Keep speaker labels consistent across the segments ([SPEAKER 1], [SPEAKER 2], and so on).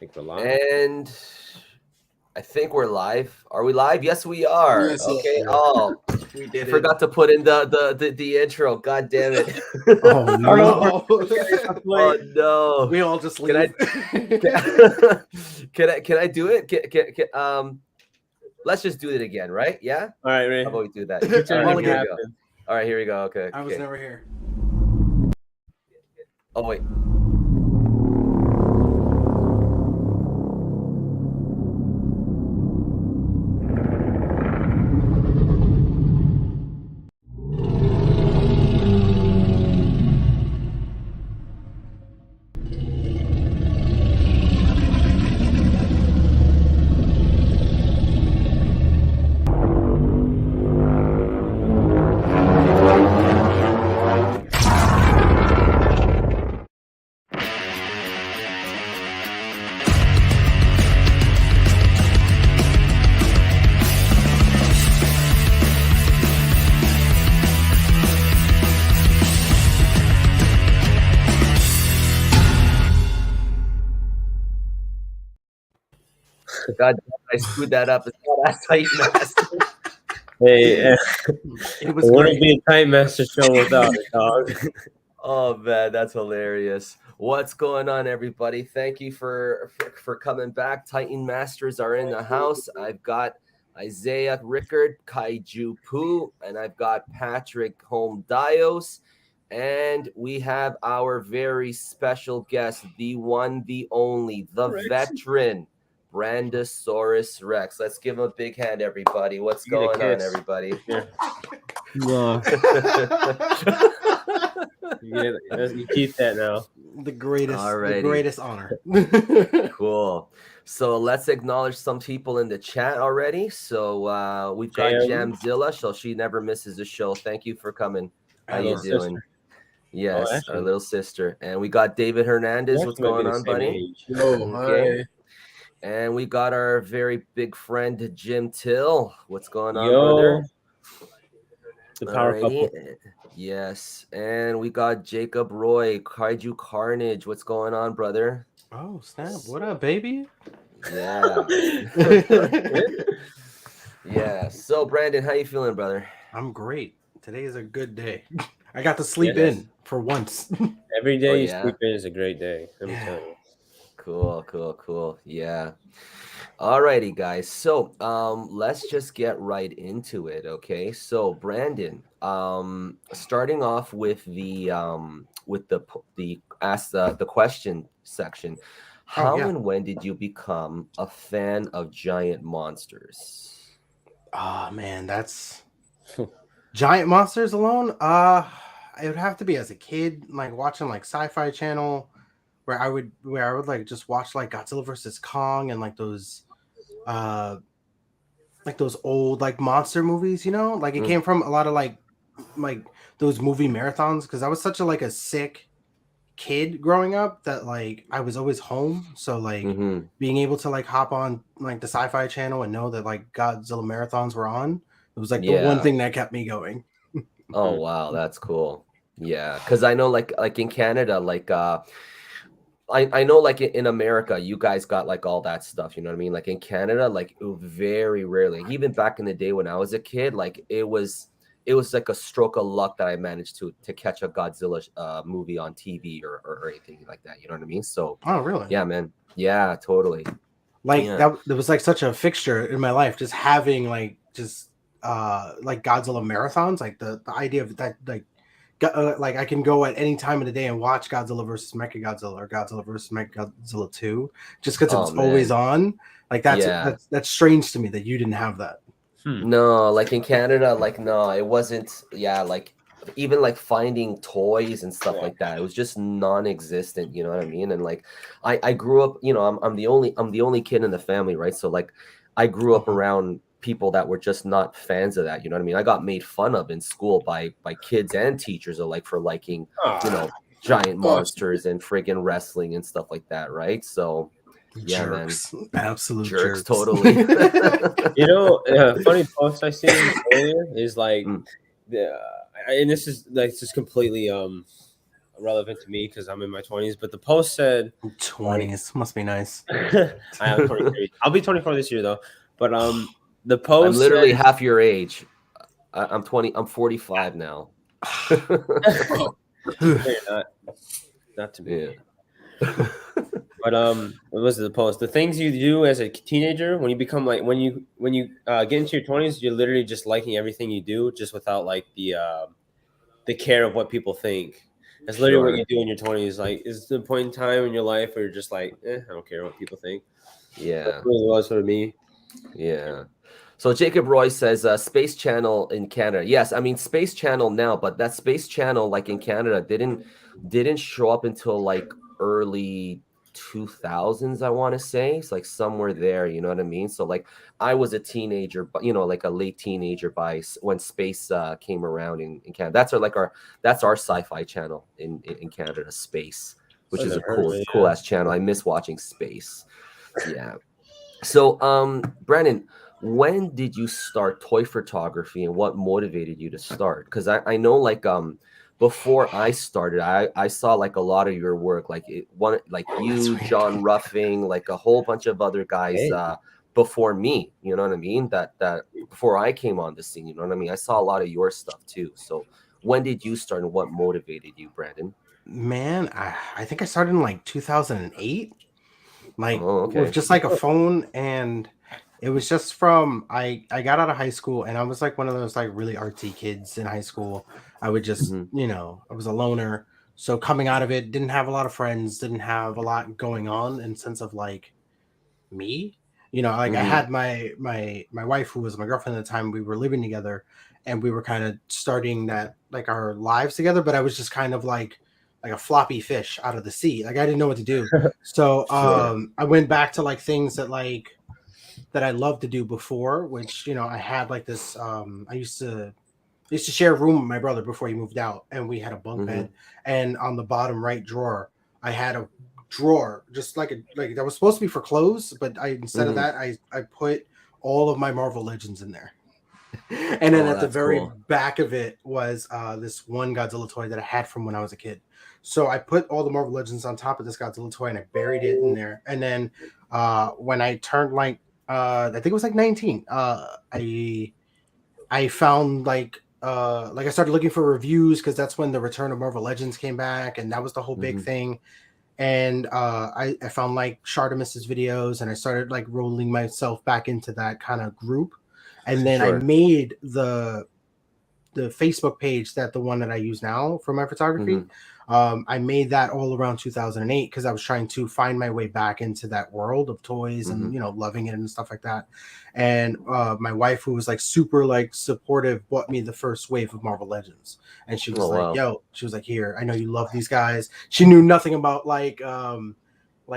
[SPEAKER 1] think we're live.
[SPEAKER 2] And I think we're live. Are we live? Yes, we are.
[SPEAKER 3] Yes,
[SPEAKER 2] Okay.
[SPEAKER 3] yes.
[SPEAKER 2] Oh,
[SPEAKER 3] We
[SPEAKER 2] I
[SPEAKER 3] did it.
[SPEAKER 2] forgot to put in the intro. God damn it.
[SPEAKER 3] Oh no!
[SPEAKER 2] Oh no.
[SPEAKER 3] We all just
[SPEAKER 2] Can
[SPEAKER 3] leave.
[SPEAKER 2] Can I do it? Let's just do it again, right? Yeah.
[SPEAKER 1] All right, Ray.
[SPEAKER 2] How about we do that?
[SPEAKER 1] Your turn
[SPEAKER 2] All
[SPEAKER 1] to
[SPEAKER 2] right, here we
[SPEAKER 1] happen.
[SPEAKER 2] go. All right, here we go. Okay.
[SPEAKER 3] I was
[SPEAKER 2] okay.
[SPEAKER 3] never here.
[SPEAKER 2] Oh wait. God, I screwed that up. It's not as tight master.
[SPEAKER 1] Hey,
[SPEAKER 3] It was
[SPEAKER 1] wouldn't
[SPEAKER 3] great.
[SPEAKER 1] be a Time Master show without it, dog.
[SPEAKER 2] Oh man, that's hilarious. What's going on, everybody? Thank you for coming back. Titan Masters are in the house. I've got Isaiah Rickard, Kaiju Poo, and I've got Patrick Home Dios. And we have our very special guest, the one, the only, the
[SPEAKER 1] Rex.
[SPEAKER 2] veteran, Brandasauresrex. Let's give him a big hand, everybody. What's
[SPEAKER 1] You get a
[SPEAKER 2] going on,
[SPEAKER 1] kiss.
[SPEAKER 2] everybody?
[SPEAKER 1] Yeah. You keep that now.
[SPEAKER 3] The greatest,
[SPEAKER 2] Alrighty.
[SPEAKER 3] the greatest honor.
[SPEAKER 2] Cool. So let's acknowledge some people in the chat already. So we've got
[SPEAKER 1] Jam.
[SPEAKER 2] Jamzilla, so she never misses a show. Thank you for coming. How
[SPEAKER 3] Our
[SPEAKER 2] you
[SPEAKER 3] little
[SPEAKER 2] doing?
[SPEAKER 1] sister.
[SPEAKER 2] Yes,
[SPEAKER 1] Oh,
[SPEAKER 2] our
[SPEAKER 1] actually.
[SPEAKER 2] little sister. And we got David Hernandez.
[SPEAKER 1] We're
[SPEAKER 2] What's
[SPEAKER 1] actually
[SPEAKER 2] going
[SPEAKER 1] the
[SPEAKER 2] on,
[SPEAKER 1] same
[SPEAKER 2] buddy?
[SPEAKER 1] age.
[SPEAKER 3] Yo,
[SPEAKER 2] Okay. And we got our very big friend Jim Till. What's going on,
[SPEAKER 1] Yo.
[SPEAKER 2] brother?
[SPEAKER 1] The power
[SPEAKER 2] Alrighty.
[SPEAKER 1] couple.
[SPEAKER 2] Yes. And we got Jacob Roy, Kaiju Carnage. What's going on, brother?
[SPEAKER 3] Oh snap! What up, baby?
[SPEAKER 2] Yeah. Yeah. So Brandon, how you feeling, brother?
[SPEAKER 3] I'm great. Today is a good day. I got to sleep
[SPEAKER 2] Yes.
[SPEAKER 3] in for once.
[SPEAKER 1] Every day
[SPEAKER 2] Oh,
[SPEAKER 1] you
[SPEAKER 2] yeah?
[SPEAKER 1] sleep in is a great day. Let me
[SPEAKER 3] Yeah.
[SPEAKER 1] tell you.
[SPEAKER 2] Cool. Yeah. Alrighty, guys. So let's just get right into it. Okay. So Brandon, starting off with the ask the question section. How
[SPEAKER 3] yeah.
[SPEAKER 2] and when did you become a fan of giant monsters?
[SPEAKER 3] Oh man, that's giant monsters alone. It would have to be as a kid, like watching like Sci-Fi Channel, where I would like just watch like Godzilla versus Kong and like those old like monster movies, you know? Like it came from a lot of like those movie marathons because I was such a sick kid growing up that like I was always home. So like being able to like hop on like the Sci-Fi Channel and know that like Godzilla marathons were on, it was like the one
[SPEAKER 2] Yeah.
[SPEAKER 3] thing that kept me going.
[SPEAKER 2] Oh wow, that's cool. Yeah, because I know like in Canada, like I know like in America, you guys got like all that stuff, you know what I mean? Like in Canada, like very rarely, even back in the day when I was a kid, like it was like a stroke of luck that I managed to catch a Godzilla movie on TV or anything like that. You know what I mean? So
[SPEAKER 3] Oh really?
[SPEAKER 2] yeah, man. Yeah, totally.
[SPEAKER 3] Like
[SPEAKER 2] Yeah.
[SPEAKER 3] that was like such a fixture in my life, just having like Godzilla marathons, like the idea of that like I can go at any time of the day and watch Godzilla versus Mechagodzilla or Godzilla versus Mechagodzilla 2 just because
[SPEAKER 2] Oh,
[SPEAKER 3] it's always
[SPEAKER 2] man.
[SPEAKER 3] on. Like that's
[SPEAKER 2] Yeah.
[SPEAKER 3] that's strange to me that you didn't have that.
[SPEAKER 2] No, like in Canada, like no, it wasn't. Yeah, like even like finding toys and stuff like that, it was just non-existent. You know what I mean? And like I grew up, you know, I'm the only kid in the family, right? So like I grew up around people that were just not fans of that. You know what I mean? I got made fun of in school by kids and teachers alike for liking, you know, giant monsters and friggin' wrestling and stuff like that, right? So yeah,
[SPEAKER 3] Jerks.
[SPEAKER 2] man.
[SPEAKER 3] Absolute
[SPEAKER 2] Jerks,
[SPEAKER 3] jerks.
[SPEAKER 2] totally.
[SPEAKER 1] You know, funny post I seen earlier is like, and this is like just completely relevant to me because I'm in my 20s. But the post said
[SPEAKER 3] 20s must be nice.
[SPEAKER 1] I am 23. I'll be 24 this year though. But the
[SPEAKER 2] I'm
[SPEAKER 1] post
[SPEAKER 2] literally
[SPEAKER 1] said,
[SPEAKER 2] half your age. I'm 20. I'm 45 now.
[SPEAKER 1] not to me.
[SPEAKER 2] Yeah.
[SPEAKER 1] But what was the post? The things you do as a teenager when you become like when you get into your 20s, you're literally just liking everything you do, just without like the care of what people think. That's literally what
[SPEAKER 2] Sure.
[SPEAKER 1] you do in your 20s. Like, is the point in time in your life where you're just like, I don't care what people think.
[SPEAKER 2] Yeah.
[SPEAKER 1] That's what it was for me.
[SPEAKER 2] Yeah. So Jacob Roy says Space Channel in Canada. Yes, I mean Space Channel now, but that Space Channel like in Canada didn't show up until like early 2000s, I want to say. It's like somewhere there, you know what I mean? So like I was a teenager, but like a late teenager when Space came around in Canada. That's our sci-fi channel in Canada, Space, which
[SPEAKER 1] I've
[SPEAKER 2] is a
[SPEAKER 1] never heard of it,
[SPEAKER 2] cool
[SPEAKER 1] yeah.
[SPEAKER 2] ass channel. I miss watching Space. Yeah. So, Brandon, when did you start toy photography and what motivated you to start? Because I know before I started, I saw like a lot of your work, like you,
[SPEAKER 3] weird.
[SPEAKER 2] John Ruffing, like a whole bunch of other guys
[SPEAKER 1] Hey.
[SPEAKER 2] before me, you know what I mean? That before I came on the scene, you know what I mean? I saw a lot of your stuff too. So when did you start and what motivated you, Brandon?
[SPEAKER 3] Man, I think I started in like 2008. Like
[SPEAKER 2] Oh,
[SPEAKER 3] with
[SPEAKER 2] okay.
[SPEAKER 3] just like a phone, and it was just from I got out of high school, and I was like one of those like really artsy kids in high school. I would just I was a loner, so coming out of it, didn't have a lot of friends, didn't have a lot going on in sense of like me. Like I had my wife, who was my girlfriend at the time. We were living together, and we were kind of starting that like our lives together, but I was just kind of like a floppy fish out of the sea. Like I didn't know what to do. So
[SPEAKER 2] Sure.
[SPEAKER 3] I went back to like things that I loved to do before, which I had like this I used to share a room with my brother before he moved out, and we had a bunk bed, and on the bottom right drawer I had a drawer just like that was supposed to be for clothes, but instead of that I put all of my Marvel Legends in there. And then
[SPEAKER 2] Oh,
[SPEAKER 3] at the
[SPEAKER 2] that's
[SPEAKER 3] very
[SPEAKER 2] cool.
[SPEAKER 3] back of it was this one Godzilla toy that I had from when I was a kid. So I put all the Marvel Legends on top of this Godzilla toy, and I buried it in there. And then when I turned like I think it was like 19, I found like I started looking for reviews, because that's when the Return of Marvel Legends came back, and that was the whole big thing. And I found like Shartimus's videos, and I started like rolling myself back into that kind of group. And then I
[SPEAKER 2] Sure.
[SPEAKER 3] made the Facebook page, that the one that I use now for my photography. I made that all around 2008, because I was trying to find my way back into that world of toys and loving it and stuff like that. And my wife, who was like super like supportive, bought me the first wave of Marvel Legends, and she was
[SPEAKER 2] Oh,
[SPEAKER 3] like,
[SPEAKER 2] wow.
[SPEAKER 3] "Yo," she was like, "Here, I know you love these guys." She knew nothing about like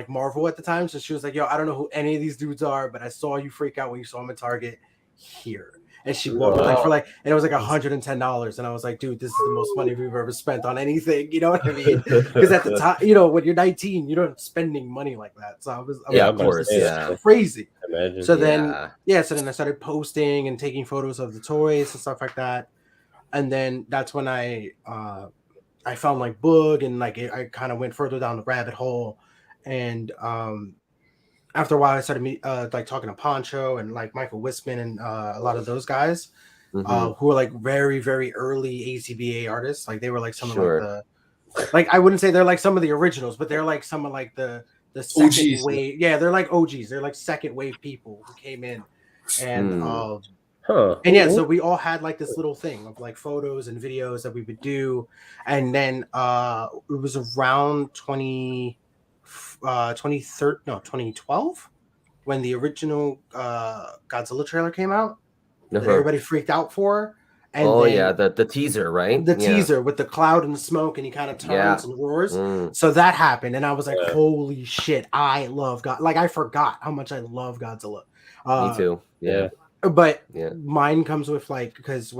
[SPEAKER 3] Marvel at the time, so she was like, "Yo, I don't know who any of these dudes are, but I saw you freak out when you saw them at Target. Here." And she bought me
[SPEAKER 1] Wow.
[SPEAKER 3] and it was like $110, and I was like, "Dude, this is the most money we've ever spent on anything." You know what I mean? Because at the time, when you're 19, you're not spending money like that. So I was
[SPEAKER 2] Yeah,
[SPEAKER 3] like,
[SPEAKER 2] of
[SPEAKER 3] "Yo,
[SPEAKER 2] course.
[SPEAKER 3] this is
[SPEAKER 2] Yeah.
[SPEAKER 3] crazy."
[SPEAKER 1] Imagine.
[SPEAKER 3] So then,
[SPEAKER 2] Yeah.
[SPEAKER 3] so then I started posting and taking photos of the toys and stuff like that. And then that's when I found like Boog, and like I kind of went further down the rabbit hole. And after a while, I started like talking to Poncho and like Michael Wisman and a lot of those guys who were like very, very early ACBA artists. Like they were like some of like
[SPEAKER 2] Sure.
[SPEAKER 3] the I wouldn't say they're like some of the originals, but they're like some of like the second
[SPEAKER 4] OGs.
[SPEAKER 3] wave. Yeah, they're like OGs. They're like second wave people who came in, and and yeah, so we all had like this little thing of like photos and videos that we would do. And then it was around 2012 when the original Godzilla trailer came out, that everybody freaked out for. And then
[SPEAKER 2] the teaser, right?
[SPEAKER 3] the teaser with the cloud and the smoke, and he kind of turns and roars. So that happened, and I was like, holy shit, I love God. Like I forgot how much I love Godzilla.
[SPEAKER 2] Me too. Yeah.
[SPEAKER 3] But mine comes with like, because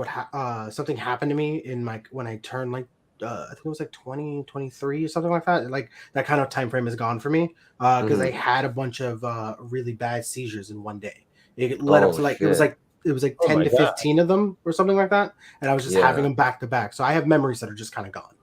[SPEAKER 3] something happened to me in when I turned like I think it was like 2023 or something like that. Like that kind of time frame is gone for me because I had a bunch of really bad seizures in one day. It led up to like it was like 10 to 15 of them or something like that, and I was just having them back to back. So I have memories that are just kind of gone.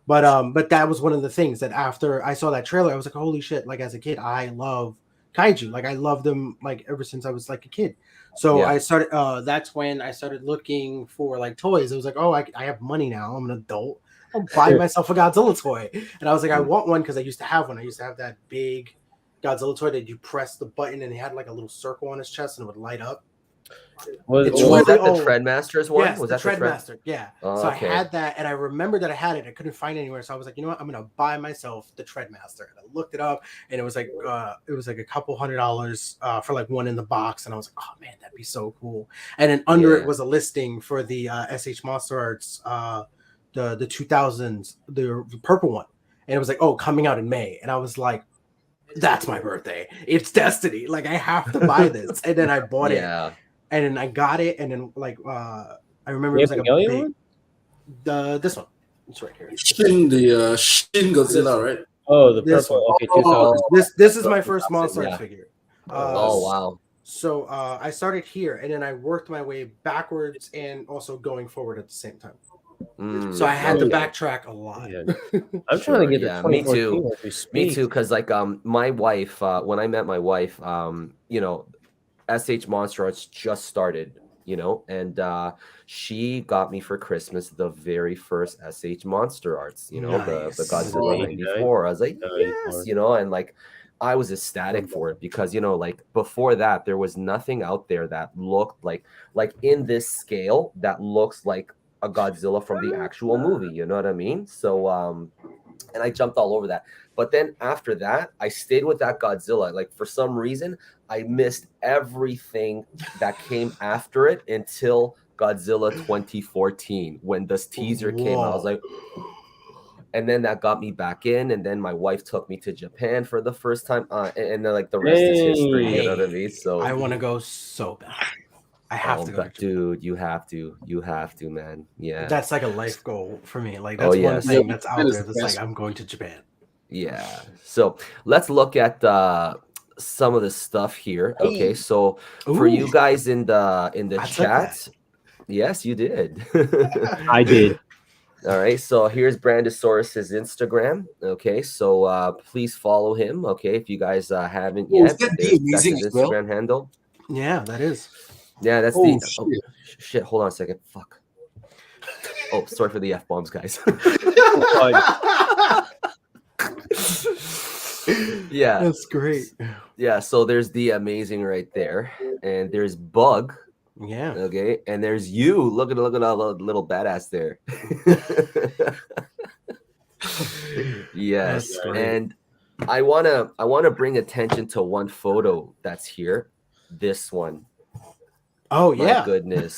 [SPEAKER 3] But that was one of the things that after I saw that trailer, I was like, holy shit! Like as a kid, I love kaiju. Like I loved them like ever since I was like a kid. So
[SPEAKER 2] Yeah.
[SPEAKER 3] I started. That's when I started looking for like toys. It was like, oh, I have money now. I'm an adult. I'll buy myself a Godzilla toy. And I was like, I want one because I used to have one. I used to have that big Godzilla toy that you press the button and he had like a little circle on his chest and it would light up.
[SPEAKER 1] Was
[SPEAKER 3] It's
[SPEAKER 2] Was that
[SPEAKER 3] really
[SPEAKER 2] the
[SPEAKER 3] old.
[SPEAKER 2] Treadmasters one?
[SPEAKER 3] Yes,
[SPEAKER 2] Was
[SPEAKER 3] the
[SPEAKER 2] that the Tread?
[SPEAKER 3] Treadmaster. Yeah.
[SPEAKER 2] Oh,
[SPEAKER 3] So I
[SPEAKER 2] okay.
[SPEAKER 3] had that, and I remember that I had it. I couldn't find it anywhere, so I was like, you know what? I'm gonna buy myself the Treadmaster. And I looked it up, and it was like a couple $100 for like one in the box, and I was like, oh man, that'd be so cool. And then under it
[SPEAKER 2] Yeah.
[SPEAKER 3] was a listing for the SH Monster Arts, the 2000s, the purple one, and it was like, oh, coming out in May, and I was like, that's my birthday. It's destiny. Like I have to buy this, and then I bought it.
[SPEAKER 2] Yeah.
[SPEAKER 3] And then I got it, and then like I remember
[SPEAKER 1] the
[SPEAKER 3] it was like a
[SPEAKER 1] Evangelion
[SPEAKER 3] big
[SPEAKER 1] one?
[SPEAKER 3] this one. It's right here.
[SPEAKER 4] Shin Godzilla, right?
[SPEAKER 1] Oh, the
[SPEAKER 3] This
[SPEAKER 1] purple. Okay,
[SPEAKER 4] Oh,
[SPEAKER 1] 2000.
[SPEAKER 3] This is my first Monster Arts
[SPEAKER 2] Yeah.
[SPEAKER 3] figure.
[SPEAKER 2] Oh wow.
[SPEAKER 3] So I started here, and then I worked my way backwards and also going forward at the same time. So I had to backtrack a lot.
[SPEAKER 1] Yeah. I'm trying to get
[SPEAKER 2] Yeah,
[SPEAKER 1] to
[SPEAKER 2] me
[SPEAKER 1] 2014
[SPEAKER 2] too.
[SPEAKER 1] as we
[SPEAKER 2] Me
[SPEAKER 1] speak.
[SPEAKER 2] too, because like my wife, when I met my wife, you know, SH Monster Arts just started, you know, and she got me for Christmas the very first SH Monster Arts, you know, the
[SPEAKER 3] Nice.
[SPEAKER 2] Godzilla 94. I was like,
[SPEAKER 1] 94.
[SPEAKER 2] yes, you know, and like I was ecstatic for it because, you know, like before that, there was nothing out there that looked like in this scale that looks like a Godzilla from the actual movie, you know what I mean? So and I jumped all over that. But then after that, I stayed with that Godzilla. Like for some reason, I missed everything that came after it until Godzilla 2014 when this teaser came out. I was like, and then that got me back in. And then my wife took me to Japan for the first time. And then like the rest is history. You know what I mean? So
[SPEAKER 3] I want to go so bad. I have to go to Japan.
[SPEAKER 2] dude, you have to, man. Yeah.
[SPEAKER 3] That's like a life goal for me. Like that's one thing that's out there that's like I'm going to Japan.
[SPEAKER 2] Yeah. So let's look at some of the stuff here. Okay. So for you guys in the chat, yes, you did.
[SPEAKER 1] I did.
[SPEAKER 2] All right. So here's Brandasaures's Instagram. Okay. So please follow him. Okay. If you guys haven't yet, that's his Instagram handle.
[SPEAKER 3] Yeah, that is.
[SPEAKER 2] Yeah, that's shit. Hold on a second. Fuck. Oh, sorry for the F-bombs, guys. Yeah,
[SPEAKER 3] that's great.
[SPEAKER 2] Yeah, so there's the amazing right there, and there's Bug.
[SPEAKER 3] Yeah.
[SPEAKER 2] Okay, and there's you. Look at all the little badass there. Yes, and I wanna bring attention to one photo that's here. This one.
[SPEAKER 3] Oh yeah.
[SPEAKER 2] My goodness.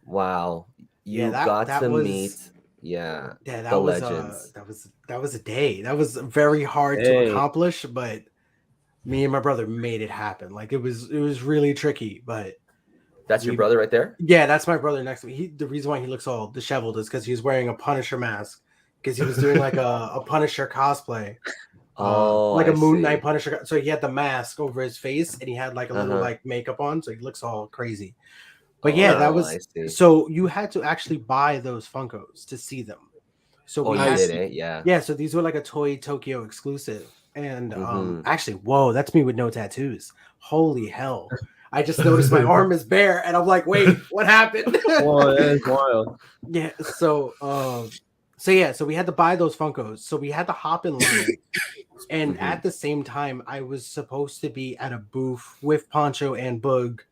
[SPEAKER 2] Wow. You got to meet
[SPEAKER 3] that
[SPEAKER 2] the
[SPEAKER 3] was
[SPEAKER 2] legends.
[SPEAKER 3] that was a day. That was very hard to accomplish, but me and my brother made it happen. Like it was really tricky, but
[SPEAKER 2] that's your brother right there?
[SPEAKER 3] Yeah, that's my brother next to me. The reason why he looks all disheveled is because he was wearing a Punisher mask because he was doing like a Punisher cosplay. Like a Moon Knight Punisher. So he had the mask over his face and he had like a little like makeup on, so he looks all crazy. But yeah, that was so you had to actually buy those Funkos to see them. So we had yeah. So these were like a Toy Tokyo exclusive. And actually, whoa, that's me with no tattoos. Holy hell. I just noticed my arm is bare and I'm like, wait, what happened?
[SPEAKER 1] Whoa, that is wild.
[SPEAKER 3] Yeah, so we had to buy those Funkos. So we had to hop in line. And at the same time, I was supposed to be at a booth with Poncho and Bug,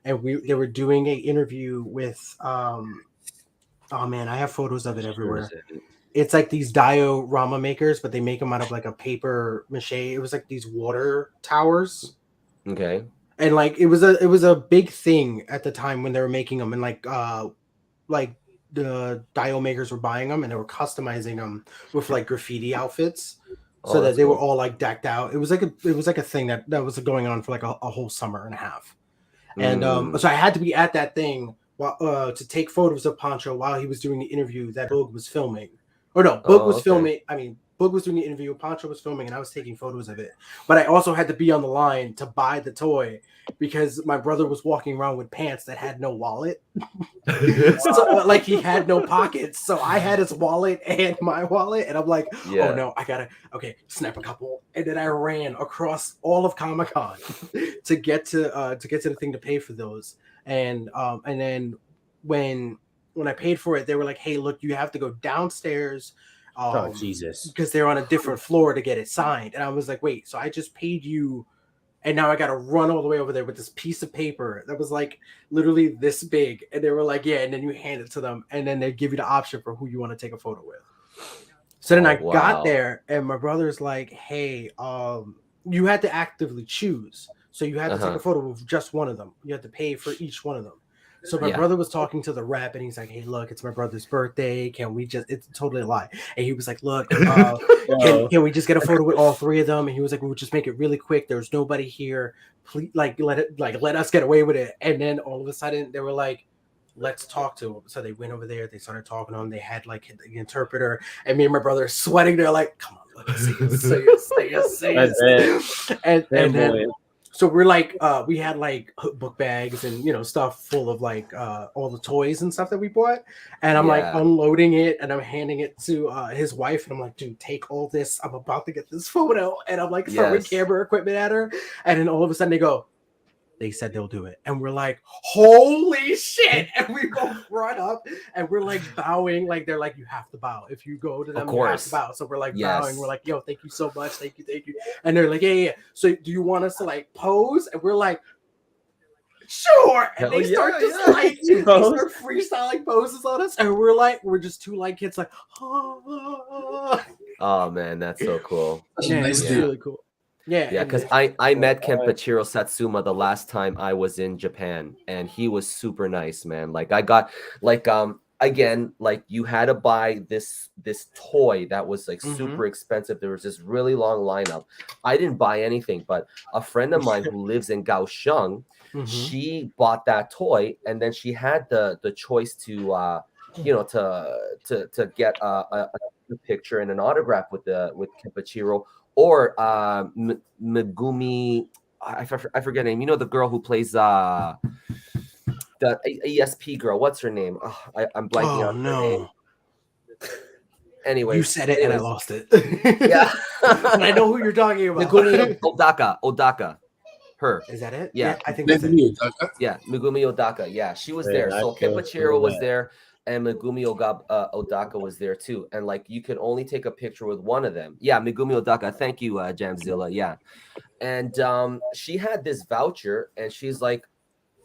[SPEAKER 3] and they were doing an interview with oh man, I have photos of it everywhere. It's like these diorama makers, but they make them out of like a paper mache. It was like these water towers.
[SPEAKER 2] Okay.
[SPEAKER 3] And like it was a big thing at the time when they were making them, and like the dio makers were buying them and they were customizing them with like graffiti outfits. So that they were all like decked out. It was like a thing that was going on for like a whole summer and a half. And so I had to be at that thing to take photos of Poncho while he was doing the interview that Boog was filming. Or no, Boog was filming. I mean, Boog was doing the interview, Pancho was filming, and I was taking photos of it. But I also had to be on the line to buy the toy because my brother was walking around with pants that had no wallet. So, like, he had no pockets. So I had his wallet and my wallet, and I'm like,
[SPEAKER 2] Yeah.
[SPEAKER 3] oh no, I gotta snap a couple. And then I ran across all of Comic-Con to get to the thing to pay for those. And then when I paid for it, they were like, hey, look, you have to go downstairs.
[SPEAKER 1] Oh Jesus!
[SPEAKER 3] Because they're on a different floor to get it signed. And I was like, wait, so I just paid you, and now I got to run all the way over there with this piece of paper that was like literally this big. And they were like, yeah, and then you hand it to them, and then they give you the option for who you want to take a photo with. So then I got there, and my brother's like, hey, you had to actively choose. So you had to take a photo of just one of them. You had to pay for each one of them. So my brother was talking to the rep, and he's like, hey, look, it's my brother's birthday. Can we just, it's totally a lie. And he was like, look, can we just get a photo with all three of them? And he was like, we'll just make it really quick. There's nobody here. Please, let us get away with it. And then all of a sudden they were like, let's talk to him. So they went over there. They started talking to him. They had like the interpreter, and me and my brother are sweating. They're like, come on, let me say it. And then, so we're like, we had like book bags and stuff full of like all the toys and stuff that we bought, and I'm like unloading it, and I'm handing it to his wife, and I'm like, dude, take all this. I'm about to get this photo, and I'm like throwing camera equipment at her, and then all of a sudden they said they'll do it, and we're like, holy shit. And we both run up, and we're like bowing, like they're like, you have to bow if you go to them, you have to bow. So we're like bowing, we're like, yo, thank you so much, thank you. And they're like, yeah, so do you want us to like pose? And we're like, sure. And they start they start freestyling poses on us, and we're just two like kids like,
[SPEAKER 2] oh man, that's so cool.
[SPEAKER 3] Yeah, it's really cool. Yeah,
[SPEAKER 2] because I met Kenpachiro Satsuma the last time I was in Japan, and he was super nice, man. Like I got again, like you had to buy this toy that was like super expensive. There was this really long lineup. I didn't buy anything, but a friend of mine who lives in Kaohsiung, she bought that toy, and then she had the choice to to get a picture and an autograph with Kenpachiro. Or Megumi, I forget her name. You know the girl who plays the ESP girl. What's her name? Oh, I'm blanking on her name. Anyway,
[SPEAKER 3] you said it and I lost it.
[SPEAKER 2] Yeah,
[SPEAKER 3] and I know who you're talking about.
[SPEAKER 2] Megumi Odaka. Her.
[SPEAKER 3] Is that it?
[SPEAKER 2] Yeah,
[SPEAKER 3] I think that's it.
[SPEAKER 2] Yeah, Megumi Odaka. Yeah, she was there. So Kenpachiro was there. And Megumi Odaka was there too. And like you could only take a picture with one of them. Yeah, Megumi Odaka. Thank you, Jamzilla. Yeah. And she had this voucher, and she's like,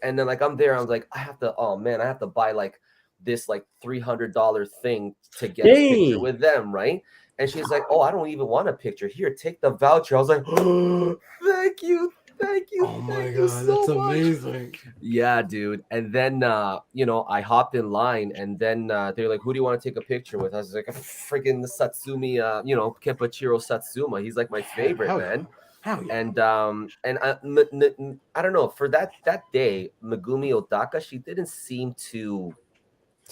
[SPEAKER 2] and then like I'm there, I was like, I have to buy like this like $300 thing to get a picture with them, right? And she's like, oh, I don't even want a picture. Here, take the voucher. I was like, oh, thank you.
[SPEAKER 3] Oh my god, so that's amazing.
[SPEAKER 2] Yeah, dude. And then I hopped in line, and then they're like, who do you want to take a picture with? I was like, freaking Satsumi, Kenpachiro Satsuma. He's like my favorite, man. And I don't know, for that day, Megumi Odaka, she didn't seem too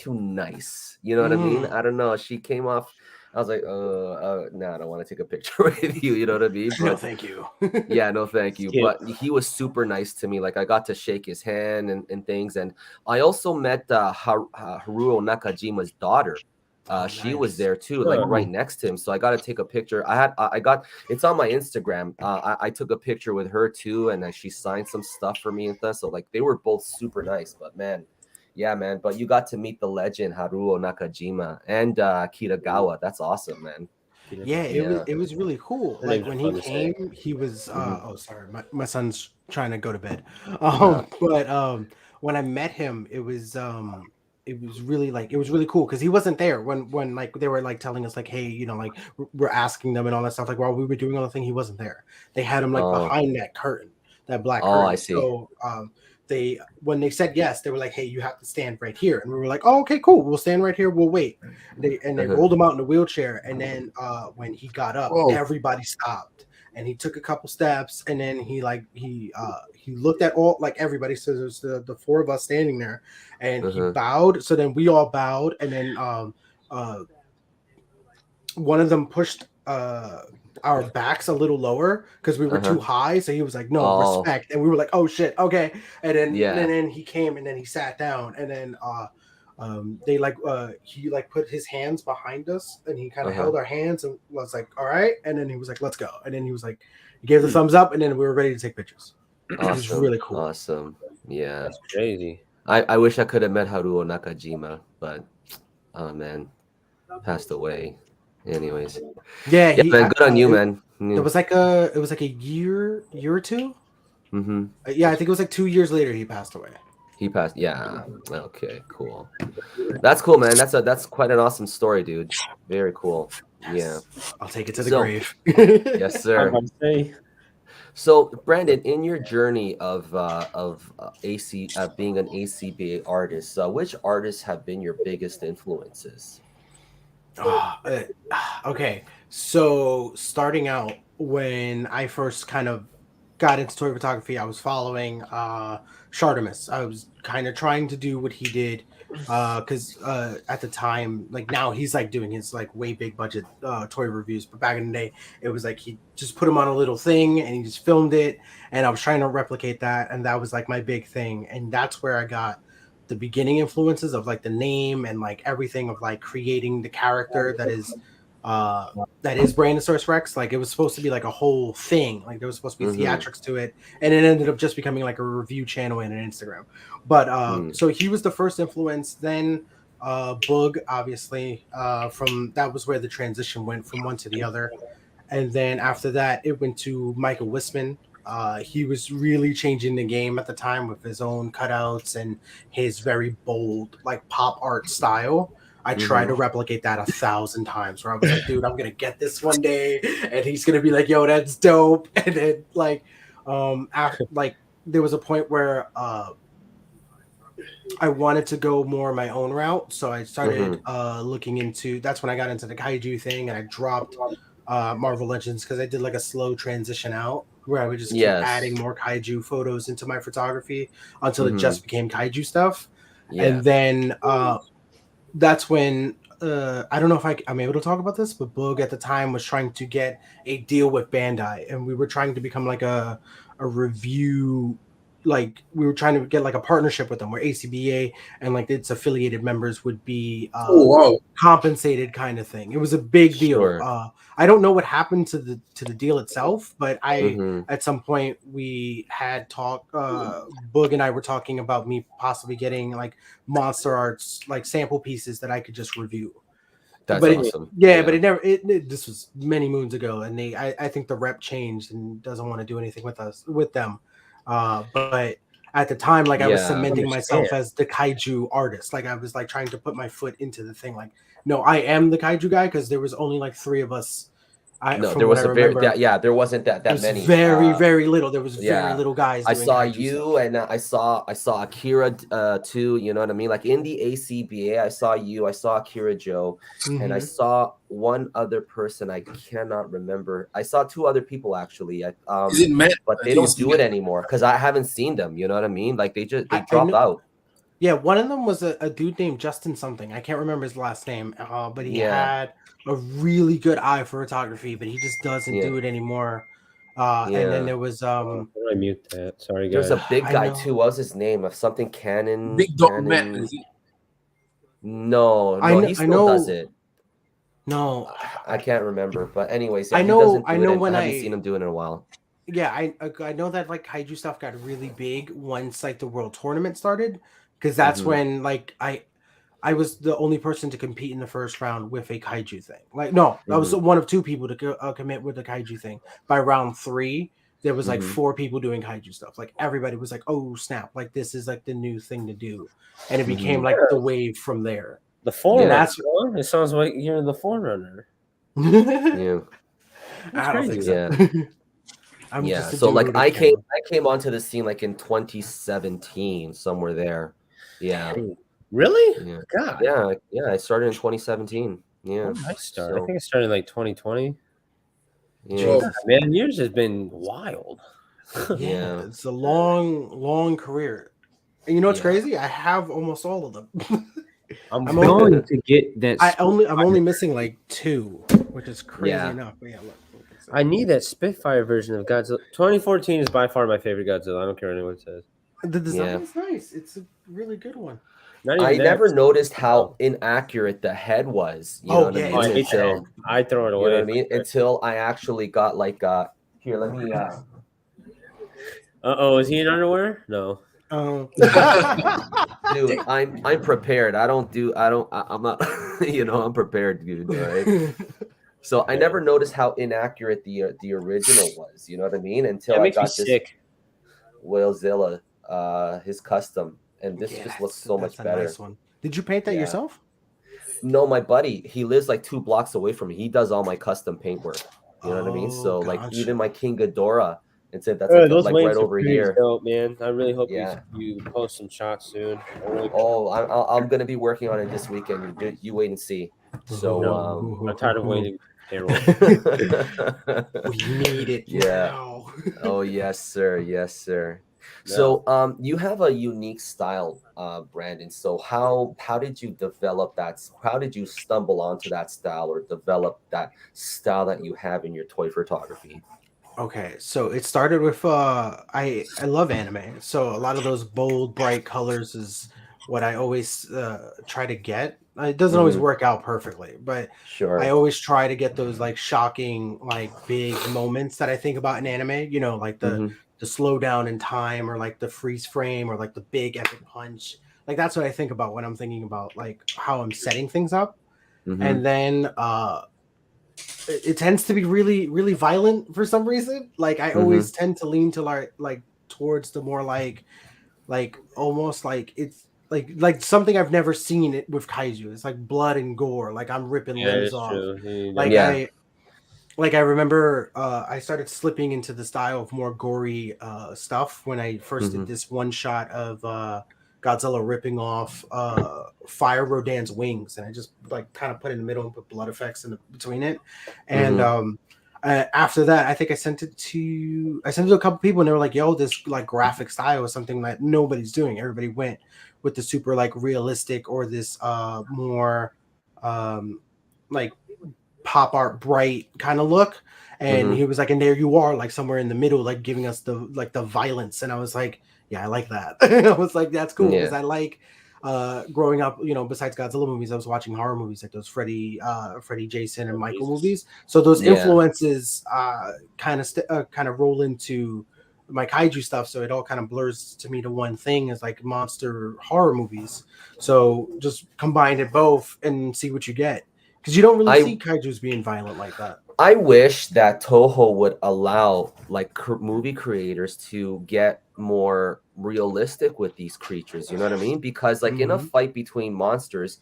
[SPEAKER 2] nice. You know what I mean? I don't know. She came off. I was like, no, I don't want to take a picture with you. You know what I mean? But,
[SPEAKER 3] no, thank you.
[SPEAKER 2] Yeah, no, thank you. But he was super nice to me. Like I got to shake his hand and things. And I also met Haruo Nakajima's daughter. She was there too, like right next to him. So I got to take a picture. It's on my Instagram. I took a picture with her too, and she signed some stuff for me and stuff. So like they were both super nice. But man. Yeah, man. But you got to meet the legend Haruo Nakajima and Kitagawa. That's awesome, man.
[SPEAKER 3] Yeah, it was really cool. Like when he came, he was oh sorry, my son's trying to go to bed. But when I met him, it was really cool because he wasn't there when like they were like telling us like, hey, like we're asking them and all that stuff. Like while we were doing all the thing, he wasn't there. They had him like behind that curtain, that black curtain.
[SPEAKER 2] Oh, I see.
[SPEAKER 3] So when they said yes, they were like, hey, you have to stand right here. And we were like, oh, okay, cool. We'll stand right here. We'll wait. They rolled him out in a wheelchair. And then when he got up, everybody stopped. And he took a couple steps. And then he looked at all, like everybody. So there's the four of us standing there. And he bowed. So then we all bowed. And then one of them pushed our backs a little lower because we were too high. So he was like, "No, respect," and we were like, "Oh shit, okay." And then he came and then he sat down and then they he like put his hands behind us and he kind of held our hands and was like, "All right," and then he was like, "Let's go," and then he was like, he gave the thumbs up and then we were ready to take pictures.
[SPEAKER 2] Awesome.
[SPEAKER 3] It was really cool.
[SPEAKER 2] Awesome. Yeah.
[SPEAKER 1] That's crazy.
[SPEAKER 2] I wish I could have met Haruo Nakajima, but oh man, passed away. Anyways.
[SPEAKER 3] Yeah,
[SPEAKER 2] man, good on you, man.
[SPEAKER 3] It was like a year or two.
[SPEAKER 2] Mm-hmm.
[SPEAKER 3] Yeah, I think it was like 2 years later he passed away.
[SPEAKER 2] He passed. Yeah. Okay. Cool. That's cool, man. That's quite an awesome story, dude. Very cool. Yeah.
[SPEAKER 3] I'll take it to the grave.
[SPEAKER 2] Yes, sir.
[SPEAKER 1] I'm say.
[SPEAKER 2] So, Brandon, in your journey of being an ACBA artist, which artists have been your biggest influences?
[SPEAKER 3] Okay, so starting out when I first kind of got into toy photography, I was following Shartimus. I was kind of trying to do what he did because at the time, like now he's like doing his like way big budget toy reviews, but back in the day it was like he just put him on a little thing and he just filmed it, and I was trying to replicate that, and that was like my big thing, and that's where I got the beginning influences of like the name and like everything of like creating the character that is Brandasauresrex. Like it was supposed to be like a whole thing. Like there was supposed to be theatrics to it, and it ended up just becoming like a review channel and an Instagram. But so he was the first influence. Then Boog, obviously, from that was where the transition went from one to the other, and then after that it went to Michael Wisman. He was really changing the game at the time with his own cutouts and his very bold like pop art style. I tried to replicate that 1,000 times where I was like, dude, I'm going to get this one day. And he's going to be like, yo, that's dope. And then like, after, like there was a point where I wanted to go more my own route. So I started looking into, that's when I got into the kaiju thing and I dropped Marvel Legends because I did like a slow transition out where I would just keep adding more kaiju photos into my photography until it just became kaiju stuff. And then that's when I don't know if I'm able to talk about this, but Boog at the time was trying to get a deal with Bandai, and we were trying to become like a review, like we were trying to get like a partnership with them where ACBA and like its affiliated members would be compensated kind of thing. It was a big deal. I don't know what happened to the deal itself, but at some point we had talk. Boog and I were talking about me possibly getting like Monster Arts like sample pieces that I could just review.
[SPEAKER 2] That's awesome.
[SPEAKER 3] But it never. This was many moons ago, and I think the rep changed and doesn't want to do anything with them. But at the time, like I was cementing myself as the kaiju artist. Like I was like trying to put my foot into the thing. Like, no, I am the kaiju guy because there was only like 3 of us.
[SPEAKER 2] There was there wasn't that many.
[SPEAKER 3] Very little. There was very little guys.
[SPEAKER 2] I saw you and I saw Akira too. You know what I mean? Like in the ACBA, I saw you. I saw Akira Joe, and I saw one other person. I cannot remember. I saw 2 other people actually. But they don't do it anymore because I haven't seen them. You know what I mean? Like they dropped out.
[SPEAKER 3] Yeah, one of them was a dude named Justin something. I can't remember his last name, but he had a really good eye for photography, but he just doesn't do it anymore. And then there was
[SPEAKER 1] How do I mute that? Sorry, guys.
[SPEAKER 2] There's a big guy too. What was his name? Of something Cannon.
[SPEAKER 4] Big Dog Man.
[SPEAKER 2] No, he still does it.
[SPEAKER 3] No,
[SPEAKER 2] I can't remember. But anyways,
[SPEAKER 3] I know
[SPEAKER 2] when I haven't seen him do it in a while.
[SPEAKER 3] Yeah, I know that like kaiju stuff got really big once like the world tournament started, because that's when like I was the only person to compete in the first round with a kaiju thing. Like no, I was one of 2 people to commit with the kaiju thing. By round 3, there was like 4 people doing kaiju stuff. Like everybody was like, "Oh snap! Like this is like the new thing to do," and it became like the wave from there.
[SPEAKER 1] The Forerunner. It sounds like you're the Forerunner.
[SPEAKER 2] Yeah,
[SPEAKER 3] I don't think so.
[SPEAKER 2] So like I came onto the scene like in 2017, somewhere there. Yeah.
[SPEAKER 1] Really?
[SPEAKER 2] Yeah.
[SPEAKER 1] God.
[SPEAKER 2] Yeah. I started in 2017. Yeah.
[SPEAKER 1] I started. I think I started like 2020.
[SPEAKER 2] Yeah.
[SPEAKER 1] Man, yours has been wild.
[SPEAKER 3] Yeah, it's a long career. And you know what's crazy? I have almost all of them.
[SPEAKER 1] I'm going to get that.
[SPEAKER 3] I'm only missing like 2. which is crazy
[SPEAKER 2] Yeah.
[SPEAKER 3] enough. But yeah, look at
[SPEAKER 1] I need that Spitfire version of Godzilla. 2014 is by far my favorite Godzilla. I don't care what anyone says.
[SPEAKER 3] the design
[SPEAKER 2] Yeah.
[SPEAKER 3] is nice. It's a really good one.
[SPEAKER 1] Not
[SPEAKER 2] I
[SPEAKER 1] even that.
[SPEAKER 2] never noticed how inaccurate the head was. You know what I
[SPEAKER 3] yeah,
[SPEAKER 2] mean?
[SPEAKER 1] I hate
[SPEAKER 2] Until
[SPEAKER 1] that. I throw it away.
[SPEAKER 2] you know what I mean? Until I actually got like here, let me
[SPEAKER 1] Is he in underwear? No.
[SPEAKER 3] Oh,
[SPEAKER 2] dude, I'm prepared. I'm not I'm prepared, dude, right? So I never noticed how inaccurate the original was, you know what I mean? Until
[SPEAKER 1] That
[SPEAKER 2] I
[SPEAKER 1] makes me
[SPEAKER 2] got this
[SPEAKER 1] sick.
[SPEAKER 2] Whalezilla, his custom, and this
[SPEAKER 3] yeah,
[SPEAKER 2] just looks so much
[SPEAKER 3] that's a
[SPEAKER 2] better.
[SPEAKER 3] nice one. Did you paint that
[SPEAKER 2] Yeah.
[SPEAKER 3] yourself?
[SPEAKER 2] No, my buddy, he lives like 2 blocks away from me. He does all my custom paint work. You know what I mean? So like
[SPEAKER 3] Gotcha.
[SPEAKER 2] even my King Ghidorah, that's
[SPEAKER 1] Those
[SPEAKER 2] like
[SPEAKER 1] wings
[SPEAKER 2] right
[SPEAKER 1] are
[SPEAKER 2] over
[SPEAKER 1] pretty
[SPEAKER 2] here.
[SPEAKER 1] dope, man. I really hope
[SPEAKER 2] Yeah.
[SPEAKER 1] you post some shots soon.
[SPEAKER 2] Oh, I'm gonna be working on it this weekend. You wait and see. So
[SPEAKER 1] I'm tired of waiting. Payroll.
[SPEAKER 3] We need it
[SPEAKER 2] Yeah.
[SPEAKER 3] now.
[SPEAKER 2] Oh yes, sir. Yes, sir.
[SPEAKER 1] Yeah.
[SPEAKER 2] So you have a unique style, Brandon. So how did you develop that? How did you stumble onto that style or develop that style that you have in your toy photography?
[SPEAKER 3] Okay, so it started with I love anime, so a lot of those bold, bright colors is what I always try to get. It doesn't always
[SPEAKER 2] Mhm.
[SPEAKER 3] work out perfectly, but I
[SPEAKER 2] Sure.
[SPEAKER 3] always try to get those like shocking, like big moments that I think about in anime. You know, like
[SPEAKER 2] Mhm.
[SPEAKER 3] the slow down in time, or like the freeze frame, or like the big epic punch. Like that's what I think about when I'm thinking about like how I'm setting things up.
[SPEAKER 2] Mhm.
[SPEAKER 3] And then it tends to be really really violent for some reason. Like I always tend to lean to like towards the more like almost like it's like something I've never seen it with kaiju. It's like blood and gore, like I'm ripping
[SPEAKER 1] Yeah,
[SPEAKER 3] limbs
[SPEAKER 1] it's
[SPEAKER 3] off.
[SPEAKER 1] true.
[SPEAKER 3] Like
[SPEAKER 2] Yeah.
[SPEAKER 3] I remember I started slipping into the style of more gory stuff when I first did
[SPEAKER 2] Mhm.
[SPEAKER 3] this one shot of Godzilla ripping off Fire Rodan's wings, and I just like kind of put it in the middle and put blood effects in between it. And after that, I think I sent it to a couple people, and they were like, "Yo, this like graphic style is something that nobody's doing. Everybody went with the super like realistic or this more like pop art bright kind of look." And
[SPEAKER 2] Mhm.
[SPEAKER 3] he was like, and there you are, like somewhere in the middle, like giving us the violence. And I was like, yeah, I like that. I was like, that's cool, because
[SPEAKER 2] Yeah.
[SPEAKER 3] I like growing up, you know, besides Godzilla movies, I was watching horror movies like those Freddy Jason and Michael movies. So those
[SPEAKER 2] Yeah.
[SPEAKER 3] influences kind of roll into my kaiju stuff, so it all kind of blurs to me to one thing, is like monster horror movies. So just combine it both and see what you get, because you don't really see kaijus being violent like that.
[SPEAKER 2] I wish that Toho would allow like movie creators to get more realistic with these creatures. You know what I mean? Because like in a fight between monsters,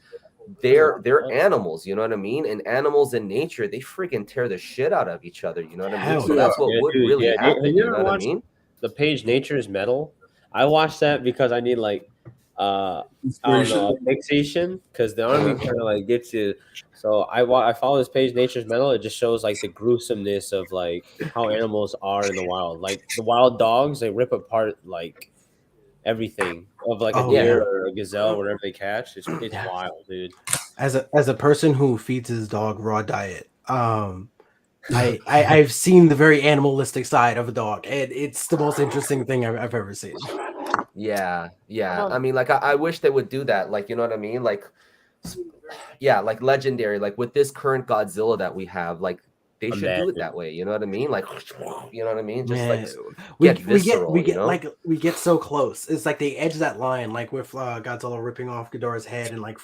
[SPEAKER 2] they're animals. You know what I mean? And animals in nature, they freaking tear the shit out of each other. You know what I mean? So that's what would really happen.
[SPEAKER 1] Have
[SPEAKER 2] You know what I
[SPEAKER 1] watched
[SPEAKER 2] mean?
[SPEAKER 1] the page Nature's Metal? I watched that because I need like I don't know, a fixation, because the army kind of like gets you. So I follow this page Nature's Metal. It just shows like the gruesomeness of like how animals are in the wild. Like the wild dogs, they rip apart like everything of like a deer or a gazelle, whatever they catch. It's wild, dude.
[SPEAKER 3] As a person who feeds his dog raw diet, I've seen the very animalistic side of a dog, and it's the most interesting thing I've ever seen.
[SPEAKER 2] Yeah. I mean, like I wish they would do that. Like, you know what I mean? Like, yeah, like legendary. Like with this current Godzilla that we have, like they should do it that way. You know what I mean? Like, you know what I mean? Just like
[SPEAKER 3] we get so close. It's like they edge that line, like with Godzilla ripping off Ghidorah's head and like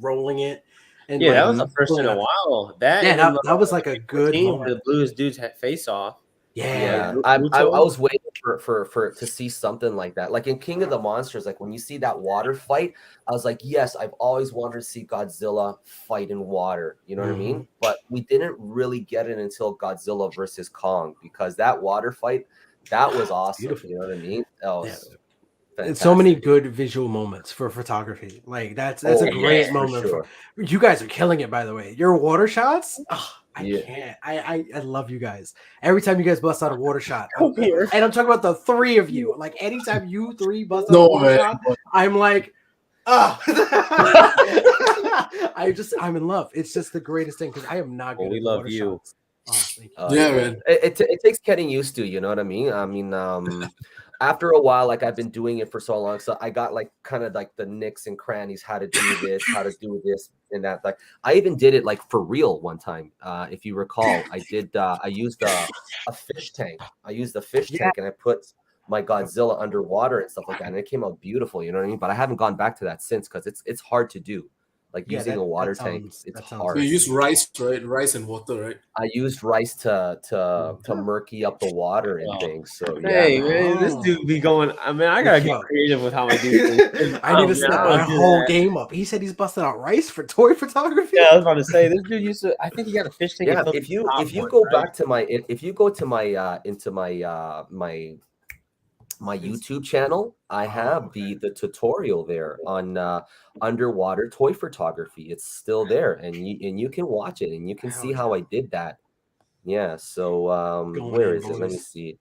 [SPEAKER 3] rolling it. And
[SPEAKER 1] that was the first in a while. That
[SPEAKER 3] was like a good moment.
[SPEAKER 1] The blues dude's face off.
[SPEAKER 2] Yeah. I was waiting for to see something like that. Like in King of the Monsters, like when you see that water fight, I was like, yes, I've always wanted to see Godzilla fight in water. You know what I mean? But we didn't really get it until Godzilla versus Kong, because that water fight, that was awesome. Beautiful. You know what I mean?
[SPEAKER 3] It's so many good visual moments for photography. Like that's a great moment. For you guys are killing it, by the way. Your water shots, I can't. I love you guys. Every time you guys bust out a water shot, and I'm talking about the three of you. Like anytime you three bust out a water shot, I'm like, I'm in love. It's just the greatest thing because I am not good
[SPEAKER 1] Well,
[SPEAKER 3] at
[SPEAKER 1] we
[SPEAKER 3] the
[SPEAKER 1] love
[SPEAKER 3] water
[SPEAKER 1] you.
[SPEAKER 3] shots. Oh, thank you.
[SPEAKER 4] Yeah, man.
[SPEAKER 2] It takes getting used to, you know what I mean? After a while, like I've been doing it for so long, so I got like kind of like the nicks and crannies, how to do this, how to do this and that. Like I even did it like for real one time. If you recall, I used a fish tank. I used the fish tank and I put my Godzilla underwater and stuff like that, and it came out beautiful, you know what I mean? But I haven't gone back to that since because it's hard to do. Like using a water tank, it's hard.
[SPEAKER 4] So you use rice, right? Rice and water, right?
[SPEAKER 2] I used rice to murky up the water and things. So
[SPEAKER 1] Hey,
[SPEAKER 2] yeah,
[SPEAKER 1] man, this dude be going. I mean, I gotta get creative with how I do things.
[SPEAKER 3] I need to step my whole game up. He said he's busting out rice for toy photography.
[SPEAKER 1] Yeah, I was about to say this dude used to. I think he got a fish tank.
[SPEAKER 2] yeah. If you go back to my if you go to my into my my YouTube channel, I have the tutorial there on underwater toy photography. It's still there, and you can watch it and you can see how I did that. Yeah. So where is it? Let me see.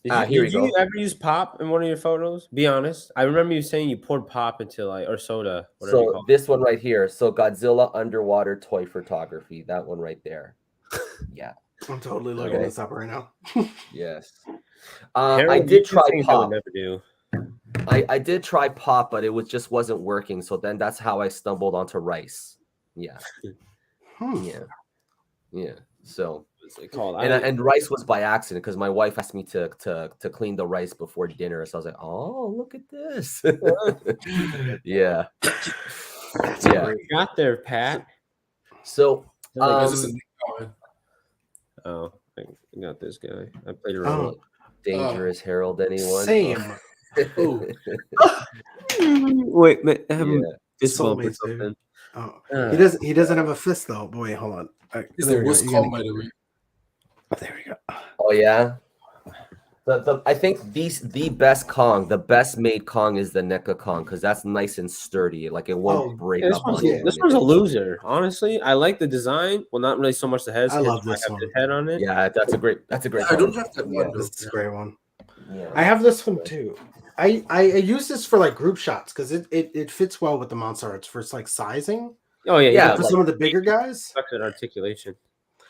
[SPEAKER 1] Did you ever use pop in one of your photos? Be honest. I remember you saying you poured pop into like or soda. Whatever you call
[SPEAKER 2] this one right here. So Godzilla underwater toy photography. That one right there. Yeah.
[SPEAKER 3] I'm totally looking this up right now.
[SPEAKER 2] Yes. I did try pop.
[SPEAKER 1] Never do.
[SPEAKER 2] I did try pop, but it just wasn't working. So then that's how I stumbled onto rice. Yeah. Yeah. So
[SPEAKER 1] what's it called?
[SPEAKER 2] And rice was by accident because my wife asked me to clean the rice before dinner. So I was like, oh, look at this. Yeah.
[SPEAKER 1] Yeah. Got there, Pat.
[SPEAKER 2] So
[SPEAKER 1] oh, I got this guy. I played around.
[SPEAKER 2] Dangerous Harold, anyone?
[SPEAKER 3] Same.
[SPEAKER 1] Wait, this
[SPEAKER 3] Soulmates, something. He doesn't have a fist though. Boy, hold on.
[SPEAKER 4] It's the worst Kong, by the way.
[SPEAKER 3] There we go.
[SPEAKER 2] Oh yeah. I think the best Kong, the best made Kong is the NECA Kong because that's nice and sturdy. Like it won't break up.
[SPEAKER 1] This one's a loser, honestly. I like the design. Well, not really so much the head.
[SPEAKER 3] I love this one.
[SPEAKER 1] The head on it.
[SPEAKER 2] Yeah, that's a great.
[SPEAKER 4] I don't have that one.
[SPEAKER 3] This is a great one.
[SPEAKER 2] Yeah.
[SPEAKER 3] I have this one too. I use this for like group shots because it fits well with the monster arts for like sizing.
[SPEAKER 1] Oh yeah.
[SPEAKER 3] For some of the bigger guys.
[SPEAKER 1] Articulation.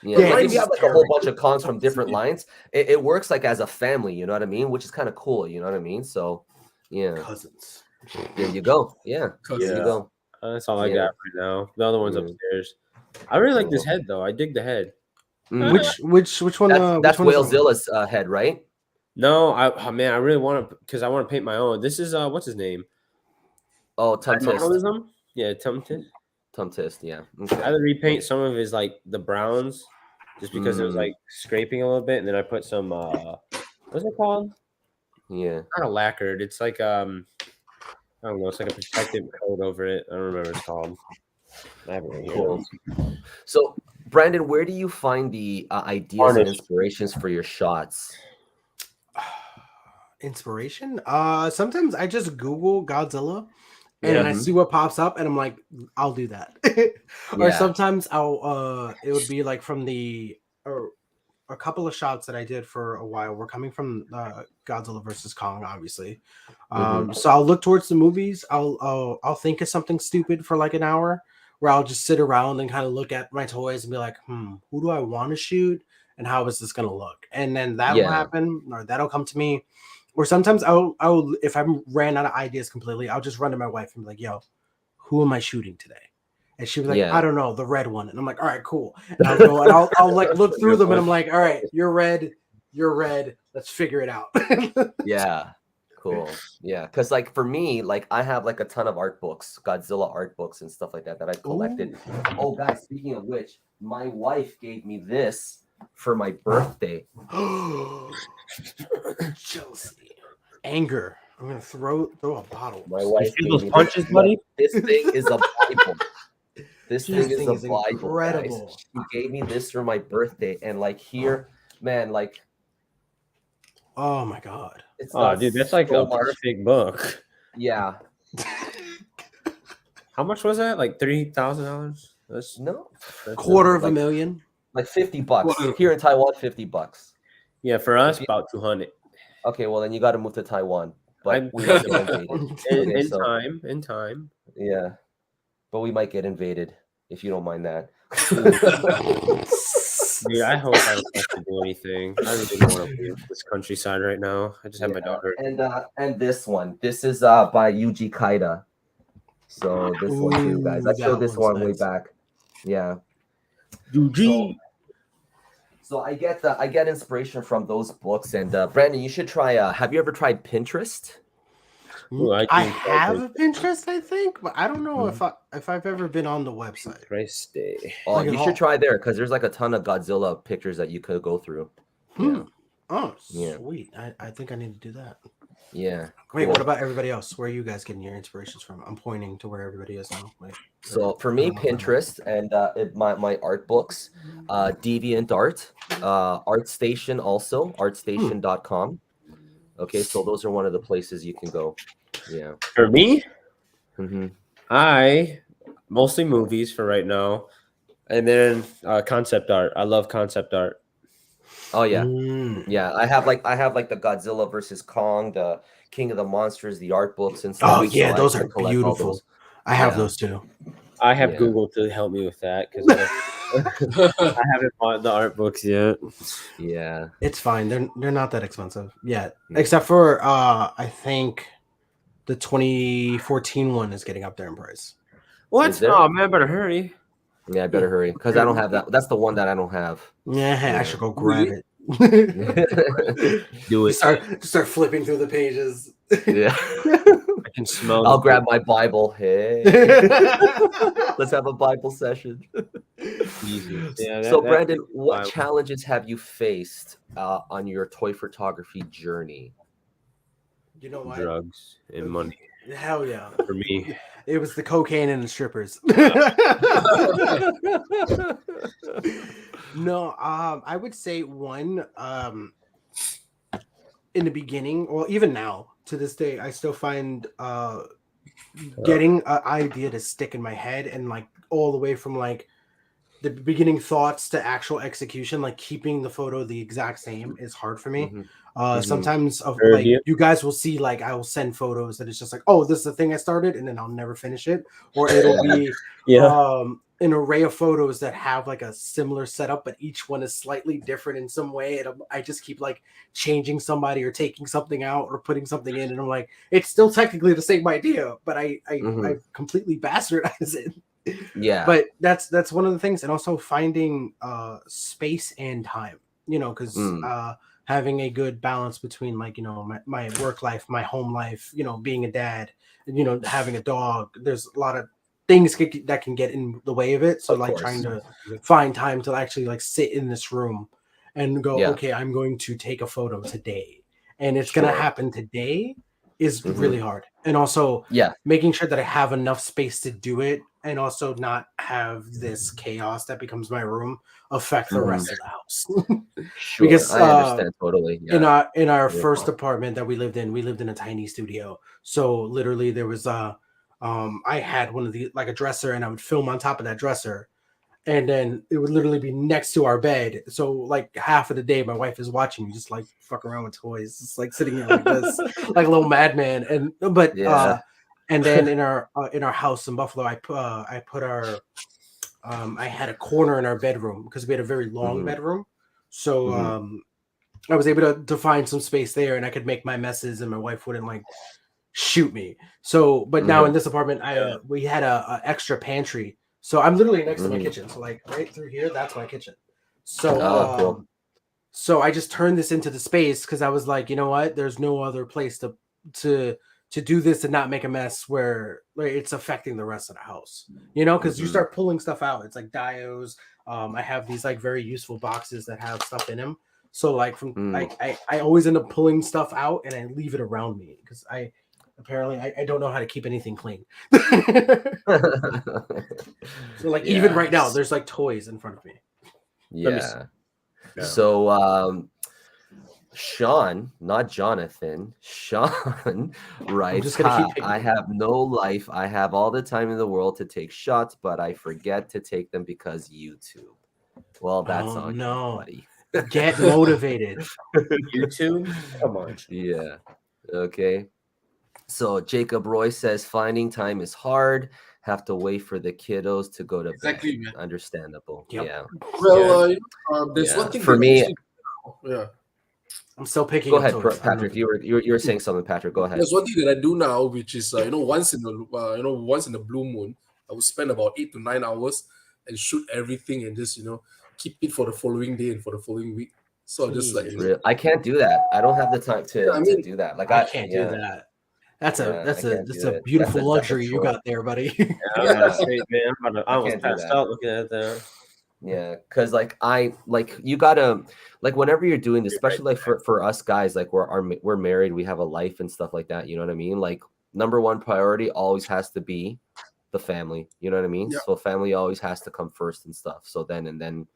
[SPEAKER 2] Yeah, like if you have like a whole bunch of Kongs from different lines, it works like as a family, you know what I mean? Which is kind of cool, you know what I mean? So, yeah.
[SPEAKER 3] Cousins.
[SPEAKER 2] There you go. Yeah. There you go.
[SPEAKER 1] That's all I got right now. The other one's upstairs. I really like this head though. I dig the head.
[SPEAKER 3] Which one?
[SPEAKER 2] That's Whalezilla's head, right?
[SPEAKER 1] No, I really want to because I want to paint my own. This is what's his name?
[SPEAKER 2] Oh, Tumtist.
[SPEAKER 1] Yeah, Tumtist.
[SPEAKER 2] Tumtist, yeah.
[SPEAKER 1] Okay. I had to repaint some of his like the browns just because it was like scraping a little bit, and then I put some what's it called?
[SPEAKER 2] Yeah,
[SPEAKER 1] not a lacquered. It's like I don't know. It's like a protective coat over it. I don't remember what it's called. I have it right here.
[SPEAKER 2] So, Brandon, where do you find the ideas and inspirations for your shots?
[SPEAKER 3] Inspiration? Sometimes I just Google Godzilla. And I see what pops up, and I'm like, I'll do that. Or sometimes I'll it would be like from a couple of shots that I did for a while. We're coming from Godzilla versus Kong, obviously. So I'll look towards the movies. I'll think of something stupid for like an hour, where I'll just sit around and kind of look at my toys and be like, who do I want to shoot, and how is this gonna look? And then that will happen, or that'll come to me. Or sometimes I'll if I ran out of ideas completely, I'll just run to my wife and be like, yo, who am I shooting today? And she'll be like, I don't know, the red one. And I'm like, all right, cool. And I'll go and I'll like look through them and I'm like, all right, you're red. Let's figure it out.
[SPEAKER 2] Yeah. Cool. Yeah. Cause like for me, like I have like a ton of art books, Godzilla art books and stuff like that I collected. Ooh. Oh guys, speaking of which, my wife gave me this for my birthday.
[SPEAKER 3] Jealousy. Anger. I'm gonna throw a bottle.
[SPEAKER 2] My wife
[SPEAKER 1] gave those punches, buddy.
[SPEAKER 2] This thing is a Bible. This thing is a Bible.
[SPEAKER 3] Incredible.
[SPEAKER 2] Guys. She gave me this for my birthday, and like here, man, like,
[SPEAKER 3] oh my god.
[SPEAKER 1] Dude, that's like a perfect book.
[SPEAKER 2] Yeah.
[SPEAKER 1] How much was that? Like $3,000? That's
[SPEAKER 3] $250,000.
[SPEAKER 2] Like $50 here in Taiwan. $50.
[SPEAKER 1] Yeah, for us about 200.
[SPEAKER 2] Okay, well then you got to move to Taiwan. but we might get invaded. Okay,
[SPEAKER 1] in
[SPEAKER 2] so
[SPEAKER 1] time.
[SPEAKER 2] yeah, but we might get invaded if you don't mind that.
[SPEAKER 1] Dude, I hope I don't have to do anything. I really don't want to leave this countryside right now. I just have my daughter.
[SPEAKER 2] And this one, this is by Yuji Kaida. So this one too, guys. I
[SPEAKER 3] Ooh,
[SPEAKER 2] showed
[SPEAKER 3] that
[SPEAKER 2] this
[SPEAKER 3] one's
[SPEAKER 2] one way
[SPEAKER 3] nice.
[SPEAKER 2] back. Yeah.
[SPEAKER 1] Yuji.
[SPEAKER 2] So I get inspiration from those books. And Brandon, you should try. Have you ever tried Pinterest?
[SPEAKER 1] Ooh,
[SPEAKER 3] I
[SPEAKER 1] do
[SPEAKER 3] have a Pinterest, I think, but I don't know
[SPEAKER 2] Mhm.
[SPEAKER 3] if I've ever been on the website.
[SPEAKER 1] Price day.
[SPEAKER 2] Oh,
[SPEAKER 3] Like at
[SPEAKER 2] you
[SPEAKER 3] all.
[SPEAKER 2] should try there because there's like a ton of Godzilla pictures that you could go through. Yeah.
[SPEAKER 3] Oh,
[SPEAKER 2] Yeah.
[SPEAKER 3] sweet. I think I need to do that.
[SPEAKER 2] Yeah.
[SPEAKER 3] Wait,
[SPEAKER 2] cool.
[SPEAKER 3] what about everybody else? Where are you guys getting your inspirations from? I'm pointing to where everybody is now. Like,
[SPEAKER 2] So for me, Pinterest and my art books, DeviantArt, ArtStation also, artstation.com. Okay, so those are one of the places you can go. Yeah.
[SPEAKER 1] For me,
[SPEAKER 2] hmm
[SPEAKER 1] I mostly movies for right now, and then concept art. I love concept art.
[SPEAKER 2] Oh yeah.
[SPEAKER 3] Mm.
[SPEAKER 2] Yeah, I have like the Godzilla versus Kong, the King of the Monsters, the art books and stuff.
[SPEAKER 3] Oh yeah,
[SPEAKER 2] so
[SPEAKER 3] those
[SPEAKER 2] I
[SPEAKER 3] are
[SPEAKER 2] collect all
[SPEAKER 3] beautiful.
[SPEAKER 2] those.
[SPEAKER 3] I have
[SPEAKER 2] Yeah.
[SPEAKER 3] those too.
[SPEAKER 1] I have
[SPEAKER 2] Yeah.
[SPEAKER 1] Google to help me with that because I haven't bought the art books yet.
[SPEAKER 2] Yeah.
[SPEAKER 3] It's fine. They're not that expensive yet,
[SPEAKER 2] Mhm.
[SPEAKER 3] except for I think the 2014 one is getting up there in price.
[SPEAKER 1] What?
[SPEAKER 2] Is there?
[SPEAKER 1] Oh man, better hurry.
[SPEAKER 2] Yeah, I better hurry because I don't have that. That's the one that I don't have.
[SPEAKER 3] Yeah, I
[SPEAKER 2] Yeah.
[SPEAKER 3] should go grab
[SPEAKER 4] Really?
[SPEAKER 3] it.
[SPEAKER 1] Do it.
[SPEAKER 3] Start flipping through the pages.
[SPEAKER 2] Yeah.
[SPEAKER 1] I can smell.
[SPEAKER 2] I'll
[SPEAKER 1] the
[SPEAKER 2] grab my Bible. Hey, let's have a Bible session.
[SPEAKER 1] Jesus. Yeah.
[SPEAKER 2] So, Brandon, what
[SPEAKER 1] Bible.
[SPEAKER 2] challenges have you faced on your toy photography journey?
[SPEAKER 3] You know what?
[SPEAKER 1] Drugs and money
[SPEAKER 3] Hell yeah.
[SPEAKER 1] for me.
[SPEAKER 3] It was the cocaine and the strippers. No, I would say one, in the beginning, or even now to this day, I still find getting an idea to stick in my head, and like all the way from like the beginning thoughts to actual execution, like keeping the photo the exact same is hard for me.
[SPEAKER 2] Mhm.
[SPEAKER 3] Sometimes
[SPEAKER 1] Heard
[SPEAKER 3] like
[SPEAKER 1] you.
[SPEAKER 3] you guys will see, like I will send photos that it's just like, oh, this is the thing I started, and then I'll never finish it, or it'll be
[SPEAKER 1] Yeah.
[SPEAKER 3] an array of photos that have like a similar setup, but each one is slightly different in some way. And I just keep like changing somebody or taking something out or putting something in, and I'm like, it's still technically the same idea, but I completely bastardize it.
[SPEAKER 2] Yeah.
[SPEAKER 3] But that's one of the things, and also finding space and time, because having a good balance between like my work life, my home life, being a dad, and having a dog. There's a lot of things that can get in the way of it. So
[SPEAKER 2] Of
[SPEAKER 3] like
[SPEAKER 2] course.
[SPEAKER 3] trying to find time to actually like sit in this room and go,
[SPEAKER 2] Yeah.
[SPEAKER 3] okay, I'm going to take a photo today, and it's
[SPEAKER 2] Sure.
[SPEAKER 3] gonna happen today is
[SPEAKER 2] Mhm.
[SPEAKER 3] really hard. And also
[SPEAKER 2] Yeah.
[SPEAKER 3] making sure that I have enough space to do it, and also not have this chaos that becomes my room affect the rest of the house.
[SPEAKER 2] Sure.
[SPEAKER 3] Because
[SPEAKER 2] I understand totally. Yeah.
[SPEAKER 3] in our
[SPEAKER 2] Yeah.
[SPEAKER 3] first apartment that we lived in a tiny studio. So literally there was I had one of the like a dresser, and I would film on top of that dresser, and then it would literally be next to our bed. So like half of the day my wife is watching me just like fuck around with toys, just like sitting there like this, like a little madman.
[SPEAKER 2] Yeah.
[SPEAKER 3] And then in our house in Buffalo, I put our I had a corner in our bedroom because we had a very long
[SPEAKER 2] Mhm.
[SPEAKER 3] bedroom. So
[SPEAKER 2] Mhm.
[SPEAKER 3] I was able to find some space there, and I could make my messes, and my wife wouldn't like shoot me. So, but now in this apartment, we had a extra pantry. So I'm literally next to my kitchen. So like right through here, that's my kitchen. So
[SPEAKER 2] Cool.
[SPEAKER 3] so I just turned this into the space because I was like, you know what? There's no other place to do this and not make a mess where like, it's affecting the rest of the house. Because you start pulling stuff out. It's like diodes. I have these like very useful boxes that have stuff in them. So like I always end up pulling stuff out, and I leave it around me because I don't know how to keep anything clean. So like even right now, there's like toys in front of me.
[SPEAKER 2] Yeah.
[SPEAKER 1] Yeah.
[SPEAKER 2] So Sean, not Jonathan, Sean writes,
[SPEAKER 3] just gonna keep
[SPEAKER 2] I have no life. I have all the time in the world to take shots, but I forget to take them because YouTube. Well, that's on you, buddy.
[SPEAKER 3] Get motivated.
[SPEAKER 1] YouTube? Come on.
[SPEAKER 2] Yeah. Okay. So Jacob Roy says finding time is hard. Have to wait for the kiddos to go to
[SPEAKER 4] Exactly,
[SPEAKER 2] bed.
[SPEAKER 4] man.
[SPEAKER 2] Understandable.
[SPEAKER 3] Yep.
[SPEAKER 2] Yeah.
[SPEAKER 4] Well, there's
[SPEAKER 2] Yeah.
[SPEAKER 4] one thing
[SPEAKER 2] For
[SPEAKER 4] that
[SPEAKER 2] me,
[SPEAKER 4] actually, yeah.
[SPEAKER 3] I'm still picking
[SPEAKER 2] go
[SPEAKER 3] up
[SPEAKER 2] ahead,
[SPEAKER 3] toys.
[SPEAKER 2] Patrick. You were saying something, Patrick. Go ahead.
[SPEAKER 4] There's one thing that I do now, which is once in a blue moon, I will spend about 8 to 9 hours and shoot everything and just keep it for the following day and for the following week. So I just like
[SPEAKER 3] Jeez.
[SPEAKER 2] I can't do that. I don't have the time
[SPEAKER 4] yeah, I
[SPEAKER 2] to
[SPEAKER 4] mean,
[SPEAKER 2] do that. Like
[SPEAKER 3] I can't do
[SPEAKER 2] yeah,
[SPEAKER 3] that. That's
[SPEAKER 2] yeah, I can't
[SPEAKER 3] that's
[SPEAKER 2] do
[SPEAKER 3] a
[SPEAKER 2] it.
[SPEAKER 3] beautiful
[SPEAKER 2] That's a
[SPEAKER 3] luxury you
[SPEAKER 2] chore.
[SPEAKER 3] got there, buddy.
[SPEAKER 1] Yeah, I was
[SPEAKER 2] Yeah.
[SPEAKER 1] about to say, man, I almost
[SPEAKER 2] can't do
[SPEAKER 1] passed
[SPEAKER 2] that.
[SPEAKER 1] out looking at that.
[SPEAKER 2] Yeah, because you gotta whenever you're doing this, especially like for us guys, like we're married, we have a life and stuff like that. You know what I mean? Like number one priority always has to be the family. You know what I mean?
[SPEAKER 4] Yeah.
[SPEAKER 2] So family always has to come first and stuff. So then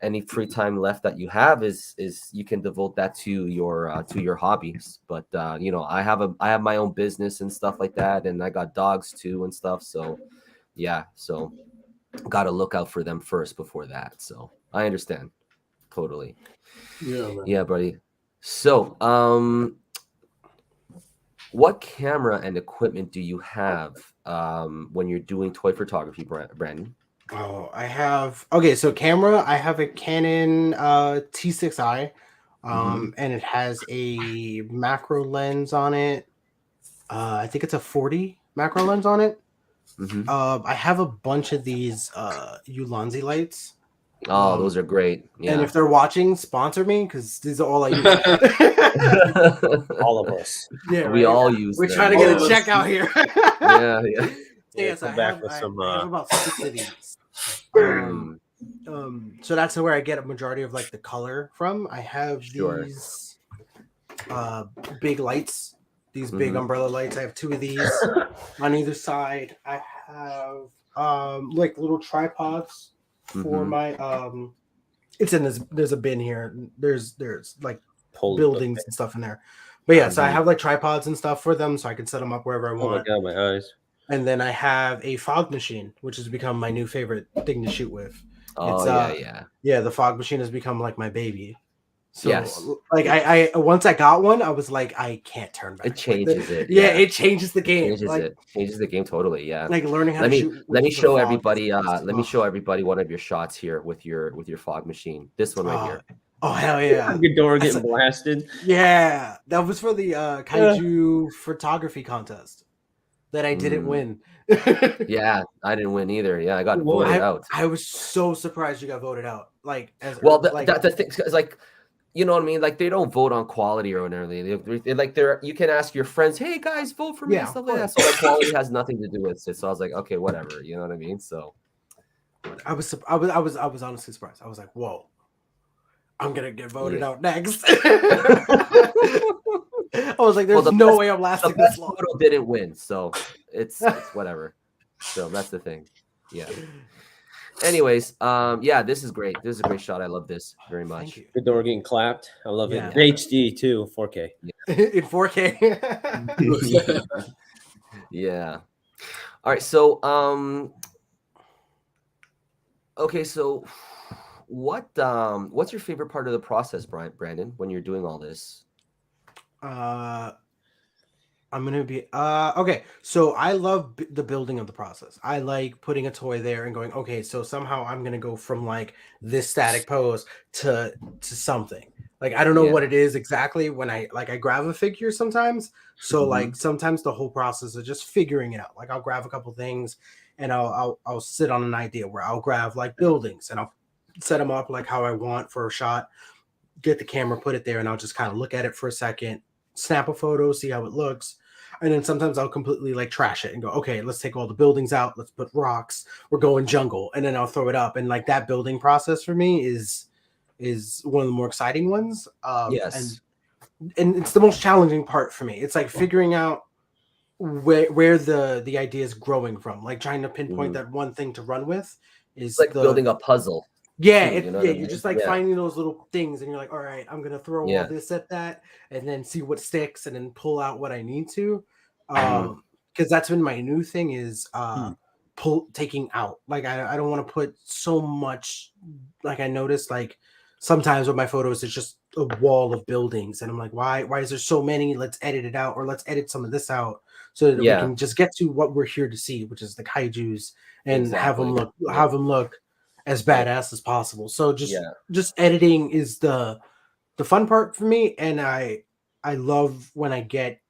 [SPEAKER 2] any free time left that you have is you can devote that to your hobbies. But I have my own business and stuff like that, and I got dogs too and stuff. So yeah, so got to look out for them first before that. So I understand totally.
[SPEAKER 4] Yeah, man.
[SPEAKER 2] Yeah, buddy. So what camera and equipment do you have when you're doing toy photography, Brandon?
[SPEAKER 3] Oh, I have so camera, I have a Canon T6i, and it has a macro lens on it. I think it's a 40 macro lens on it. I have a bunch of these Ulanzi lights.
[SPEAKER 2] Oh, those are great. Yeah.
[SPEAKER 3] And if they're watching, sponsor me because these are all I use.
[SPEAKER 1] All of us.
[SPEAKER 3] Yeah,
[SPEAKER 2] we
[SPEAKER 3] right?
[SPEAKER 2] all use
[SPEAKER 3] We're
[SPEAKER 2] them.
[SPEAKER 3] trying to get
[SPEAKER 4] All
[SPEAKER 3] a
[SPEAKER 4] of
[SPEAKER 3] check
[SPEAKER 4] us.
[SPEAKER 3] out here.
[SPEAKER 2] Yeah.
[SPEAKER 3] Yes,
[SPEAKER 1] come
[SPEAKER 3] I
[SPEAKER 1] back
[SPEAKER 3] have,
[SPEAKER 1] with some.
[SPEAKER 3] I have about 6 of these.
[SPEAKER 2] Mm,
[SPEAKER 3] So that's where I get a majority of like the color from. I have
[SPEAKER 2] Sure.
[SPEAKER 3] these big lights, these big umbrella lights. I have 2 of these on either side. I have like little tripods for my it's in this, there's a bin here. There's like buildings and stuff in there. But yeah, so I have like tripods and stuff for them so I can set them up wherever I want.
[SPEAKER 1] Oh my god, my eyes.
[SPEAKER 3] And then I have a fog machine, which has become my new favorite thing to shoot with.
[SPEAKER 2] Oh,
[SPEAKER 3] It's
[SPEAKER 2] yeah.
[SPEAKER 3] yeah, the fog machine has become like my baby. So
[SPEAKER 2] Yes.
[SPEAKER 3] like I once I got one, I was like, I can't turn back.
[SPEAKER 2] It changes it.
[SPEAKER 3] Yeah, it changes the game.
[SPEAKER 2] Changes the game totally. Yeah.
[SPEAKER 3] Like learning how to shoot.
[SPEAKER 2] Let me
[SPEAKER 3] with the
[SPEAKER 2] show
[SPEAKER 3] fog
[SPEAKER 2] everybody.
[SPEAKER 3] is-
[SPEAKER 2] Let me show everybody one of your shots here with your fog machine. This one right here.
[SPEAKER 3] Oh hell yeah!
[SPEAKER 1] Ghidorah getting blasted.
[SPEAKER 3] Yeah, that was for the kaiju photography contest that I didn't win.
[SPEAKER 2] Yeah, I didn't win either. Yeah, I got voted out.
[SPEAKER 3] I was so surprised you got voted out. Like as
[SPEAKER 2] the thing is like, you know what I mean? Like they don't vote on quality or anything. They're you can ask your friends, hey guys, vote for me and stuff like that. So like quality has nothing to do with it. So I was like, okay, whatever. You know what I mean? So
[SPEAKER 3] I was honestly surprised. I was like, whoa, I'm gonna get voted out next. I was like, there's no way I'm lasting this long.
[SPEAKER 2] Photo didn't win, so it's whatever. So that's the thing. Yeah. Anyways, yeah, this is great. This is a great shot. I love this very much.
[SPEAKER 1] Ghidorah getting clapped. I love it. In HD too, 4K.
[SPEAKER 3] In 4K.
[SPEAKER 2] Yeah. All right. So, okay. So, what's your favorite part of the process, Brandon, when you're doing all this?
[SPEAKER 3] I'm gonna be okay. So I love the building of the process. I like putting a toy there and going, okay, so somehow I'm gonna go from like this static pose to something. Like I don't know what it is exactly when I grab a figure sometimes. So like sometimes the whole process is just figuring it out. Like I'll grab a couple things and I'll sit on an idea where I'll grab like buildings and I'll set them up like how I want for a shot. Get the camera, put it there, and I'll just kind of look at it for a second, snap a photo, see how it looks. And then sometimes I'll completely like trash it and go, okay, let's take all the buildings out. Let's put rocks. We're going jungle. And then I'll throw it up. And like that building process for me is one of the more exciting ones.
[SPEAKER 2] Yes.
[SPEAKER 3] And it's the most challenging part for me. It's like figuring out where the idea is growing from. Like trying to pinpoint that one thing to run with is
[SPEAKER 2] it's like building a puzzle.
[SPEAKER 3] Yeah,
[SPEAKER 2] too, you know what I mean?
[SPEAKER 3] you're just like finding those little things, and you're like, all right, I'm gonna throw all this at that, and then see what sticks, and then pull out what I need to. Because that's been my new thing is taking out. Like I don't want to put so much. Like I noticed, like sometimes with my photos, it's just a wall of buildings, and I'm like, why is there so many? Let's edit it out, or let's edit some of this out so that we can just get to what we're here to see, which is the kaijus, and have them look as badass as possible. So just editing is the fun part for me, and I love when I get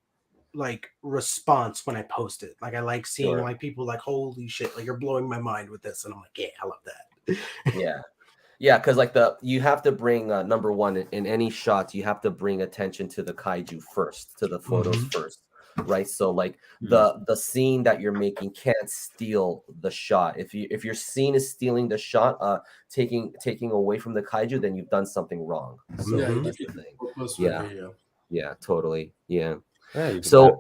[SPEAKER 3] like response when I post it. Like I like seeing like people like, holy shit, like you're blowing my mind with this, and I'm like, yeah, I love that.
[SPEAKER 2] Yeah, because like you have to bring number one in any shots, you have to bring attention to the kaiju first, to the photos first, right? So like the scene that you're making can't steal the shot. If your scene is stealing the shot, taking away from the kaiju, then you've done something wrong. So that's the thing. Yeah, totally. Yeah. So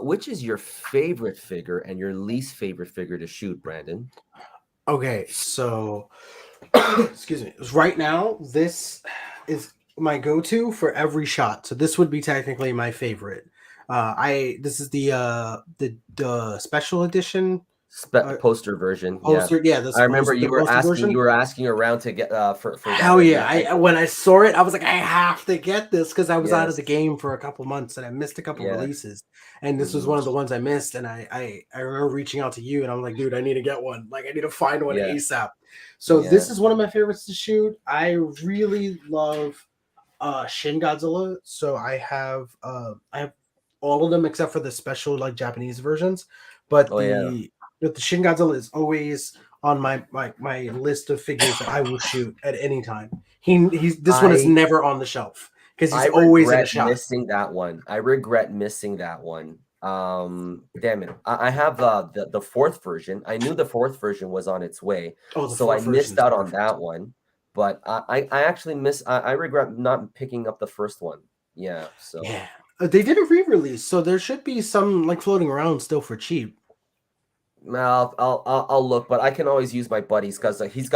[SPEAKER 2] which is your favorite figure and your least favorite figure to shoot, Brandon?
[SPEAKER 3] Okay, so excuse me. Right now, this is my go-to for every shot. So this would be technically my favorite. This is the special edition
[SPEAKER 2] poster version.
[SPEAKER 3] I
[SPEAKER 2] remember you were asking around to get for
[SPEAKER 3] hell that. Yeah. When I saw it, I was like, I have to get this because I was out of the game for a couple months and I missed a couple releases, and this was one of the ones I missed. And I remember reaching out to you and I'm like, dude, I need to get one. Like I need to find one ASAP. So this is one of my favorites to shoot. I really love Shin Godzilla. So I have all of them except for the special like Japanese versions, but the Shin Godzilla is always on my list of figures that I will shoot at any time. This one is never on the shelf because he's always in a shot.
[SPEAKER 2] I regret missing that one. Damn it! I have the fourth version. I knew the fourth version was on its way, so I missed out on that one. But I actually I regret not picking up the first one. Yeah. So
[SPEAKER 3] they did a re-release, so there should be some like floating around still for cheap.
[SPEAKER 2] I'll look, but I can always use my buddies because like his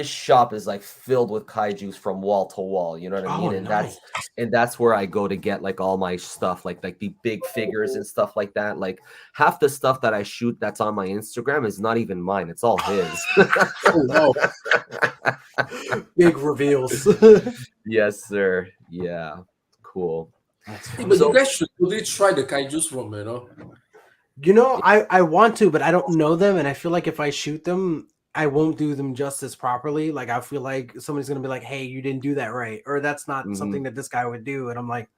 [SPEAKER 2] shop is like filled with kaijus from wall to wall. You know what I mean? And that's where I go to get like all my stuff, like the big figures and stuff like that. Like half the stuff that I shoot that's on my Instagram is not even mine; it's all his.
[SPEAKER 3] Big reveals.
[SPEAKER 2] Yes, sir. Yeah, cool.
[SPEAKER 4] But you guys should really try the kaijus from
[SPEAKER 3] I want to, but I don't know them, and I feel like if I shoot them, I won't do them justice properly. Like I feel like somebody's gonna be like, "Hey, you didn't do that right," or "That's not something that this guy would do," and I'm like,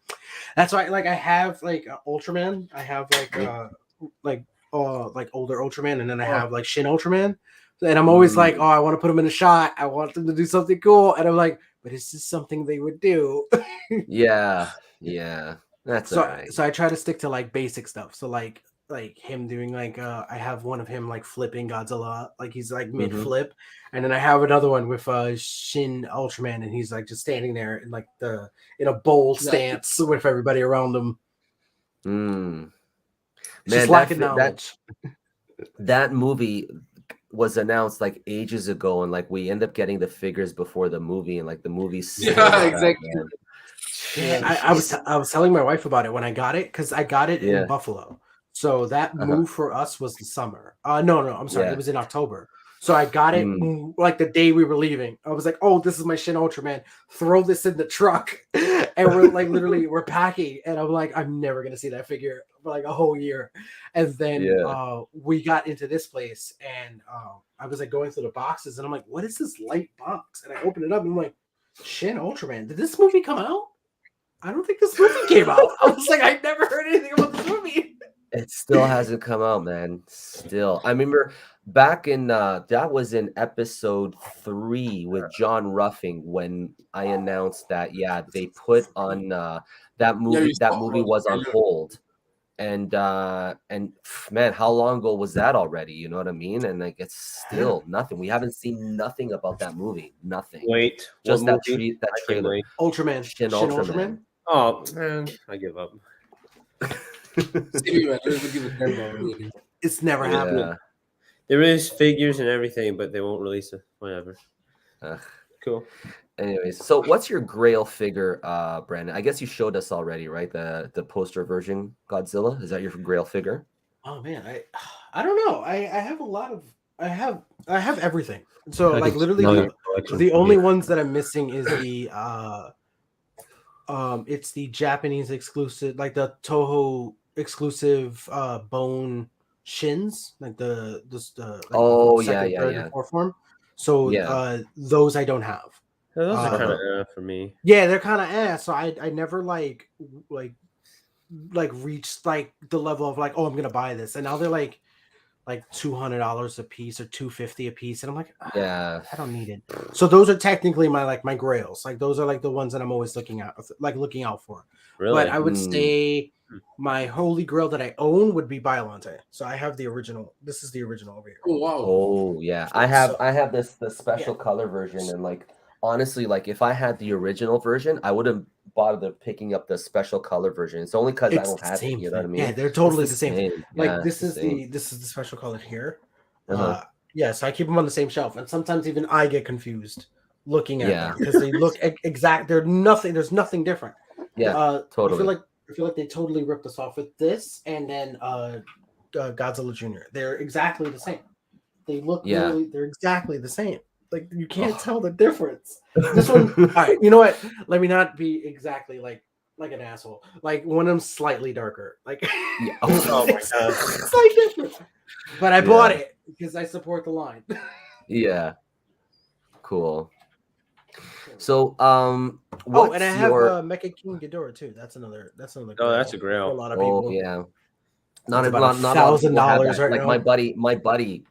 [SPEAKER 3] "That's why." Like I have like Ultraman, I have like older Ultraman, and then I have like Shin Ultraman, and I'm always like, "Oh, I want to put them in a shot. I want them to do something cool," and I'm like, "But is this something they would do?"
[SPEAKER 2] Yeah, that's all right.
[SPEAKER 3] So I try to stick to like basic stuff. So like him doing like I have one of him like flipping Godzilla, like he's like mid flip, and then I have another one with Shin Ultraman, and he's like just standing there in like in a bowl stance with everybody around him.
[SPEAKER 2] Man,
[SPEAKER 3] just lacking knowledge.
[SPEAKER 2] That movie was announced like ages ago, and like we end up getting the figures before the movie, and like the movie's
[SPEAKER 4] exactly.
[SPEAKER 3] I was telling my wife about it when I got it because I got it in Buffalo. So that move for us was the summer. No, I'm sorry. It was in October. So I got it like the day we were leaving. I was like, oh, this is my Shin Ultraman. Throw this in the truck. And we're like, literally, we're packing. And I'm like, I'm never going to see that figure for like a whole year. And then we got into this place and I was like going through the boxes and I'm like, what is this light box? And I opened it up and I'm like, Shin Ultraman. Did this movie come out? I don't think this movie came out. I was like, I never heard anything about this movie.
[SPEAKER 2] It still hasn't come out, man. Still. I remember back in that was in episode 3 with John Ruffing when I announced that they put on that movie was on hold. And man, how long ago was that already? You know what I mean? And like it's still nothing. We haven't seen nothing about that movie. Nothing.
[SPEAKER 1] Wait,
[SPEAKER 2] just that trailer.
[SPEAKER 3] Ultraman.
[SPEAKER 2] Shin Ultraman.
[SPEAKER 1] Oh man, I give up.
[SPEAKER 3] It's never happening.
[SPEAKER 1] There is figures and everything, but they won't release it. Whatever. Cool.
[SPEAKER 2] Anyways, so what's your Grail figure, Brandon? I guess you showed us already, right? The poster version Godzilla. Is that your Grail figure?
[SPEAKER 3] Oh man, I don't know. I have a lot of I have everything. So like literally
[SPEAKER 1] collection.
[SPEAKER 3] The only ones that I'm missing is it's the Japanese exclusive, like the Toho exclusive bone shins, like the like
[SPEAKER 2] Oh,
[SPEAKER 3] second, third, and fourth form. So those I don't have.
[SPEAKER 1] Yeah, those are kind
[SPEAKER 2] Uh-huh.
[SPEAKER 1] of for me.
[SPEAKER 3] Yeah, they're kind of ass. So I never like reached like the level of like, oh, I'm gonna buy this, and now they're like $200 a piece or $250 a piece, and I'm like,
[SPEAKER 2] Yeah.
[SPEAKER 3] I don't need it. So those are technically my grails. Like those are like the ones that I'm always looking out for.
[SPEAKER 1] Really?
[SPEAKER 3] But I would say my holy grail that I own would be Biolante. So I have the original. This is the original over here.
[SPEAKER 4] Oh wow.
[SPEAKER 2] Oh yeah, I have the special color version, and like honestly, like if I had the original version, I would have bothered picking up the special color version. It's only because I don't have it. You know what I mean?
[SPEAKER 3] Yeah, they're totally the same. Like
[SPEAKER 2] Yeah,
[SPEAKER 3] this is
[SPEAKER 2] same.
[SPEAKER 3] the special color here.
[SPEAKER 2] Uh-huh.
[SPEAKER 3] Yeah, so I keep them on the same shelf, and sometimes even I get confused looking at them
[SPEAKER 2] Yeah.
[SPEAKER 3] because they look exact. They're nothing. There's nothing different.
[SPEAKER 2] Yeah, totally.
[SPEAKER 3] I feel like they totally ripped us off with this, and then Godzilla Jr. They're exactly the same. They look really. They're exactly the same. Like you can't tell the difference. This one, all right. You know what? Let me not be exactly like an asshole. Like one of them slightly darker. Like
[SPEAKER 2] Yeah.
[SPEAKER 1] Oh my god.
[SPEAKER 3] slightly different. But I bought it because I support the line.
[SPEAKER 2] Yeah. Cool. So,
[SPEAKER 3] and I have Mecha King Ghidorah too. That's another.
[SPEAKER 1] Oh, that's a grail.
[SPEAKER 3] For a lot of people.
[SPEAKER 2] Oh yeah.
[SPEAKER 3] Not about $1,000 right
[SPEAKER 2] like
[SPEAKER 3] now.
[SPEAKER 2] my buddy,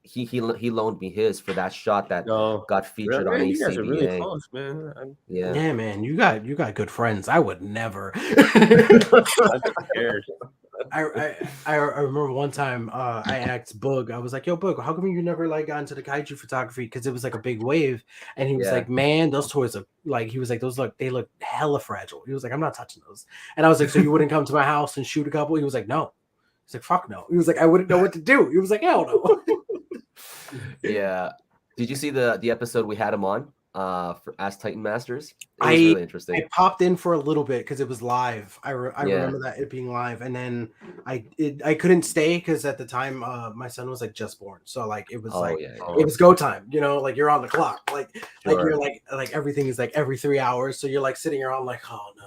[SPEAKER 2] he loaned me his for that shot that got featured on ACBA.
[SPEAKER 1] You guys are really close, man.
[SPEAKER 3] Yeah, man, you got good friends. I would never. I remember one time I asked Boog. I was like, "Yo, Boog, how come you never like got into the kaiju photography? Because it was like a big wave." And he was like, "Man, those toys are like." He was like, they look hella fragile." He was like, "I'm not touching those." And I was like, "So you wouldn't come to my house and shoot a couple?" He was like, "No." He's like, "Fuck no." He was like, "I wouldn't know what to do." He was like, "Hell no."
[SPEAKER 2] Yeah. Did you see the episode we had him on for Ask Titan Masters? It was really interesting.
[SPEAKER 3] I popped in for a little bit because it was live. I remember that it being live, and then I couldn't stay because at the time my son was like just born, so like it was it was go time. You know, like you're on the clock, like you're like everything is like every 3 hours, so you're like sitting around like, oh no.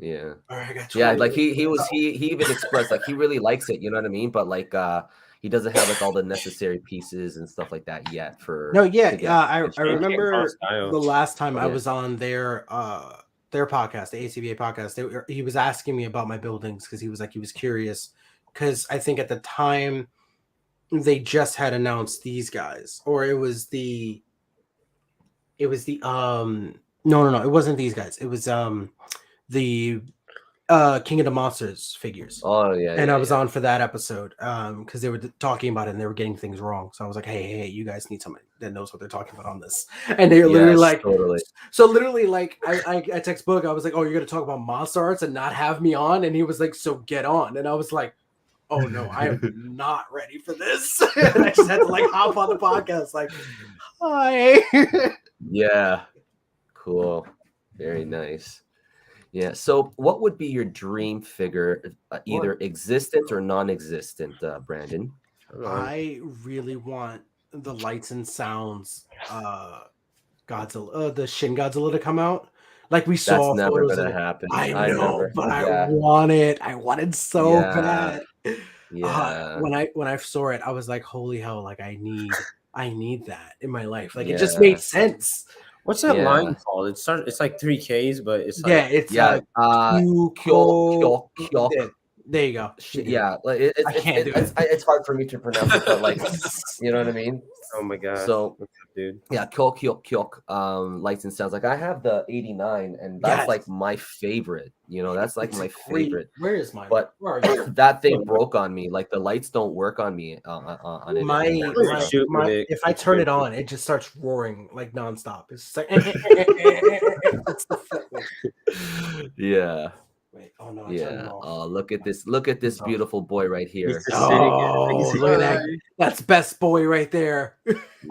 [SPEAKER 2] Yeah.
[SPEAKER 3] All right, I got
[SPEAKER 2] like he even expressed like he really likes it, you know what I mean? But like he doesn't have like all the necessary pieces and stuff like that yet for
[SPEAKER 3] I remember the last time I was on their podcast, the ACBA podcast, he was asking me about my buildings because he was curious because I think at the time they just had announced these guys, or it was the no, it wasn't these guys. It was the King of the Monsters figures.
[SPEAKER 2] Oh yeah.
[SPEAKER 3] And I was on for that episode because they were talking about it and they were getting things wrong. So I was like, hey, you guys need somebody that knows what they're talking about on this. And they're literally like,
[SPEAKER 2] totally.
[SPEAKER 3] So literally like I text Boog, I was like, oh, you're gonna talk about monster arts and not have me on? And he was like, so get on. And I was like, oh no, I am not ready for this. And I just had to like hop on the podcast, like, hi.
[SPEAKER 2] Yeah. Cool. Very nice. Yeah. So, what would be your dream figure, either existent or non-existent, Brandon?
[SPEAKER 3] I really want the Lights and Sounds Godzilla, the Shin Godzilla to come out. Like we saw.
[SPEAKER 2] That's never gonna happen.
[SPEAKER 3] I know, but I want it. I want it so bad.
[SPEAKER 2] Yeah.
[SPEAKER 3] When I saw it, I was like, holy hell! Like I need that in my life. Like it just made sense.
[SPEAKER 1] What's that line called? It's like 3Ks, but it's like
[SPEAKER 3] Kyok. There you go.
[SPEAKER 2] Yeah, like I can't do it. It's hard for me to pronounce it, but like, you know what I mean?
[SPEAKER 1] Oh my god!
[SPEAKER 2] So,
[SPEAKER 1] dude,
[SPEAKER 2] yeah, Kyok. Lights and Sounds. Like I have the 89, and that's like my favorite. You know, that's like my favorite.
[SPEAKER 3] Where is mine?
[SPEAKER 2] But that thing broke on me. Like the lights don't work on me on it.
[SPEAKER 3] If I turn it on, it just starts roaring like nonstop. It's just like
[SPEAKER 2] yeah.
[SPEAKER 3] Wait, oh no!
[SPEAKER 2] Oh, look at this beautiful boy right here.
[SPEAKER 3] Oh, look at that! That's best boy right there.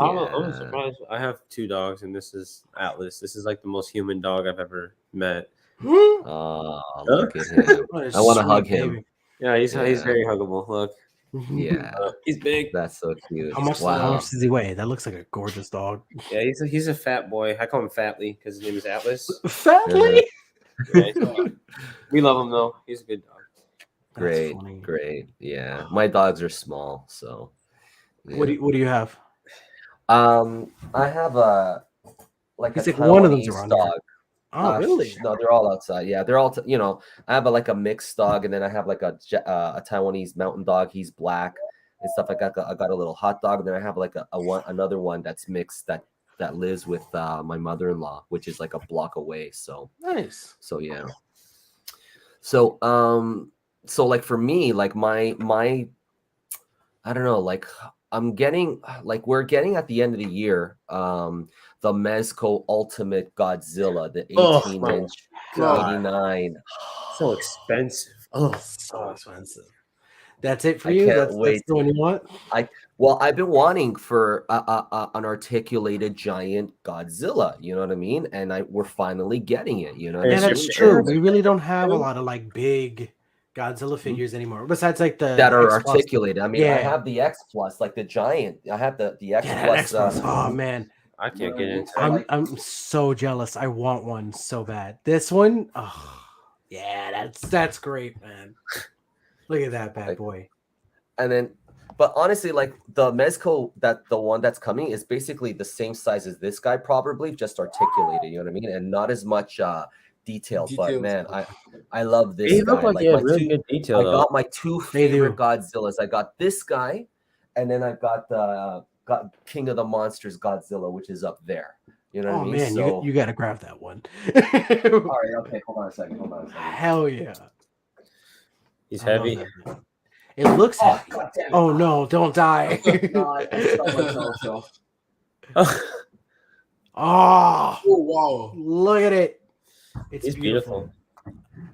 [SPEAKER 1] I'm surprised. I have 2 dogs, and this is Atlas. This is like the most human dog I've ever met.
[SPEAKER 2] Oh, look at him! I want to hug him.
[SPEAKER 1] Yeah, he's very huggable. Look,
[SPEAKER 2] Yeah,
[SPEAKER 1] He's big.
[SPEAKER 2] that's so cute.
[SPEAKER 3] How much
[SPEAKER 2] Wow.
[SPEAKER 3] does he weigh? That looks like a gorgeous dog.
[SPEAKER 1] Yeah, he's a fat boy. I call him Fatly because his name is Atlas.
[SPEAKER 3] Fatly.
[SPEAKER 1] Yeah, we love him though. He's a good dog.
[SPEAKER 3] That's
[SPEAKER 2] Great,
[SPEAKER 3] funny.
[SPEAKER 2] great. Yeah, my dogs are small, so.
[SPEAKER 3] What do you have?
[SPEAKER 2] I have a
[SPEAKER 3] He's
[SPEAKER 2] a
[SPEAKER 3] like one of them's
[SPEAKER 2] Taiwanese
[SPEAKER 3] around here.
[SPEAKER 2] dog.
[SPEAKER 3] Oh, really?
[SPEAKER 2] No, they're all outside. Yeah, they're all. I have like a mixed dog, and then I have like a Taiwanese mountain dog. He's black and stuff. I got a little hot dog, and then I have like another one that's mixed that lives with my mother-in-law, which is like a block away. So
[SPEAKER 3] Nice.
[SPEAKER 2] yeah. So like for me, like my I don't know, like we're getting at the end of the year, the Mezco Ultimate Godzilla, the 18-inch,
[SPEAKER 1] God.
[SPEAKER 2] 89.
[SPEAKER 1] So expensive. Oh,
[SPEAKER 3] So expensive. That's it for
[SPEAKER 2] I
[SPEAKER 3] you?
[SPEAKER 2] can't
[SPEAKER 3] That's
[SPEAKER 2] wait.
[SPEAKER 3] the one you want?
[SPEAKER 2] Well, I've been wanting for an articulated giant Godzilla, you know what I mean? And we're finally getting it, you know what
[SPEAKER 3] Yeah,
[SPEAKER 2] I
[SPEAKER 3] that's
[SPEAKER 2] mean?
[SPEAKER 3] true.
[SPEAKER 2] And
[SPEAKER 3] We really don't have a lot of like big Godzilla figures anymore. Besides like
[SPEAKER 2] that
[SPEAKER 3] the
[SPEAKER 2] are
[SPEAKER 3] X Plus.
[SPEAKER 2] articulated. I mean, I
[SPEAKER 3] Yeah.
[SPEAKER 2] have the X Plus, like the giant. I have the X
[SPEAKER 3] Yeah, that
[SPEAKER 2] Plus.
[SPEAKER 3] X Plus. Oh man.
[SPEAKER 1] I can't get into
[SPEAKER 2] I'm-
[SPEAKER 1] it.
[SPEAKER 3] I'm so jealous. I want one so bad. This one, oh yeah, that's great, man. Look at that bad boy.
[SPEAKER 2] And then, but honestly, like the Mezco, the one that's coming is basically the same size as this guy, probably just articulated. You know what I mean? And not as much detail. But
[SPEAKER 4] Details.
[SPEAKER 2] man, I love this
[SPEAKER 1] They
[SPEAKER 2] guy.
[SPEAKER 1] look like you have
[SPEAKER 2] my
[SPEAKER 1] really
[SPEAKER 2] two,
[SPEAKER 1] good detail
[SPEAKER 2] I
[SPEAKER 1] though.
[SPEAKER 2] got my two
[SPEAKER 3] They do.
[SPEAKER 2] favorite Godzillas. I got this guy, and then I got got King of the Monsters Godzilla, which is up there. You know what I
[SPEAKER 3] Oh
[SPEAKER 2] mean?
[SPEAKER 3] man,
[SPEAKER 2] So,
[SPEAKER 3] you gotta grab that one.
[SPEAKER 2] all right, okay, hold on a second.
[SPEAKER 3] Hell yeah.
[SPEAKER 1] He's
[SPEAKER 3] I love
[SPEAKER 1] heavy.
[SPEAKER 3] that, man. It looks
[SPEAKER 2] Oh,
[SPEAKER 3] heavy.
[SPEAKER 2] God damn it.
[SPEAKER 3] Oh no, don't die.
[SPEAKER 2] No, I stopped myself, so.
[SPEAKER 3] Oh,
[SPEAKER 4] Oh wow!
[SPEAKER 3] look at it. It's
[SPEAKER 1] He's
[SPEAKER 3] beautiful.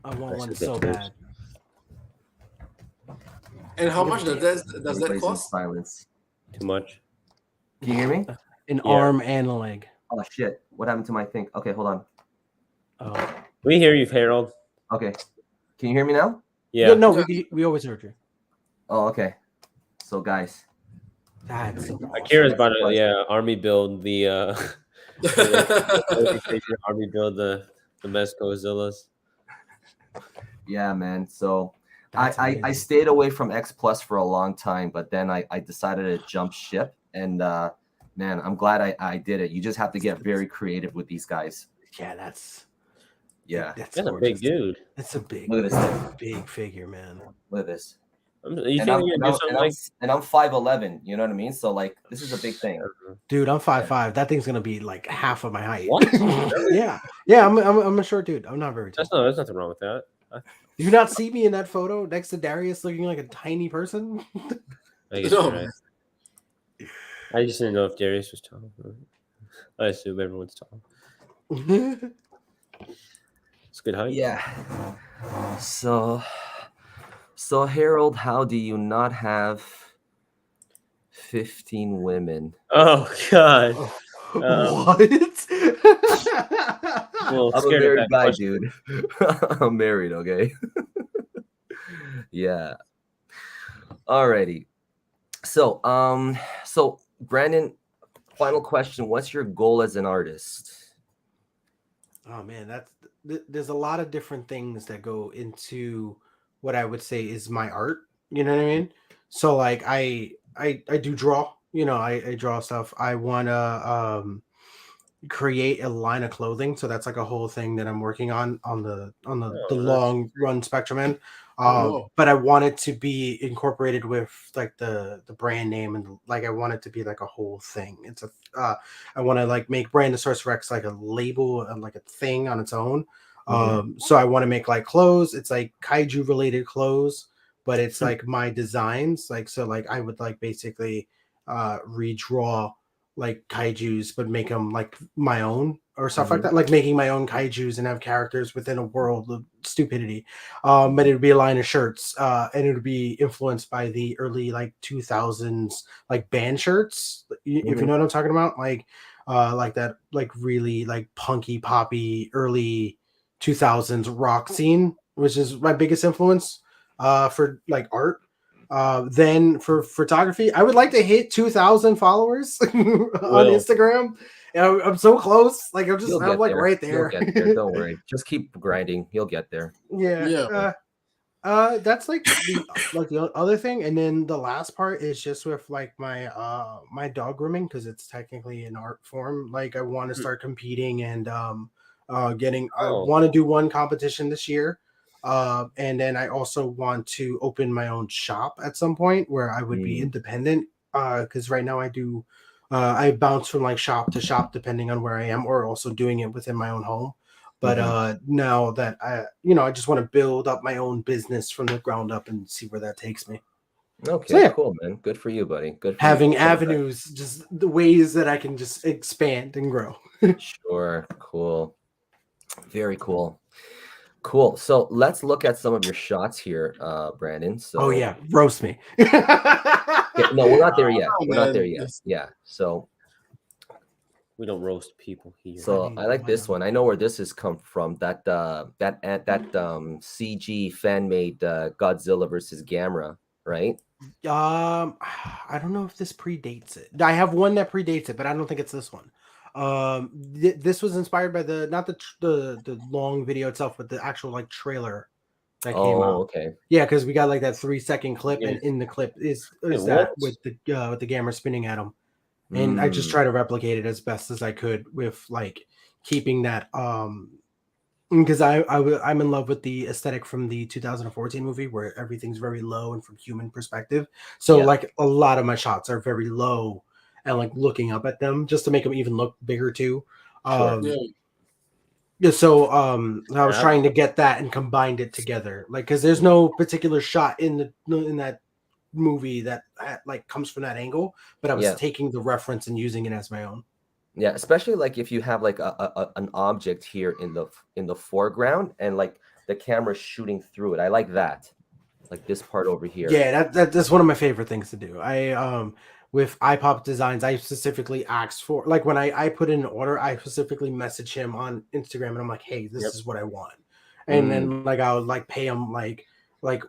[SPEAKER 3] I want
[SPEAKER 1] That's
[SPEAKER 3] one
[SPEAKER 1] a
[SPEAKER 3] so
[SPEAKER 1] good
[SPEAKER 3] bad.
[SPEAKER 4] And how much does that
[SPEAKER 2] Everybody's in
[SPEAKER 4] cost?
[SPEAKER 2] silence.
[SPEAKER 1] Too much.
[SPEAKER 2] Can you hear me?
[SPEAKER 3] An
[SPEAKER 1] Yeah.
[SPEAKER 3] arm and a leg.
[SPEAKER 2] Oh shit! What happened to my thing? Okay, hold on.
[SPEAKER 3] Oh.
[SPEAKER 1] We hear you, Harold.
[SPEAKER 2] Okay, can you hear me now?
[SPEAKER 1] Yeah.
[SPEAKER 3] No, we always heard you.
[SPEAKER 2] Oh, okay. So guys,
[SPEAKER 3] That's
[SPEAKER 1] Akira's about to army build the army build the Mezco-Zillas.
[SPEAKER 2] yeah, man. So
[SPEAKER 3] That's
[SPEAKER 2] I
[SPEAKER 3] amazing.
[SPEAKER 2] stayed away from X Plus for a long time, but then I decided to jump ship, and man, I'm glad I did it. You just have to get very creative with these guys.
[SPEAKER 3] Yeah, that's
[SPEAKER 1] That's a
[SPEAKER 3] gorgeous.
[SPEAKER 1] big dude.
[SPEAKER 3] That's a big,
[SPEAKER 2] Look at this thing.
[SPEAKER 3] big figure, man.
[SPEAKER 2] Look at this.
[SPEAKER 1] You
[SPEAKER 2] And
[SPEAKER 1] think
[SPEAKER 2] I'm,
[SPEAKER 1] you're
[SPEAKER 2] and
[SPEAKER 1] gonna
[SPEAKER 2] I'm,
[SPEAKER 1] do something
[SPEAKER 2] and I'm,
[SPEAKER 1] like?
[SPEAKER 2] and I'm 5'11", you know what I mean? So like this is a big thing.
[SPEAKER 3] Dude, I'm 5'5". That thing's gonna be like half of my height.
[SPEAKER 1] What?
[SPEAKER 3] Yeah, I'm a short dude. I'm not very tall.
[SPEAKER 1] There's nothing wrong with that.
[SPEAKER 3] Do you not see me in that photo next to Darius looking like a tiny person?
[SPEAKER 1] I guess
[SPEAKER 4] No.
[SPEAKER 1] you're right. I just didn't know if Darius was tall. I assume everyone's tall. It's good height.
[SPEAKER 2] Yeah. So Harold, how do you not have 15 women?
[SPEAKER 1] Oh God.
[SPEAKER 3] What?
[SPEAKER 1] Well,
[SPEAKER 2] I'm a
[SPEAKER 1] scared of
[SPEAKER 2] married
[SPEAKER 1] that
[SPEAKER 2] guy,
[SPEAKER 1] question.
[SPEAKER 2] dude. I'm married, okay? Yeah. Alrighty. So Brandon, final question. What's your goal as an artist?
[SPEAKER 3] Oh man, there's a lot of different things that go into what I would say is my art. You know what I mean? So like I do draw. You know, I draw stuff. I wanna create a line of clothing. So that's like a whole thing that I'm working on the
[SPEAKER 1] Oh,
[SPEAKER 3] long run spectrum end.
[SPEAKER 4] Oh.
[SPEAKER 3] But I want it to be incorporated with like the brand name and like I want it to be like a whole thing. It's a I want to like make Brandasauresrex like a label and like a thing on its own. So I want to make like clothes. It's like kaiju related clothes, but it's like my designs. Like so, like I would like basically redraw like kaijus, but make them like my own or stuff like that. Like making my own kaijus and have characters within a world of stupidity. But it would be a line of shirts, and it would be influenced by the early like 2000s like band shirts. If you know what I'm talking about, like that like really like punky poppy early 2000s rock scene, which is my biggest influence for like art. Then for photography, I would like to hit 2,000 followers on Instagram. I'm so close. Like I'm like right there.
[SPEAKER 2] You'll get there. Don't worry. Just keep grinding. You'll get there.
[SPEAKER 3] Yeah. That's like the other thing, and then the last part is just with like my dog grooming, because it's technically an art form. Like I want to start competing and getting. I want to do one competition this year. And then I also want to open my own shop at some point where I would be independent. Because right now I bounce from like shop to shop depending on where I am, or also doing it within my own home. But now that I just want to build up my own business from the ground up and see where that takes me.
[SPEAKER 2] Okay, so, yeah. Cool, man. Good for you, buddy. Good for
[SPEAKER 3] having avenues, just the ways that I can just expand and grow.
[SPEAKER 2] Sure, cool, very cool. Cool. So let's look at some of your shots here, Brandon. So
[SPEAKER 3] roast me.
[SPEAKER 2] No, we're not there yet. We're not there yet. Yeah. So
[SPEAKER 1] we don't roast people here.
[SPEAKER 2] So I like this one. I know where this has come from. That CG fan made Godzilla versus Gamera, right?
[SPEAKER 3] I don't know if this predates it. I have one that predates it, but I don't think it's this one. This was inspired by not the long video itself, but the actual like trailer that came out.
[SPEAKER 2] Okay.
[SPEAKER 3] Yeah, because we got like that 3-second clip, and in the clip is that with the Gamera spinning at him, and I just try to replicate it as best as I could with like keeping that because I'm in love with the aesthetic from the 2014 movie where everything's very low and from human perspective. So like a lot of my shots are very low and like looking up at them just to make them even look bigger too. So I was trying to get that and combined it together, like because there's no particular shot in that movie that like comes from that angle, but I was taking the reference and using it as my own.
[SPEAKER 2] Yeah, especially like if you have like an object here in the foreground and like the camera shooting through it. I like that, like this part over here.
[SPEAKER 3] Yeah, that's one of my favorite things to do. I with iPop Designs, I specifically asked for, like when I put in an order, I specifically message him on Instagram and I'm like, hey, this is what I want. And then like I would like pay him like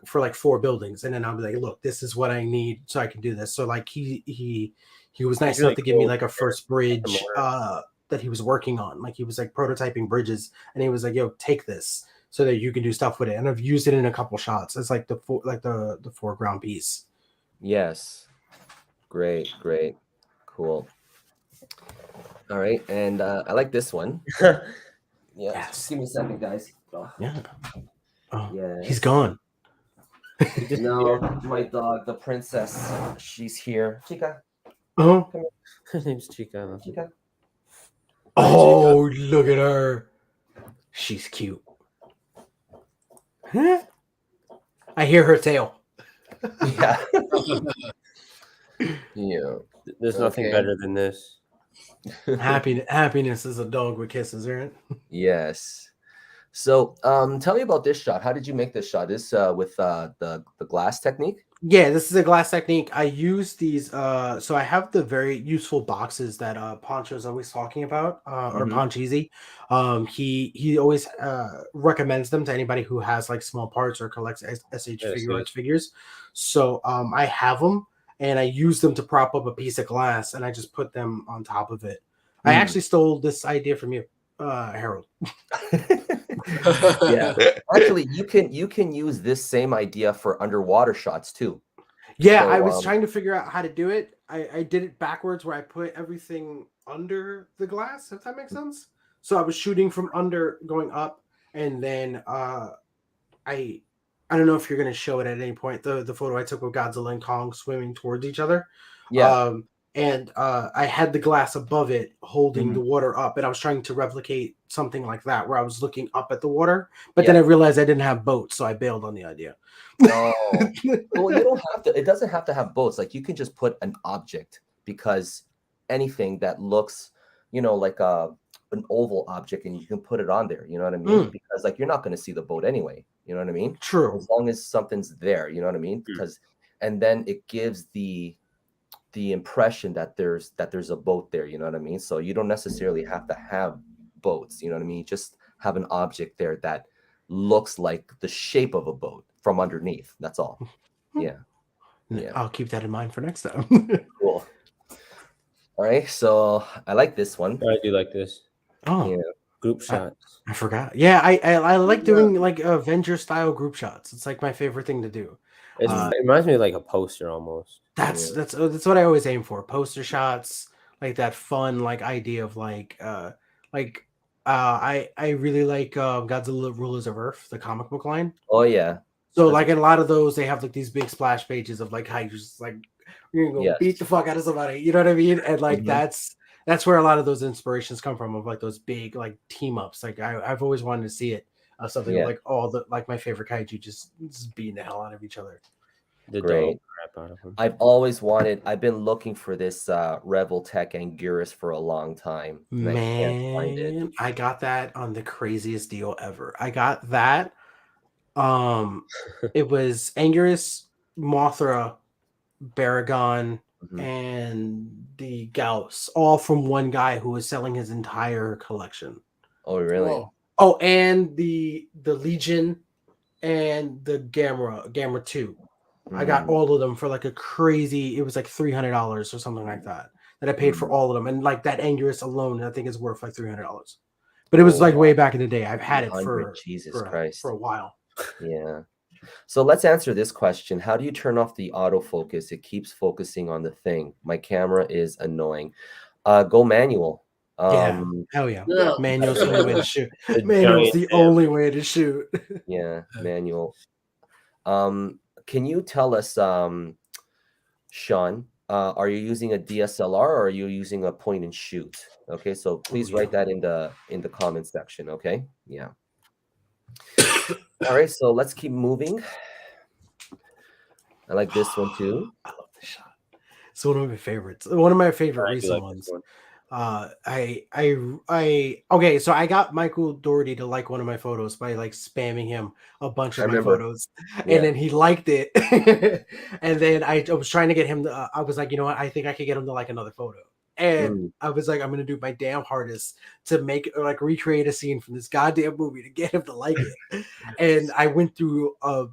[SPEAKER 3] for like 4 buildings, and then I'll be like, look, this is what I need so I can do this. So like he was nice enough to give me like a first bridge that he was working on. Like he was like prototyping bridges, and he was like, yo, take this so that you can do stuff with it. And I've used it in a couple shots. It's like the foreground piece.
[SPEAKER 2] Yes. Great. Cool. All right. And I like this one. Just give me a second, guys.
[SPEAKER 3] He's gone.
[SPEAKER 2] No, my dog, the princess, she's here. Chica.
[SPEAKER 3] Oh,
[SPEAKER 1] her name's Chica.
[SPEAKER 2] Chica.
[SPEAKER 3] Oh, look at her. She's cute. Huh? I hear her tail.
[SPEAKER 2] Yeah. Yeah.
[SPEAKER 1] There's nothing better than this.
[SPEAKER 3] Happiness is a dog with kisses, right?
[SPEAKER 2] Yes. So, tell me about this shot. How did you make this shot? This with the glass technique?
[SPEAKER 3] Yeah, this is a glass technique. I use these. So I have the very useful boxes that Poncho's always talking about, or Poncheezy. He always recommends them to anybody who has like small parts or collects SH Figure Arts figures. So I have them, and I use them to prop up a piece of glass, and I just put them on top of it. I actually stole this idea from you, Harold.
[SPEAKER 2] Yeah, actually, you can use this same idea for underwater shots too.
[SPEAKER 3] Yeah, so, I was trying to figure out how to do it. I did it backwards, where I put everything under the glass, if that makes sense. So I was shooting from under, going up, and then I don't know if you're going to show it at any point. The photo I took of Godzilla and Kong swimming towards each other.
[SPEAKER 2] Yeah.
[SPEAKER 3] And I had the glass above it holding the water up, and I was trying to replicate something like that where I was looking up at the water, but then I realized I didn't have boats, so I bailed on the idea.
[SPEAKER 2] Oh, well, you don't have to. It doesn't have to have boats. Like you can just put an object, because anything that looks, like an oval object, and you can put it on there. You know what I mean? Because like you're not going to see the boat anyway. You know what I mean?
[SPEAKER 3] True.
[SPEAKER 2] As long as something's there, you know what I mean? Because and then it gives the impression that there's a boat there, you know what I mean? So you don't necessarily have to have boats, you know what I mean? You just have an object there that looks like the shape of a boat from underneath. That's all. Yeah. Yeah.
[SPEAKER 3] I'll keep that in mind for next time.
[SPEAKER 2] Cool. All right, so I like this one.
[SPEAKER 1] I do like this.
[SPEAKER 3] Oh,
[SPEAKER 2] Yeah.
[SPEAKER 1] Group shots.
[SPEAKER 3] I forgot. Yeah, I like
[SPEAKER 4] Yeah.
[SPEAKER 3] doing like Avenger style group shots. It's like my favorite thing to do.
[SPEAKER 1] It reminds me of like a poster almost.
[SPEAKER 3] That's what I always aim for. Poster shots, like that fun like idea of I really like Godzilla Rulers of Earth, the comic book line.
[SPEAKER 2] Oh yeah.
[SPEAKER 3] So like in a lot of those, they have like these big splash pages of like how you just like you're gonna go
[SPEAKER 2] Yes.
[SPEAKER 3] beat the fuck out of somebody. You know what I mean? And like
[SPEAKER 2] Mhm.
[SPEAKER 3] that's where a lot of those inspirations come from, of like those big like team ups. Like I've always wanted to see it. Something
[SPEAKER 2] Yeah.
[SPEAKER 3] like all the like my favorite kaiju just beating the hell out of each other.
[SPEAKER 1] The
[SPEAKER 2] Great.
[SPEAKER 1] dog crap out of him.
[SPEAKER 2] I've been looking for this Rebel Tech Anguirus for a long time. And I can't find it.
[SPEAKER 3] Man, I got that on the craziest deal ever. I got that. It was Anguirus, Mothra, Baragon,
[SPEAKER 2] Mhm.
[SPEAKER 3] and the Gauss, all from one guy who was selling his entire collection.
[SPEAKER 2] Oh really?
[SPEAKER 4] Wow.
[SPEAKER 3] Oh, and the Legion and the Gamma 2. I got
[SPEAKER 2] Mm.
[SPEAKER 3] all of them for like a crazy, it was like $300 or something like that I paid for all of them. And like that Anguirus alone, I think is worth like $300. But it was
[SPEAKER 2] Oh,
[SPEAKER 3] like
[SPEAKER 2] wow.
[SPEAKER 3] way back in the day. I've had it
[SPEAKER 2] 300, Jesus Christ.
[SPEAKER 3] for a while.
[SPEAKER 2] Yeah. So let's answer this question. How do you turn off the autofocus? It keeps focusing on the thing. My camera is annoying. Go manual.
[SPEAKER 3] Yeah. Hell yeah.
[SPEAKER 4] Yeah.
[SPEAKER 3] Manual's the only way to shoot.
[SPEAKER 1] The
[SPEAKER 3] Manual's
[SPEAKER 1] giant
[SPEAKER 3] the
[SPEAKER 1] man.
[SPEAKER 3] only way to shoot.
[SPEAKER 2] Yeah, manual. Can you tell us, Sean, are you using a DSLR or are you using a point and shoot? Okay, so please write that in the comment section. Okay, yeah. All right, so let's keep moving. I like this one too.
[SPEAKER 3] I love this shot. It's one of my favorites. One of my favorite
[SPEAKER 1] I do
[SPEAKER 3] recent
[SPEAKER 1] like
[SPEAKER 3] ones.
[SPEAKER 1] this one.
[SPEAKER 3] Okay, so I got Michael Doherty to like one of my photos by like spamming him a bunch
[SPEAKER 2] I
[SPEAKER 3] of my
[SPEAKER 2] remember.
[SPEAKER 3] photos,
[SPEAKER 2] Yeah.
[SPEAKER 3] and then he liked it. And then I was trying to get him to, I was like, you know what, I think I could get him to like another photo. And I was like, I'm gonna do my damn hardest to make like recreate a scene from this goddamn movie to get him to like it. And I went through a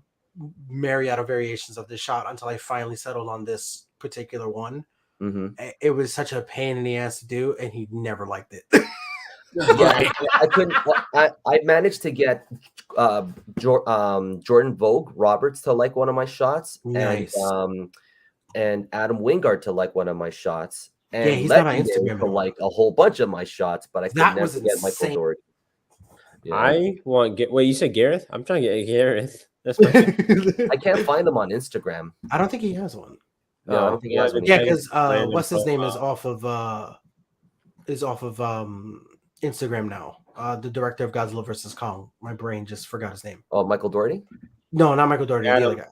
[SPEAKER 3] myriad of variations of this shot until I finally settled on this particular one. It was such a pain in the ass to do, and he never liked it.
[SPEAKER 2] Yeah, I couldn't. I managed to get Jordan Vogue Roberts to like one of my shots,
[SPEAKER 3] Nice.
[SPEAKER 2] and Adam Wingard to like one of my shots, and
[SPEAKER 3] Yeah, he's not on
[SPEAKER 2] Legendary
[SPEAKER 3] Instagram
[SPEAKER 2] to
[SPEAKER 3] anymore.
[SPEAKER 2] like a whole bunch of my shots, but I could
[SPEAKER 3] That
[SPEAKER 2] never
[SPEAKER 3] was
[SPEAKER 2] get Michael
[SPEAKER 3] insane.
[SPEAKER 2] Doherty. Yeah.
[SPEAKER 1] I want wait, you said Gareth? I'm trying to get Gareth. That's my
[SPEAKER 2] I can't find him on Instagram.
[SPEAKER 3] I don't think he has one.
[SPEAKER 2] No, I don't think he has one.
[SPEAKER 3] Yeah,
[SPEAKER 2] either.
[SPEAKER 3] because
[SPEAKER 1] random
[SPEAKER 3] what's his name
[SPEAKER 1] profile.
[SPEAKER 3] is off of Instagram now. The director of Godzilla vs. Kong. My brain just forgot his name.
[SPEAKER 2] Oh, Michael Doherty?
[SPEAKER 3] No, not Michael Doherty. The
[SPEAKER 1] Adam.
[SPEAKER 3] other guy.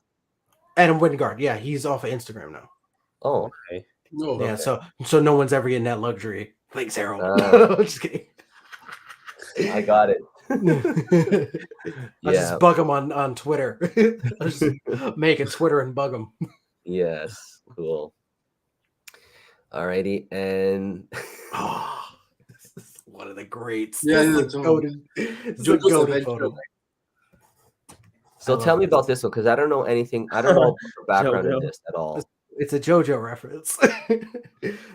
[SPEAKER 3] Adam Wingard. Yeah, he's off of Instagram now.
[SPEAKER 2] Oh,
[SPEAKER 1] Okay.
[SPEAKER 4] No.
[SPEAKER 3] Yeah,
[SPEAKER 2] okay.
[SPEAKER 3] so no one's ever getting that luxury. Thanks, Harold. I'm just kidding.
[SPEAKER 2] I got it.
[SPEAKER 3] I just bug him on Twitter. I just make a Twitter and bug him.
[SPEAKER 2] Yes, cool. Alrighty, and
[SPEAKER 3] Oh, this is one of the greats.
[SPEAKER 4] Yeah,
[SPEAKER 3] This
[SPEAKER 4] yeah,
[SPEAKER 3] is a goated, it's a
[SPEAKER 4] JoJo's
[SPEAKER 3] goated
[SPEAKER 4] Adventure.
[SPEAKER 3] photo.
[SPEAKER 2] so
[SPEAKER 3] I
[SPEAKER 2] tell
[SPEAKER 3] love
[SPEAKER 2] me
[SPEAKER 3] this.
[SPEAKER 2] about this one because I don't know anything. I don't know the background of
[SPEAKER 1] JoJo.
[SPEAKER 2] this at all.
[SPEAKER 3] It's a JoJo reference.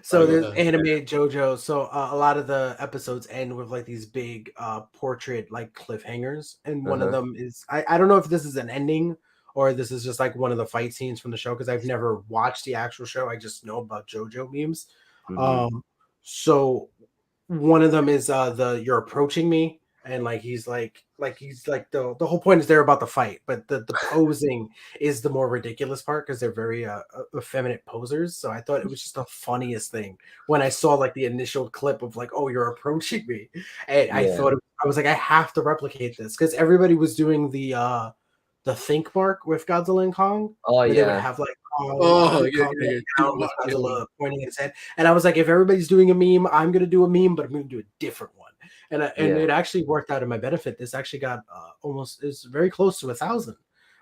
[SPEAKER 3] So there's
[SPEAKER 4] yeah.
[SPEAKER 3] anime JoJo. So a lot of the episodes end with like these big portrait like cliffhangers, and one of them is I don't know if this is an ending or this is just like one of the fight scenes from the show because I've never watched the actual show. I just know about JoJo memes. So one of them is the you're approaching me, and like he's like the whole point is they're about the fight, but the posing is the more ridiculous part because they're very effeminate posers. So I thought it was just the funniest thing when I saw like the initial clip of like, oh, you're approaching me, and I thought I was like, I have to replicate this because everybody was doing the think mark with Godzilla and Kong.
[SPEAKER 2] Oh
[SPEAKER 3] where they would
[SPEAKER 2] yeah.
[SPEAKER 3] have like
[SPEAKER 4] Oh,
[SPEAKER 3] Kong
[SPEAKER 4] yeah.
[SPEAKER 3] down with Godzilla pointing his head, and I was like, if everybody's doing a meme, I'm gonna do a meme, but I'm gonna do a different one. And it actually worked out in my benefit. This actually got almost is very close to 1,000,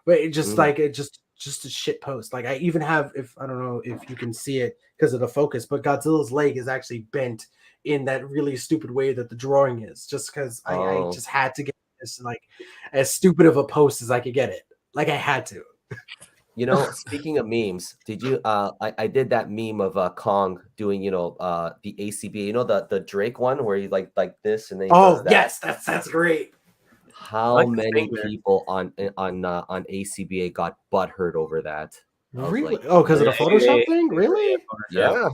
[SPEAKER 3] but it just like it just a shit post. Like I even have, if I don't know if you can see it because of the focus, but Godzilla's leg is actually bent in that really stupid way that the drawing is. Just because I just had to get this like as stupid of a post as I could get it. Like I had to.
[SPEAKER 2] You know, speaking of memes, did you I did that meme of Kong doing, the ACBA, the Drake one where he like this and then he does
[SPEAKER 3] Oh
[SPEAKER 2] that.
[SPEAKER 3] yes, that's great.
[SPEAKER 2] How
[SPEAKER 1] like the
[SPEAKER 2] many
[SPEAKER 1] finger.
[SPEAKER 2] people on ACBA got butthurt over that? I was
[SPEAKER 3] Really?
[SPEAKER 2] like,
[SPEAKER 3] Oh, because of the
[SPEAKER 2] "Man,
[SPEAKER 3] Photoshop thing? Really?
[SPEAKER 2] yeah,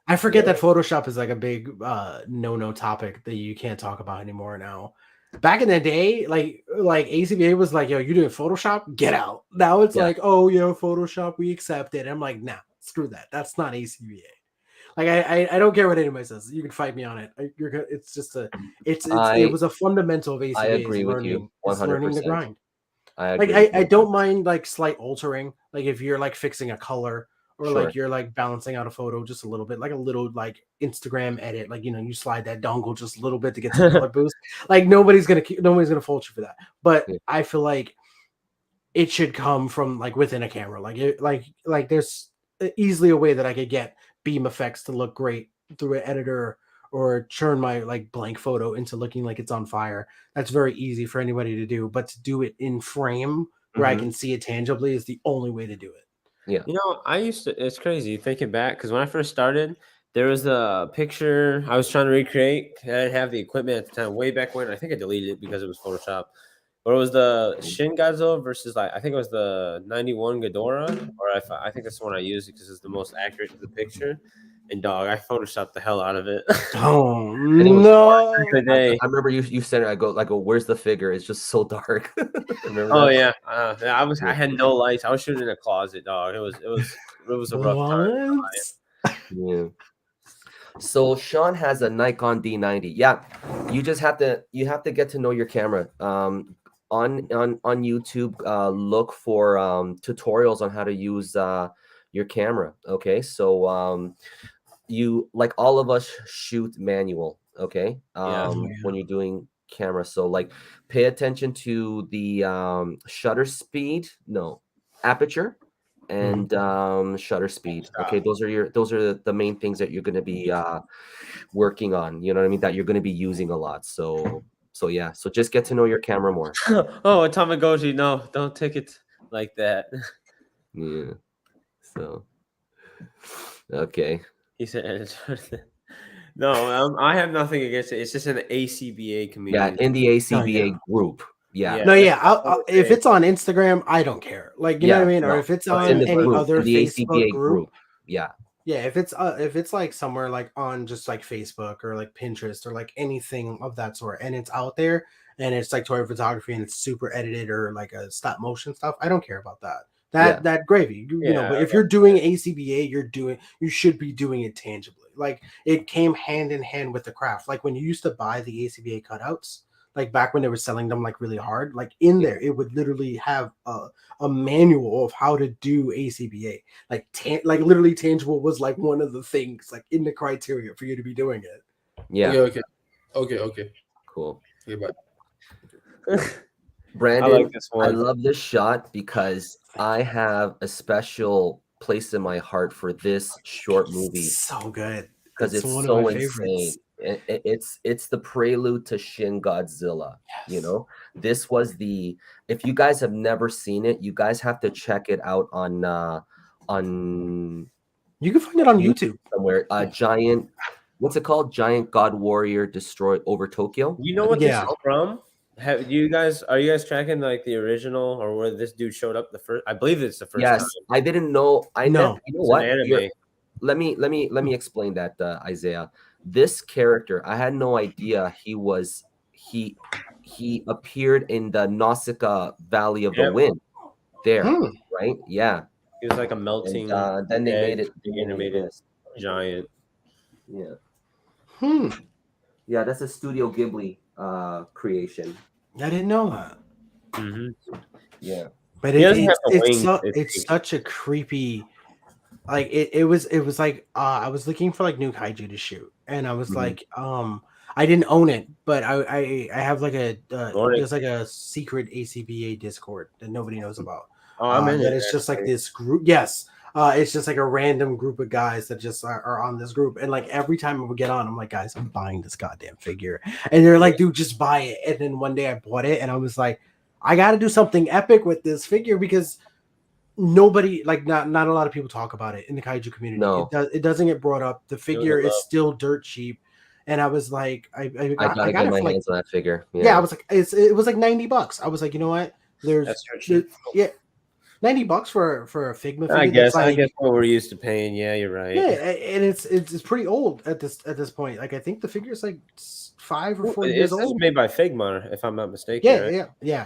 [SPEAKER 3] I forget
[SPEAKER 2] yeah,
[SPEAKER 3] that Photoshop is like a big no topic that you can't talk about anymore now. Back in the day, like ACBA was like, yo, you doing Photoshop? Get out. Now it's
[SPEAKER 2] yeah."
[SPEAKER 3] like, oh, Photoshop, we accept it. I'm like, nah, screw that. That's not ACBA. Like I don't care what anybody says. You can fight me on it. You're good. It's just it
[SPEAKER 2] I
[SPEAKER 3] was a fundamental of
[SPEAKER 2] I
[SPEAKER 3] ACBA
[SPEAKER 2] agree with you
[SPEAKER 3] is learning the
[SPEAKER 2] 100%.
[SPEAKER 3] grind.
[SPEAKER 2] I
[SPEAKER 3] Like
[SPEAKER 2] agree with
[SPEAKER 3] I
[SPEAKER 2] you
[SPEAKER 3] don't
[SPEAKER 2] 100%.
[SPEAKER 3] mind like slight altering, like if you're like fixing a color or
[SPEAKER 2] Sure.
[SPEAKER 3] like you're like balancing out a photo just a little bit, like a little like Instagram edit, like you slide that dongle just a little bit to get some color boost. Like nobody's gonna fault you for that. But
[SPEAKER 2] Yeah.
[SPEAKER 3] I feel like it should come from like within a camera. Like there's easily a way that I could get beam effects to look great through an editor or turn my like blank photo into looking like it's on fire. That's very easy for anybody to do, but to do it in frame where I
[SPEAKER 2] Mhm.
[SPEAKER 3] can see it tangibly is the only way to do it.
[SPEAKER 2] Yeah.
[SPEAKER 1] I used to. It's crazy thinking back because when I first started, there was a picture I was trying to recreate. I didn't have the equipment at the time. Way back when, I think I deleted it because it was Photoshop. But it was the Shin Godzilla versus I think it was the 91 Ghidorah, or I think that's the one I used because it's the most accurate to the picture. And dog, I photoshopped the hell out of it.
[SPEAKER 3] Oh
[SPEAKER 2] And it was
[SPEAKER 3] no.
[SPEAKER 1] The day.
[SPEAKER 2] I remember you said it. I go, where's the figure? It's just so dark. Remember
[SPEAKER 1] Oh
[SPEAKER 2] that?
[SPEAKER 1] yeah, I had no lights. I was shooting in a closet, dog. It was a rough time.
[SPEAKER 3] What?
[SPEAKER 2] Yeah. So Sean has a Nikon D90. Yeah, you just have to get to know your camera. On YouTube, look for tutorials on how to use your camera. Okay, so you like all of us shoot manual. Okay,
[SPEAKER 1] Yeah.
[SPEAKER 2] when you're doing camera, so like pay attention to the shutter speed, no, aperture, and shutter speed. Okay, those are the main things that you're going to be working on, you know what I mean, that you're going to be using a lot. So yeah, so just get to know your camera more.
[SPEAKER 1] Oh, a Tamagotchi. No, don't take it like that.
[SPEAKER 2] Yeah. So okay.
[SPEAKER 1] He said, "No, I have nothing against it. It's just an ACBA
[SPEAKER 2] Yeah,
[SPEAKER 1] community.
[SPEAKER 2] in the
[SPEAKER 3] Oh
[SPEAKER 2] ACBA
[SPEAKER 3] yeah.
[SPEAKER 2] group. Yeah.
[SPEAKER 1] Yeah,
[SPEAKER 3] No,
[SPEAKER 1] that's
[SPEAKER 3] yeah.
[SPEAKER 1] all I'm
[SPEAKER 3] If
[SPEAKER 1] saying.
[SPEAKER 3] it's on Instagram, I don't care. Like, you know
[SPEAKER 2] Yeah,
[SPEAKER 3] what I mean? Or
[SPEAKER 2] no.
[SPEAKER 3] if it's
[SPEAKER 2] It's in
[SPEAKER 3] on
[SPEAKER 2] the
[SPEAKER 3] any
[SPEAKER 2] group,
[SPEAKER 3] other
[SPEAKER 2] in the
[SPEAKER 3] Facebook
[SPEAKER 2] ACBA
[SPEAKER 3] group,
[SPEAKER 2] group. Yeah.
[SPEAKER 3] yeah. If it's like somewhere like on just like Facebook or like Pinterest or like anything of that sort, and it's out there and it's like toy photography and it's super edited or like a stop motion stuff, I don't care about that.
[SPEAKER 2] Yeah.
[SPEAKER 3] That gravy,
[SPEAKER 1] Yeah,
[SPEAKER 3] But if you're doing ACBA, you should be doing it tangibly. Like it came hand in hand with the craft. Like when you used to buy the ACBA cutouts, like back when they were selling them like really hard, like in there it would literally have a manual of how to do ACBA. Like literally tangible was like one of the things like in the criteria for you to be doing it.
[SPEAKER 2] Yeah.
[SPEAKER 4] Okay.
[SPEAKER 2] Cool.
[SPEAKER 4] Okay, bye.
[SPEAKER 1] I
[SPEAKER 2] Brandon,
[SPEAKER 1] like this
[SPEAKER 2] I
[SPEAKER 1] one.
[SPEAKER 2] love this shot because I have a special place in my heart for this short movie
[SPEAKER 3] So good.
[SPEAKER 2] because
[SPEAKER 3] It's
[SPEAKER 2] it's
[SPEAKER 3] one of my
[SPEAKER 2] so
[SPEAKER 3] favorites.
[SPEAKER 2] insane. It's the prelude to Shin Godzilla. You
[SPEAKER 3] Yes.
[SPEAKER 2] know, this was the. If you guys have never seen it, you guys have to check it out on
[SPEAKER 3] You can find it on
[SPEAKER 2] YouTube
[SPEAKER 3] YouTube.
[SPEAKER 2] somewhere. Giant. What's it called? Giant God Warrior Destroy over Tokyo.
[SPEAKER 1] You know what this
[SPEAKER 3] Yeah.
[SPEAKER 1] is from? Are you guys tracking like the original or where this dude showed up the first? I believe it's the first
[SPEAKER 2] Yes,
[SPEAKER 1] time.
[SPEAKER 2] I didn't know. I never.
[SPEAKER 3] No.
[SPEAKER 2] You know
[SPEAKER 1] It's an
[SPEAKER 2] what?
[SPEAKER 1] anime.
[SPEAKER 2] Let me explain that, Isaiah. This character, I had no idea he appeared in the Nausicaa Valley of the
[SPEAKER 1] Yep.
[SPEAKER 2] Wind. There,
[SPEAKER 3] Hmm.
[SPEAKER 2] right? Yeah,
[SPEAKER 1] He was like a
[SPEAKER 2] and
[SPEAKER 1] melting
[SPEAKER 2] then they made
[SPEAKER 1] edge,
[SPEAKER 2] it
[SPEAKER 1] big
[SPEAKER 2] into
[SPEAKER 1] animated
[SPEAKER 2] this.
[SPEAKER 1] giant.
[SPEAKER 2] Yeah,
[SPEAKER 3] Hmm.
[SPEAKER 2] yeah. That's a Studio Ghibli creation.
[SPEAKER 3] I didn't know that.
[SPEAKER 1] Mm-hmm.
[SPEAKER 2] Yeah,
[SPEAKER 3] But
[SPEAKER 1] He doesn't have the wings.
[SPEAKER 3] it's such a creepy like it was like I was looking for like new kaiju to shoot and I was
[SPEAKER 2] Mhm.
[SPEAKER 3] like I didn't own it but I have like a
[SPEAKER 1] Morning.
[SPEAKER 3] there's like a secret ACBA Discord that nobody knows about
[SPEAKER 1] Oh, I'm in
[SPEAKER 3] that
[SPEAKER 1] it.
[SPEAKER 3] is just like
[SPEAKER 1] Actually.
[SPEAKER 3] this group it's just like a random group of guys that just are on this group and like every time I would get on I'm like guys I'm buying this goddamn figure and they're like dude just buy it and then one day I bought it and I was like I got to do something epic with this figure because nobody like not a lot of people talk about it in the kaiju community.
[SPEAKER 2] No.
[SPEAKER 3] It doesn't get brought up. The figure is
[SPEAKER 1] love.
[SPEAKER 3] still dirt cheap, and I was like, I
[SPEAKER 2] I gotta
[SPEAKER 3] got
[SPEAKER 2] get
[SPEAKER 3] it
[SPEAKER 2] my
[SPEAKER 3] for like
[SPEAKER 2] hands on that figure.
[SPEAKER 3] yeah. I was like, it was like $90. I was like, you know what?
[SPEAKER 1] That's dirt cheap.
[SPEAKER 3] Yeah, $90 for a Figma figure.
[SPEAKER 1] I guess
[SPEAKER 3] like,
[SPEAKER 1] what we're used to paying. Yeah, you're right.
[SPEAKER 3] yeah, and it's pretty old at this point. Like I think the figure is like 5 or 4 years
[SPEAKER 1] It's
[SPEAKER 3] old.
[SPEAKER 1] made by Figma, if I'm not mistaken.
[SPEAKER 3] Yeah,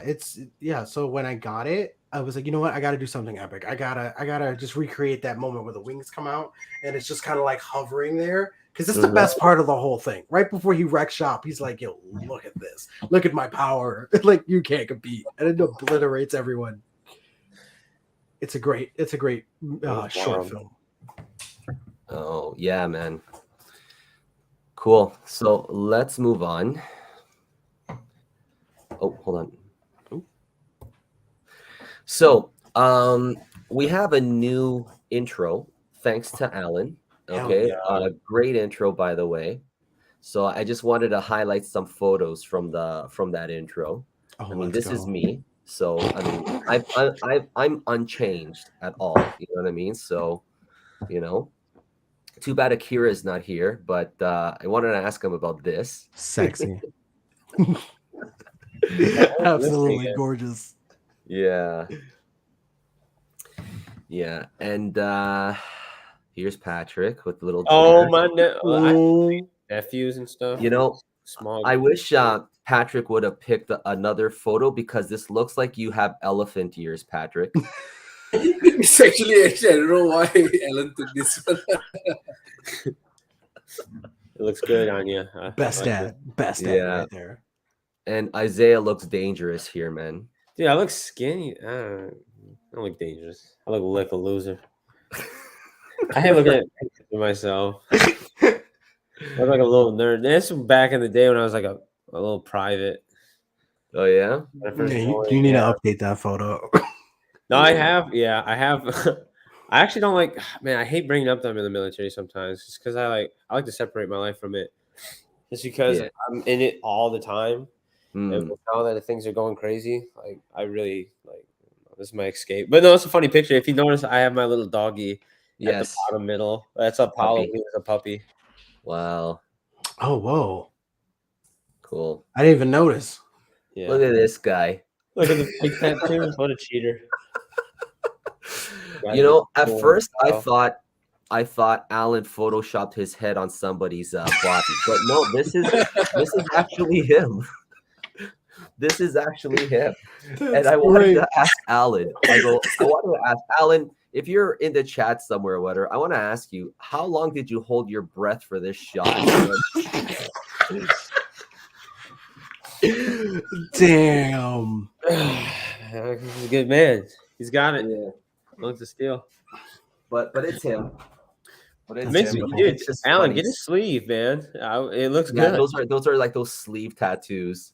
[SPEAKER 3] yeah. So when I got it, I was like, you know what? I got to do something epic. I gotta just recreate that moment where the wings come out and it's just kind of like hovering there because it's the best part of the whole thing. Right before he wrecks shop, he's like, yo, look at this. Look at my power. Like you can't compete, and it obliterates everyone. It's a great short film.
[SPEAKER 2] Oh yeah, man. Cool. So let's move on. Oh, hold on. Ooh. So we have a new intro thanks to Alan. Okay, great intro, by the way. So I just wanted to highlight some photos from that intro. I mean, this is me. So I mean, I'm unchanged at all. You know what I mean? So, you know, too bad Akira is not here, but I wanted to ask him about this.
[SPEAKER 3] Sexy. Absolutely gorgeous.
[SPEAKER 2] Yeah. Yeah. And here's Patrick with little
[SPEAKER 1] my nephews and stuff.
[SPEAKER 2] You know,
[SPEAKER 1] small.
[SPEAKER 2] I wish Patrick would have picked another photo because this looks like you have elephant ears, Patrick.
[SPEAKER 4] It's actually, I don't know why Alan took this one.
[SPEAKER 1] It looks good on you.
[SPEAKER 3] Best dad right there.
[SPEAKER 2] And Isaiah looks dangerous here, man.
[SPEAKER 1] Dude, I look skinny. I don't look dangerous. I look like a loser. I hate looking at myself. I look like a little nerd. This was back in the day when I was like a little private.
[SPEAKER 2] Oh yeah?
[SPEAKER 3] You need to update that photo.
[SPEAKER 1] No, I have. Yeah, I have. I actually don't like. Man, I hate bringing up that I'm in the military sometimes, just because I like to separate my life from it. Just because I'm in it all the time, and now that things are going crazy, like I really like. This is my escape. But no, it's a funny picture. If you notice, I have my little doggy at the bottom middle. That's Apollo. He was a puppy.
[SPEAKER 2] Wow.
[SPEAKER 3] Oh, whoa.
[SPEAKER 2] Cool.
[SPEAKER 3] I didn't even notice.
[SPEAKER 2] Yeah. Look at this guy.
[SPEAKER 1] Look at the big tattoos. What a cheater.
[SPEAKER 2] You know, at first I thought Alan photoshopped his head on somebody's body, but no, this is actually him. This is actually him. And I wanted to ask Alan. I wanted to ask Alan, if you're in the chat somewhere, whatever, I want to ask you, how long did you hold your breath for this shot?
[SPEAKER 3] Damn.
[SPEAKER 1] He's a good man. He's got it. Yeah. Looks of steel.
[SPEAKER 2] But it's him. But
[SPEAKER 1] it's him. Dude, Alan, get his sleeve, man. It looks good.
[SPEAKER 2] Those are like those sleeve tattoos.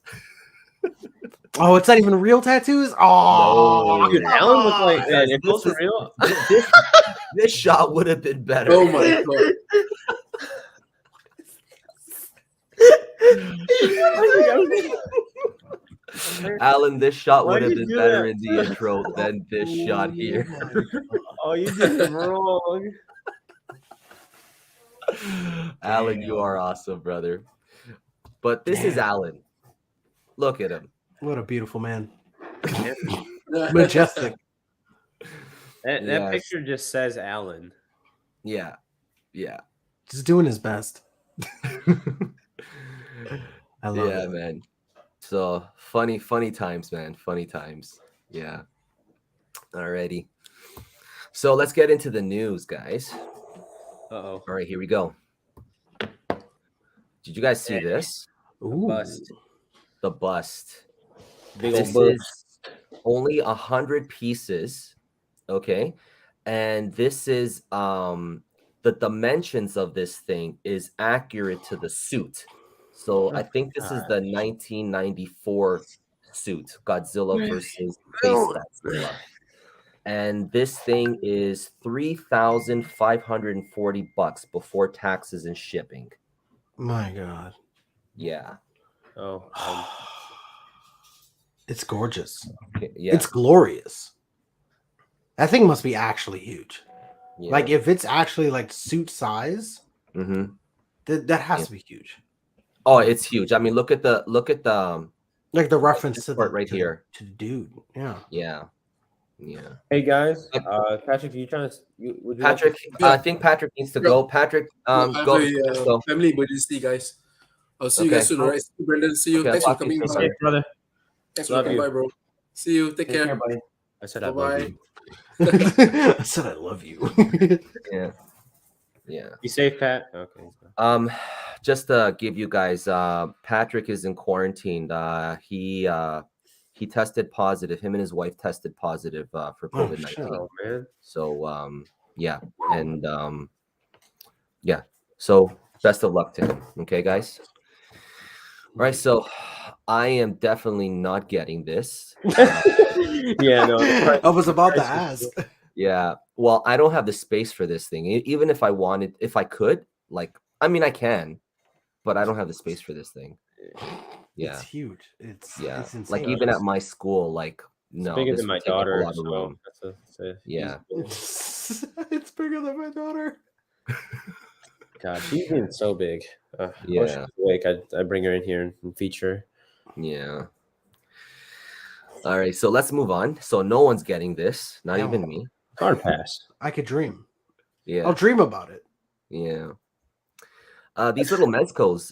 [SPEAKER 3] Oh, it's not even real tattoos. Oh,
[SPEAKER 1] no. Dude, Alan looked like that. If those were real,
[SPEAKER 2] this shot would have been better.
[SPEAKER 4] Oh my god.
[SPEAKER 2] Alan, this shot would have been better in the intro than this shot here.
[SPEAKER 1] Oh, you did it wrong.
[SPEAKER 2] Alan, you are awesome, brother. But this is Alan. Look at him.
[SPEAKER 3] What a beautiful man. Majestic.
[SPEAKER 1] That picture just says Alan.
[SPEAKER 2] Yeah. Yeah.
[SPEAKER 3] Just doing his best. I love it,
[SPEAKER 2] man. So funny times, man. Funny times. Yeah. Alrighty. So let's get into the news, guys.
[SPEAKER 1] Uh-oh.
[SPEAKER 2] All right, here we go. Did you guys see this?
[SPEAKER 3] Ooh.
[SPEAKER 2] The bust.
[SPEAKER 1] Big
[SPEAKER 2] This
[SPEAKER 1] old
[SPEAKER 2] is only 100 pieces. Okay. And this is the dimensions of this thing is accurate to the suit. So I think this is the 1994 suit, Godzilla versus Space Godzilla. And this thing is $3,540 before taxes and shipping.
[SPEAKER 3] My God.
[SPEAKER 2] Yeah.
[SPEAKER 1] Oh.
[SPEAKER 3] It's gorgeous.
[SPEAKER 2] Yeah.
[SPEAKER 3] It's glorious. That thing must be actually huge.
[SPEAKER 2] Yeah.
[SPEAKER 3] Like if it's actually like suit size,
[SPEAKER 2] Mm-hmm.
[SPEAKER 3] that has
[SPEAKER 2] Yeah.
[SPEAKER 3] to be huge.
[SPEAKER 2] Oh, it's huge. I mean, look at the
[SPEAKER 3] Like the reference
[SPEAKER 2] this
[SPEAKER 3] to
[SPEAKER 2] part
[SPEAKER 3] the
[SPEAKER 2] right here.
[SPEAKER 3] to the dude. Yeah.
[SPEAKER 2] Yeah. Yeah.
[SPEAKER 1] Hey guys,
[SPEAKER 2] But
[SPEAKER 1] Patrick, you trying to? Would you
[SPEAKER 2] Patrick,
[SPEAKER 4] Yeah.
[SPEAKER 2] I think Patrick needs to
[SPEAKER 4] Yeah.
[SPEAKER 2] go. Patrick,
[SPEAKER 4] No, I have
[SPEAKER 2] go.
[SPEAKER 4] a
[SPEAKER 2] Let's go.
[SPEAKER 4] family emergency, guys. I'll see you guys
[SPEAKER 2] Okay.
[SPEAKER 4] soon, all right? See you, Brendan. See you.
[SPEAKER 2] Okay, I'll
[SPEAKER 4] Thanks for
[SPEAKER 2] talk to you
[SPEAKER 4] coming
[SPEAKER 2] soon,
[SPEAKER 4] by.
[SPEAKER 2] buddy.
[SPEAKER 1] brother?
[SPEAKER 4] Thanks for
[SPEAKER 1] Love
[SPEAKER 4] coming
[SPEAKER 1] you.
[SPEAKER 4] by, bro. See you. Take care.
[SPEAKER 1] buddy. I said I
[SPEAKER 4] Bye
[SPEAKER 1] love
[SPEAKER 4] bye.
[SPEAKER 1] you.
[SPEAKER 3] I said I love you.
[SPEAKER 2] Yeah. Yeah.
[SPEAKER 1] Be safe, Pat. Okay.
[SPEAKER 2] Just to give you guys, Patrick is in quarantine. He tested positive. Him and his wife tested positive for
[SPEAKER 3] Oh,
[SPEAKER 2] COVID-19.
[SPEAKER 3] shit.
[SPEAKER 1] Oh man.
[SPEAKER 2] So yeah, and yeah. So best of luck to him. Okay, guys. All right. So I am definitely not getting this.
[SPEAKER 1] Yeah, no.
[SPEAKER 3] I was about to ask.
[SPEAKER 2] Yeah. Well, I don't have the space for this thing. Even if I wanted, if I could, like, I mean, I can, but I don't have the space for this thing. Yeah.
[SPEAKER 3] It's huge. It's insane.
[SPEAKER 2] Like even at my school, like no,
[SPEAKER 1] bigger
[SPEAKER 2] this
[SPEAKER 1] than
[SPEAKER 2] would
[SPEAKER 1] my
[SPEAKER 2] take up a
[SPEAKER 1] daughter.
[SPEAKER 2] lot of
[SPEAKER 1] So
[SPEAKER 2] room.
[SPEAKER 1] that's a
[SPEAKER 2] Yeah.
[SPEAKER 3] It's bigger than my daughter.
[SPEAKER 1] God, she's getting so big.
[SPEAKER 2] Yeah.
[SPEAKER 1] Like I bring her in here and feature.
[SPEAKER 2] Yeah. All right, so let's move on. So no one's getting this, not
[SPEAKER 3] No.
[SPEAKER 2] even me.
[SPEAKER 1] Hard pass.
[SPEAKER 3] I could dream.
[SPEAKER 2] Yeah.
[SPEAKER 3] I'll dream about it.
[SPEAKER 2] Yeah. These little Mezcos,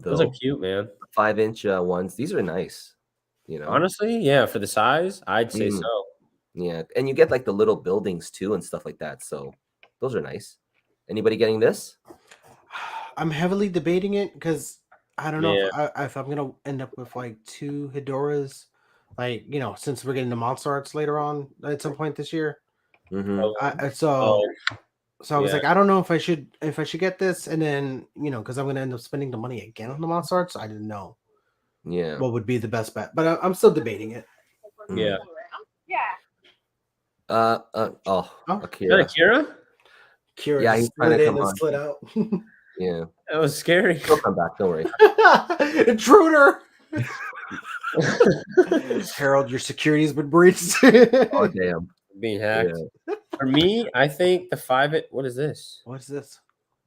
[SPEAKER 1] Those are
[SPEAKER 2] though,
[SPEAKER 1] cute, man.
[SPEAKER 2] 5-inch ones, these are nice. You know.
[SPEAKER 1] Honestly, yeah, for the size, I'd say
[SPEAKER 2] Mm.
[SPEAKER 1] so.
[SPEAKER 2] Yeah, and you get like the little buildings too and stuff like that. So those are nice. Anybody getting this?
[SPEAKER 3] I'm heavily debating it because I don't know
[SPEAKER 1] Yeah.
[SPEAKER 3] if I'm gonna end up with like 2 Hedoras, like since we're getting the monster arts later on at some point this year.
[SPEAKER 2] Mm-hmm.
[SPEAKER 3] So I was
[SPEAKER 1] yeah.
[SPEAKER 3] like, I don't know if I should get this, and then because I'm gonna end up spending the money again on the monster arts. I didn't know
[SPEAKER 2] Yeah.
[SPEAKER 3] what would be the best bet, but I'm still debating it.
[SPEAKER 1] Yeah.
[SPEAKER 2] Oh,
[SPEAKER 1] Is
[SPEAKER 2] Akira.
[SPEAKER 1] that Akira?
[SPEAKER 3] Kira
[SPEAKER 2] Yeah,
[SPEAKER 3] just
[SPEAKER 2] he's trying
[SPEAKER 3] slid
[SPEAKER 2] to
[SPEAKER 3] in
[SPEAKER 2] come
[SPEAKER 3] and
[SPEAKER 2] on.
[SPEAKER 3] slid out.
[SPEAKER 2] Yeah.
[SPEAKER 1] That was scary.
[SPEAKER 2] He'll come back, don't worry.
[SPEAKER 3] Intruder. Harold, your security's been breached.
[SPEAKER 2] Oh damn.
[SPEAKER 1] Being hacked.
[SPEAKER 2] Yeah.
[SPEAKER 1] For me, I think the 5. What is this?
[SPEAKER 3] What's this?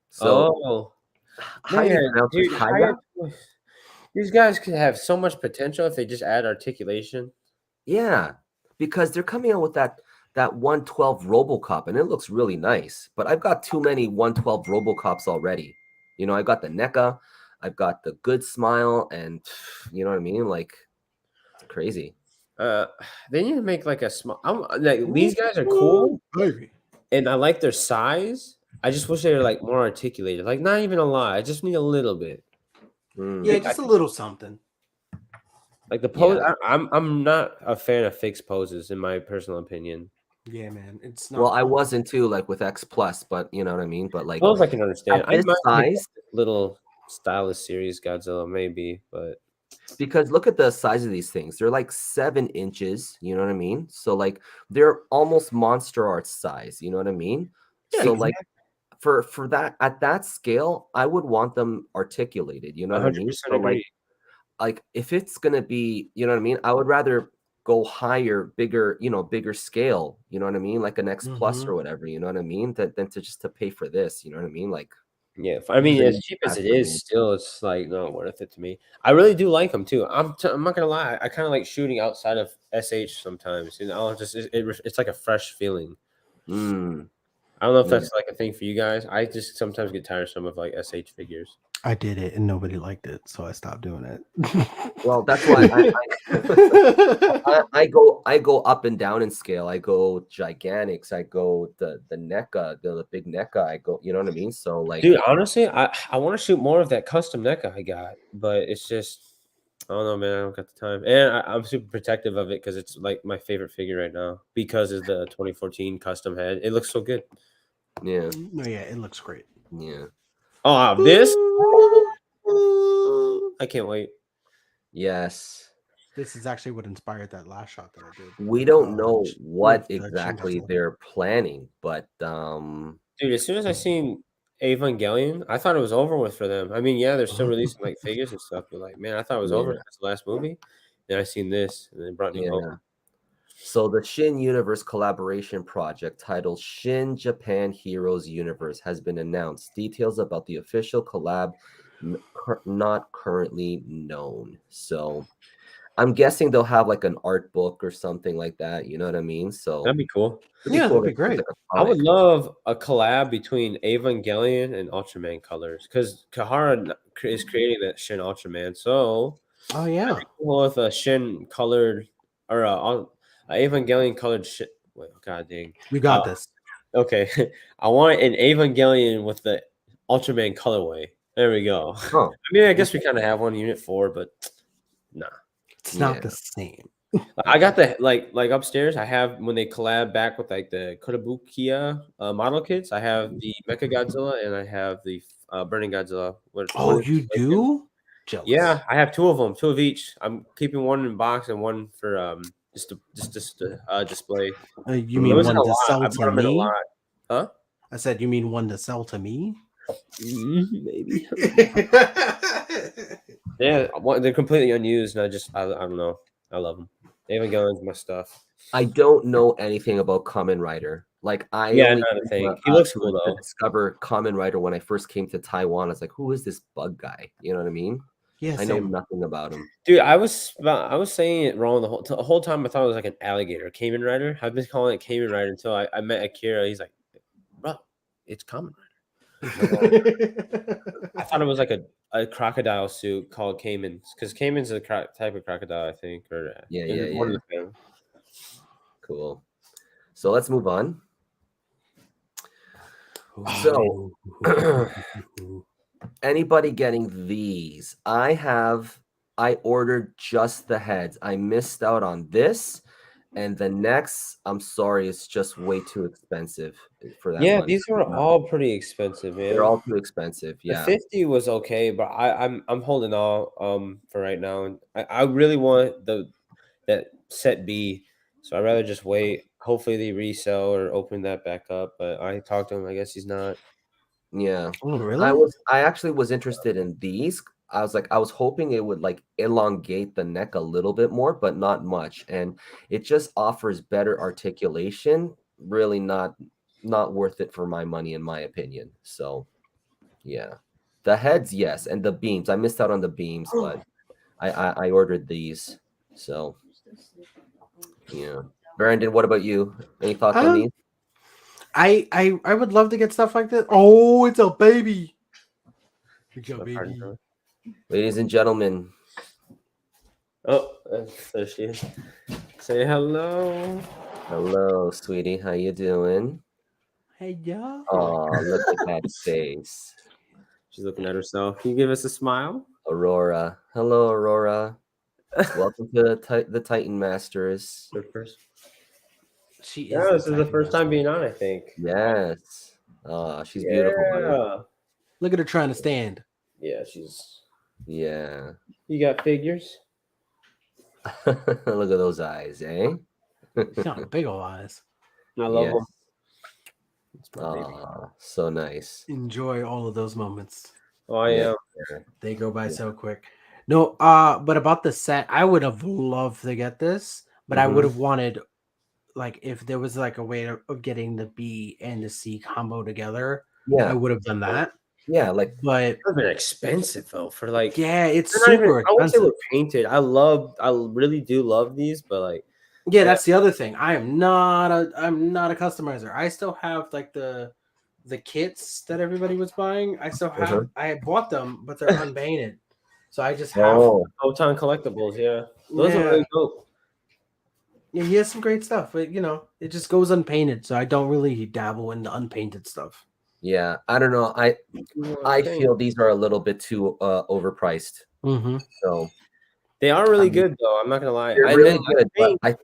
[SPEAKER 2] So how do you
[SPEAKER 1] man,
[SPEAKER 2] pronounce
[SPEAKER 1] dude,
[SPEAKER 2] it? Kaya?
[SPEAKER 1] these guys could have so much potential if they just add articulation.
[SPEAKER 2] Yeah, because they're coming out with that 112 RoboCop, and it looks really nice. But I've got too many 112 RoboCops already. I got the NECA, I've got the Good Smile, and you know what I mean? Like, it's crazy.
[SPEAKER 1] They need to make like a small. These guys are cool,
[SPEAKER 3] Baby.
[SPEAKER 1] and I like their size. I just wish they were like more articulated. Like, not even a lot. I just need a little bit.
[SPEAKER 2] Mm.
[SPEAKER 3] Yeah, just a little something.
[SPEAKER 1] Like the pose.
[SPEAKER 2] Yeah.
[SPEAKER 1] I'm not a fan of fixed poses, in my personal opinion.
[SPEAKER 3] Yeah, man. It's not
[SPEAKER 2] Well, I wasn't too, like with X Plus, but you know what I mean. But like
[SPEAKER 1] Pose I can understand.
[SPEAKER 2] at this size,
[SPEAKER 1] little stylus series Godzilla maybe, but
[SPEAKER 2] because look at the size of these things. They're like 7 inches. You know what I mean? So like they're almost monster art size. You know what I mean?
[SPEAKER 1] Yeah,
[SPEAKER 2] So like for that at that scale, I would want them articulated. You know what I mean?
[SPEAKER 1] 100%
[SPEAKER 2] So
[SPEAKER 1] agree.
[SPEAKER 2] like if it's gonna be, you know what I mean? I would rather go higher, bigger, bigger scale. You know what I mean? Like an X Plus
[SPEAKER 3] Mhm.
[SPEAKER 2] or whatever. You know what I mean? Than to just to pay for this. You know what I mean? Like.
[SPEAKER 1] Yeah, I mean,
[SPEAKER 2] Then
[SPEAKER 1] as
[SPEAKER 2] you
[SPEAKER 1] cheap
[SPEAKER 2] have
[SPEAKER 1] as it
[SPEAKER 2] to
[SPEAKER 1] is, still, it's like not worth it to me. I really do like them too. I'm not gonna lie. I kind of like shooting outside of SH sometimes. It's like a fresh feeling.
[SPEAKER 2] Mm,
[SPEAKER 1] I don't know if
[SPEAKER 2] Yeah.
[SPEAKER 1] that's like a thing for you guys. I just sometimes get tiresome of like SH figures.
[SPEAKER 3] I did it and nobody liked it, so I stopped doing it.
[SPEAKER 2] well, that's why I go up and down in scale. I go gigantics. I go the NECA, the big NECA. I go, you know what I mean? So like,
[SPEAKER 1] Dude, honestly, I want to shoot more of that custom NECA I got, but it's just I don't know, man. I don't got the time, and I'm super protective of it because it's like my favorite figure right now because it's the 2014 custom head. It looks so good.
[SPEAKER 2] yeah,
[SPEAKER 3] No, yeah, it looks great.
[SPEAKER 2] yeah,
[SPEAKER 1] Oh, this I can't wait.
[SPEAKER 2] yes.
[SPEAKER 3] This is actually what inspired that last shot that I did.
[SPEAKER 2] We don't know
[SPEAKER 3] With
[SPEAKER 2] what
[SPEAKER 3] the
[SPEAKER 2] exactly
[SPEAKER 3] Shin Godzilla.
[SPEAKER 2] they're planning, but
[SPEAKER 1] Dude, as soon as I seen Evangelion, I thought it was over with for them. I mean, yeah, they're still releasing like figures and stuff, but like, man, I thought it was over
[SPEAKER 2] Yeah.
[SPEAKER 1] since the last movie. Then I seen this, and they brought new hope.
[SPEAKER 2] yeah. So the Shin Universe collaboration project titled Shin Japan Heroes Universe has been announced. Details about the official collab not currently known. So I'm guessing they'll have like an art book or something like that. You know what I mean? So
[SPEAKER 1] That'd be cool.
[SPEAKER 2] it'd be
[SPEAKER 3] Yeah,
[SPEAKER 2] cool
[SPEAKER 3] that'd be
[SPEAKER 2] to see,
[SPEAKER 3] great.
[SPEAKER 2] like a
[SPEAKER 1] I would
[SPEAKER 2] comic.
[SPEAKER 1] love a collab between Evangelion and Ultraman colors because Kahara is creating that Shin Ultraman. So
[SPEAKER 3] Oh yeah,
[SPEAKER 1] cool with a Shin colored or a Evangelion colored shit. Wait, god dang.
[SPEAKER 3] we got this.
[SPEAKER 1] Okay, I want an Evangelion with the Ultraman colorway. There we go.
[SPEAKER 2] Oh,
[SPEAKER 1] I mean, I guess we kind of have one in Unit 4, but nah.
[SPEAKER 3] It's not
[SPEAKER 2] yeah.
[SPEAKER 3] the same.
[SPEAKER 1] I got the like upstairs. I have when they collab back with like the Kotobukiya model kits. I have the Mecha Godzilla and I have the Burning Godzilla.
[SPEAKER 3] Oh, you do? Jealous.
[SPEAKER 1] Yeah, I have two of them, two of each. I'm keeping one in box and one for just to display.
[SPEAKER 3] You
[SPEAKER 1] It
[SPEAKER 3] mean
[SPEAKER 1] wasn't
[SPEAKER 3] one
[SPEAKER 1] a
[SPEAKER 3] to
[SPEAKER 1] lot.
[SPEAKER 3] sell
[SPEAKER 1] I
[SPEAKER 3] to
[SPEAKER 1] bought them in a
[SPEAKER 3] me?
[SPEAKER 1] lot. Huh?
[SPEAKER 3] I said you mean one to sell to me?
[SPEAKER 1] Maybe. Yeah, they're completely unused, and I don't know. I love them. Evangelion's my stuff.
[SPEAKER 2] I don't know anything about Kamen Rider. Like I
[SPEAKER 1] Yeah,
[SPEAKER 2] only
[SPEAKER 1] not a
[SPEAKER 2] came
[SPEAKER 1] thing.
[SPEAKER 2] to,
[SPEAKER 1] He looks
[SPEAKER 2] to,
[SPEAKER 1] cool
[SPEAKER 2] to
[SPEAKER 1] though.
[SPEAKER 2] discover Kamen Rider when I first came to Taiwan. I was like, who is this bug guy? You know what I mean?
[SPEAKER 3] Yeah,
[SPEAKER 2] I know
[SPEAKER 3] same.
[SPEAKER 2] nothing about him.
[SPEAKER 1] Dude, I was saying it wrong the whole time. I thought it was like an alligator, Kamen Rider. I've been calling it Kamen Rider until I met Akira. He's like, bro, it's Kamen Rider. I thought it was like a crocodile suit called Cayman's because Cayman's a type of crocodile, I think, or
[SPEAKER 2] Yeah.
[SPEAKER 1] one of the family.
[SPEAKER 2] Cool. So let's move on. So anybody getting these? I ordered just the heads. I missed out on this. And the next, I'm sorry, it's just way too expensive for that
[SPEAKER 1] Yeah,
[SPEAKER 2] money.
[SPEAKER 1] these were all pretty expensive, man.
[SPEAKER 2] They're all too expensive.
[SPEAKER 1] The
[SPEAKER 2] Yeah.
[SPEAKER 1] 50 was okay, but I'm holding on for right now. And I really want that set B. So I'd rather just wait. Hopefully they resell or open that back up. But I talked to him. I guess he's not.
[SPEAKER 2] Yeah.
[SPEAKER 3] Oh, really?
[SPEAKER 2] I actually was interested in these. I was hoping it would like elongate the neck a little bit more, but not much. And it just offers better articulation. Really not worth it for my money, in my opinion. So yeah. The heads, yes, and the beams. I missed out on the beams, but I ordered these. So yeah. Brandon, what about you? Any thoughts on these?
[SPEAKER 3] I would love to get stuff like this. Oh, it's a baby. It's a baby.
[SPEAKER 2] Ladies and gentlemen.
[SPEAKER 1] Oh, there she is. Say hello.
[SPEAKER 2] Hello, sweetie. How you doing?
[SPEAKER 3] Hey, yo.
[SPEAKER 2] Oh, look at that face.
[SPEAKER 1] She's looking at herself. Can you give us a smile?
[SPEAKER 2] Aurora. Hello, Aurora. Welcome to the Titan Masters.
[SPEAKER 1] Her first.
[SPEAKER 3] She is.
[SPEAKER 1] Yeah, this is the first time being on, I think.
[SPEAKER 2] Yes. She's beautiful.
[SPEAKER 1] Yeah.
[SPEAKER 3] Look at her trying to stand.
[SPEAKER 1] Yeah, she's.
[SPEAKER 2] Yeah.
[SPEAKER 1] You got figures?
[SPEAKER 2] Look at those eyes, eh?
[SPEAKER 3] She's got big old eyes.
[SPEAKER 1] I love
[SPEAKER 2] Yes.
[SPEAKER 1] them. It's my baby.
[SPEAKER 2] So nice.
[SPEAKER 3] Enjoy all of those moments.
[SPEAKER 1] Oh, I am.
[SPEAKER 3] They go by so quick. No, but about the set, I would have loved to get this, but I would have wanted, like, if there was like a way of getting the B and the C combo together,
[SPEAKER 2] Yeah.
[SPEAKER 3] I would have done that.
[SPEAKER 2] Yeah, like,
[SPEAKER 3] But
[SPEAKER 1] It would have been expensive though. For like,
[SPEAKER 3] yeah, it's
[SPEAKER 1] they're not even-
[SPEAKER 3] super
[SPEAKER 1] I wouldn't say
[SPEAKER 3] expensive.
[SPEAKER 1] we're painted. I really do love these, but like,
[SPEAKER 3] Yeah, that's the other thing. I'm not a customizer. I still have like the kits that everybody was buying. I still have. I bought them, but they're unpainted. So I just have.
[SPEAKER 1] Photon collectibles. Yeah, those are really dope.
[SPEAKER 3] Yeah, he has some great stuff, but it just goes unpainted. So I don't really dabble in the unpainted stuff.
[SPEAKER 2] yeah, I don't know. I feel these are a little bit too overpriced.
[SPEAKER 3] Mm-hmm.
[SPEAKER 2] So
[SPEAKER 1] they are really good, though. I'm not gonna lie.
[SPEAKER 2] They're really good, but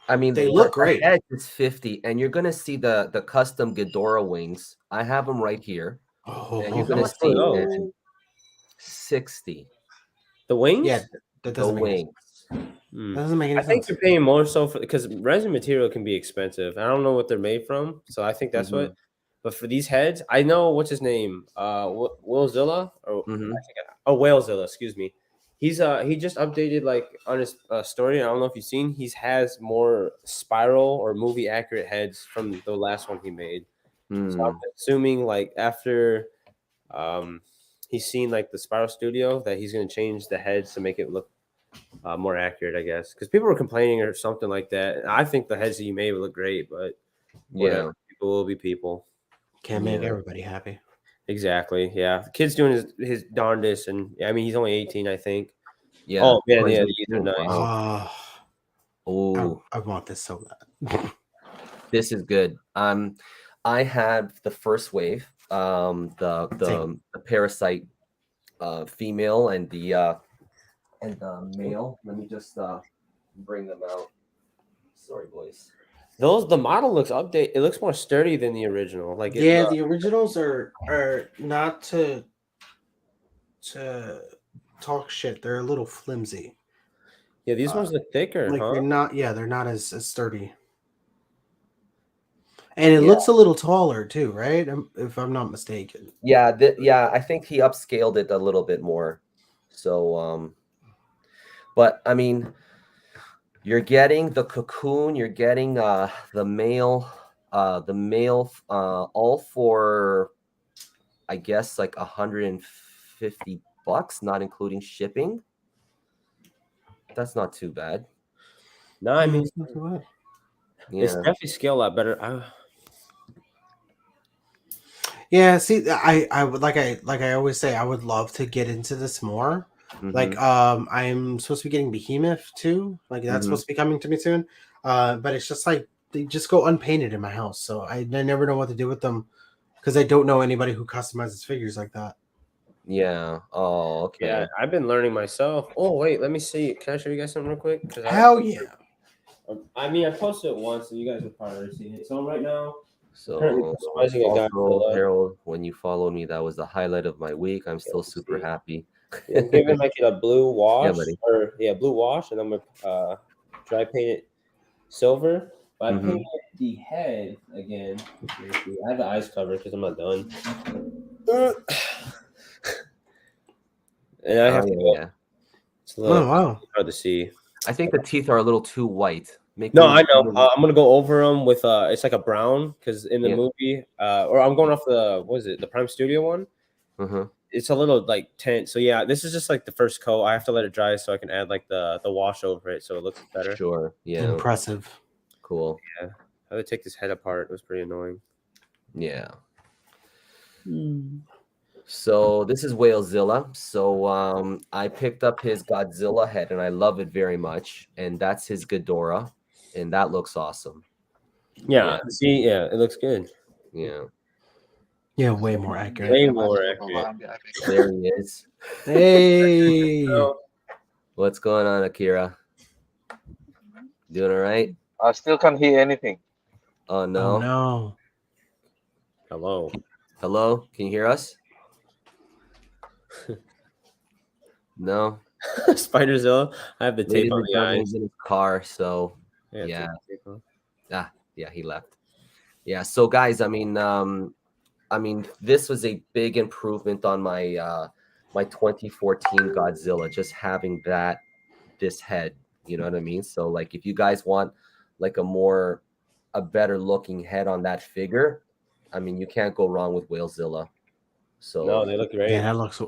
[SPEAKER 2] I mean,
[SPEAKER 3] they look great.
[SPEAKER 2] The head is 50, and you're gonna see the custom Ghidorah wings. I have them right here, and you're gonna see it 60.
[SPEAKER 1] The wings?
[SPEAKER 3] Yeah, that doesn't
[SPEAKER 2] the
[SPEAKER 3] make
[SPEAKER 2] wings.
[SPEAKER 3] That doesn't make any
[SPEAKER 1] I think
[SPEAKER 3] sense.
[SPEAKER 1] you're paying more so for because resin material can be expensive. I don't know what they're made from, so I think that's what. But for these heads, I know what's his name, Willzilla or Whalezilla, excuse me. He just updated like on his story. I don't know if you've seen. He has more spiral or movie accurate heads from the last one he made. So I'm assuming like after um he's seen like the Spiral Studio that he's gonna change the heads to make it look more accurate, I guess. Because people were complaining or something like that. I think the heads that you made would look great, but whatever.
[SPEAKER 2] Yeah.
[SPEAKER 1] People will be people.
[SPEAKER 3] Can't make
[SPEAKER 2] Yeah.
[SPEAKER 3] everybody happy.
[SPEAKER 1] Exactly. Yeah. The kid's doing his darndest, and I mean he's only 18, I think.
[SPEAKER 2] Yeah.
[SPEAKER 1] Oh man,
[SPEAKER 2] he's
[SPEAKER 1] yeah,
[SPEAKER 2] like,
[SPEAKER 1] these are nice.
[SPEAKER 3] Oh,
[SPEAKER 2] Oh,
[SPEAKER 3] I want this so bad.
[SPEAKER 2] this is good. I have the first wave, the parasite female and the male. Let me just bring them out. Sorry, boys.
[SPEAKER 1] The model looks update. It looks more sturdy than the original. Like
[SPEAKER 3] Yeah, the originals are not to talk shit. They're a little flimsy.
[SPEAKER 1] yeah, these ones look thicker,
[SPEAKER 3] Like
[SPEAKER 1] huh?
[SPEAKER 3] they're not as sturdy. And it
[SPEAKER 2] Yeah.
[SPEAKER 3] looks a little taller too, right? If I'm not mistaken.
[SPEAKER 2] Yeah, I think he upscaled it a little bit more. So but I mean, you're getting the cocoon, you're getting the male all for I guess like $150, not including shipping. That's not too bad.
[SPEAKER 1] No, I mean
[SPEAKER 3] It's not too bad.
[SPEAKER 1] it's
[SPEAKER 2] Yeah.
[SPEAKER 1] definitely scaled a lot better.
[SPEAKER 3] Yeah, see, I would like I always say, I would love to get into this more. Like, I'm supposed to be getting Behemoth too. Like that's supposed to be coming to me soon. But it's just like they just go unpainted in my house, so I never know what to do with them because I don't know anybody who customizes figures like that.
[SPEAKER 2] Yeah. Oh, okay.
[SPEAKER 1] Yeah, I've been learning myself. Oh wait, let me see. Can I show you guys something real quick?
[SPEAKER 3] Hell yeah!
[SPEAKER 1] I mean, I posted it once, and you guys have probably already seen it. So right now,
[SPEAKER 2] So
[SPEAKER 1] currently customizing a
[SPEAKER 2] also,
[SPEAKER 1] Godzilla.
[SPEAKER 2] Harold, when you followed me, that was the highlight of my week. I'm still super
[SPEAKER 1] see.
[SPEAKER 2] happy.
[SPEAKER 1] Yeah, I'm giving like it a blue wash,
[SPEAKER 2] buddy.
[SPEAKER 1] blue wash, and I'm gonna dry paint it silver. But I painted the head again. I have the eyes covered because I'm not done. And I have to go.
[SPEAKER 2] Yeah.
[SPEAKER 1] It's a little
[SPEAKER 3] Oh wow!
[SPEAKER 1] hard to see.
[SPEAKER 2] I think the teeth are a little too white.
[SPEAKER 1] No, I know. I'm gonna go over them with it's like a brown because in the movie, or I'm going off the what is it, the Prime Studio one? It's a little like tint. So yeah, this is just like the first coat. I have to let it dry so I can add like the wash over it so it looks better.
[SPEAKER 2] Sure. Yeah.
[SPEAKER 3] Impressive.
[SPEAKER 2] Cool.
[SPEAKER 1] Yeah, I had to take this head apart. It was pretty annoying.
[SPEAKER 2] Yeah. So this is Whalezilla. So I picked up his Godzilla head and I love it very much. And that's his Ghidorah, and that looks awesome.
[SPEAKER 1] Yeah. See, yeah, it looks good.
[SPEAKER 2] Yeah.
[SPEAKER 3] Yeah, way more accurate.
[SPEAKER 1] Way more accurate.
[SPEAKER 2] There he is.
[SPEAKER 3] Hey.
[SPEAKER 2] What's going on, Akira? Doing all right?
[SPEAKER 5] I still can't hear anything.
[SPEAKER 2] Oh no.
[SPEAKER 3] Oh no.
[SPEAKER 1] Hello.
[SPEAKER 2] Hello? Can you hear us? No.
[SPEAKER 1] Spiderzilla. I have the tape
[SPEAKER 2] Ladies
[SPEAKER 1] on
[SPEAKER 2] and
[SPEAKER 1] the
[SPEAKER 2] gentlemen,
[SPEAKER 1] eyes.
[SPEAKER 2] he's in his car, so
[SPEAKER 1] Yeah.
[SPEAKER 2] yeah, he left. Yeah, so guys, I mean, this was a big improvement on my my 2014 Godzilla, just having this head, you know what I mean? So like if you guys want like a better looking head on that figure, I mean, you can't go wrong with Whalezilla. So
[SPEAKER 1] No, they look great.
[SPEAKER 3] Yeah, that looks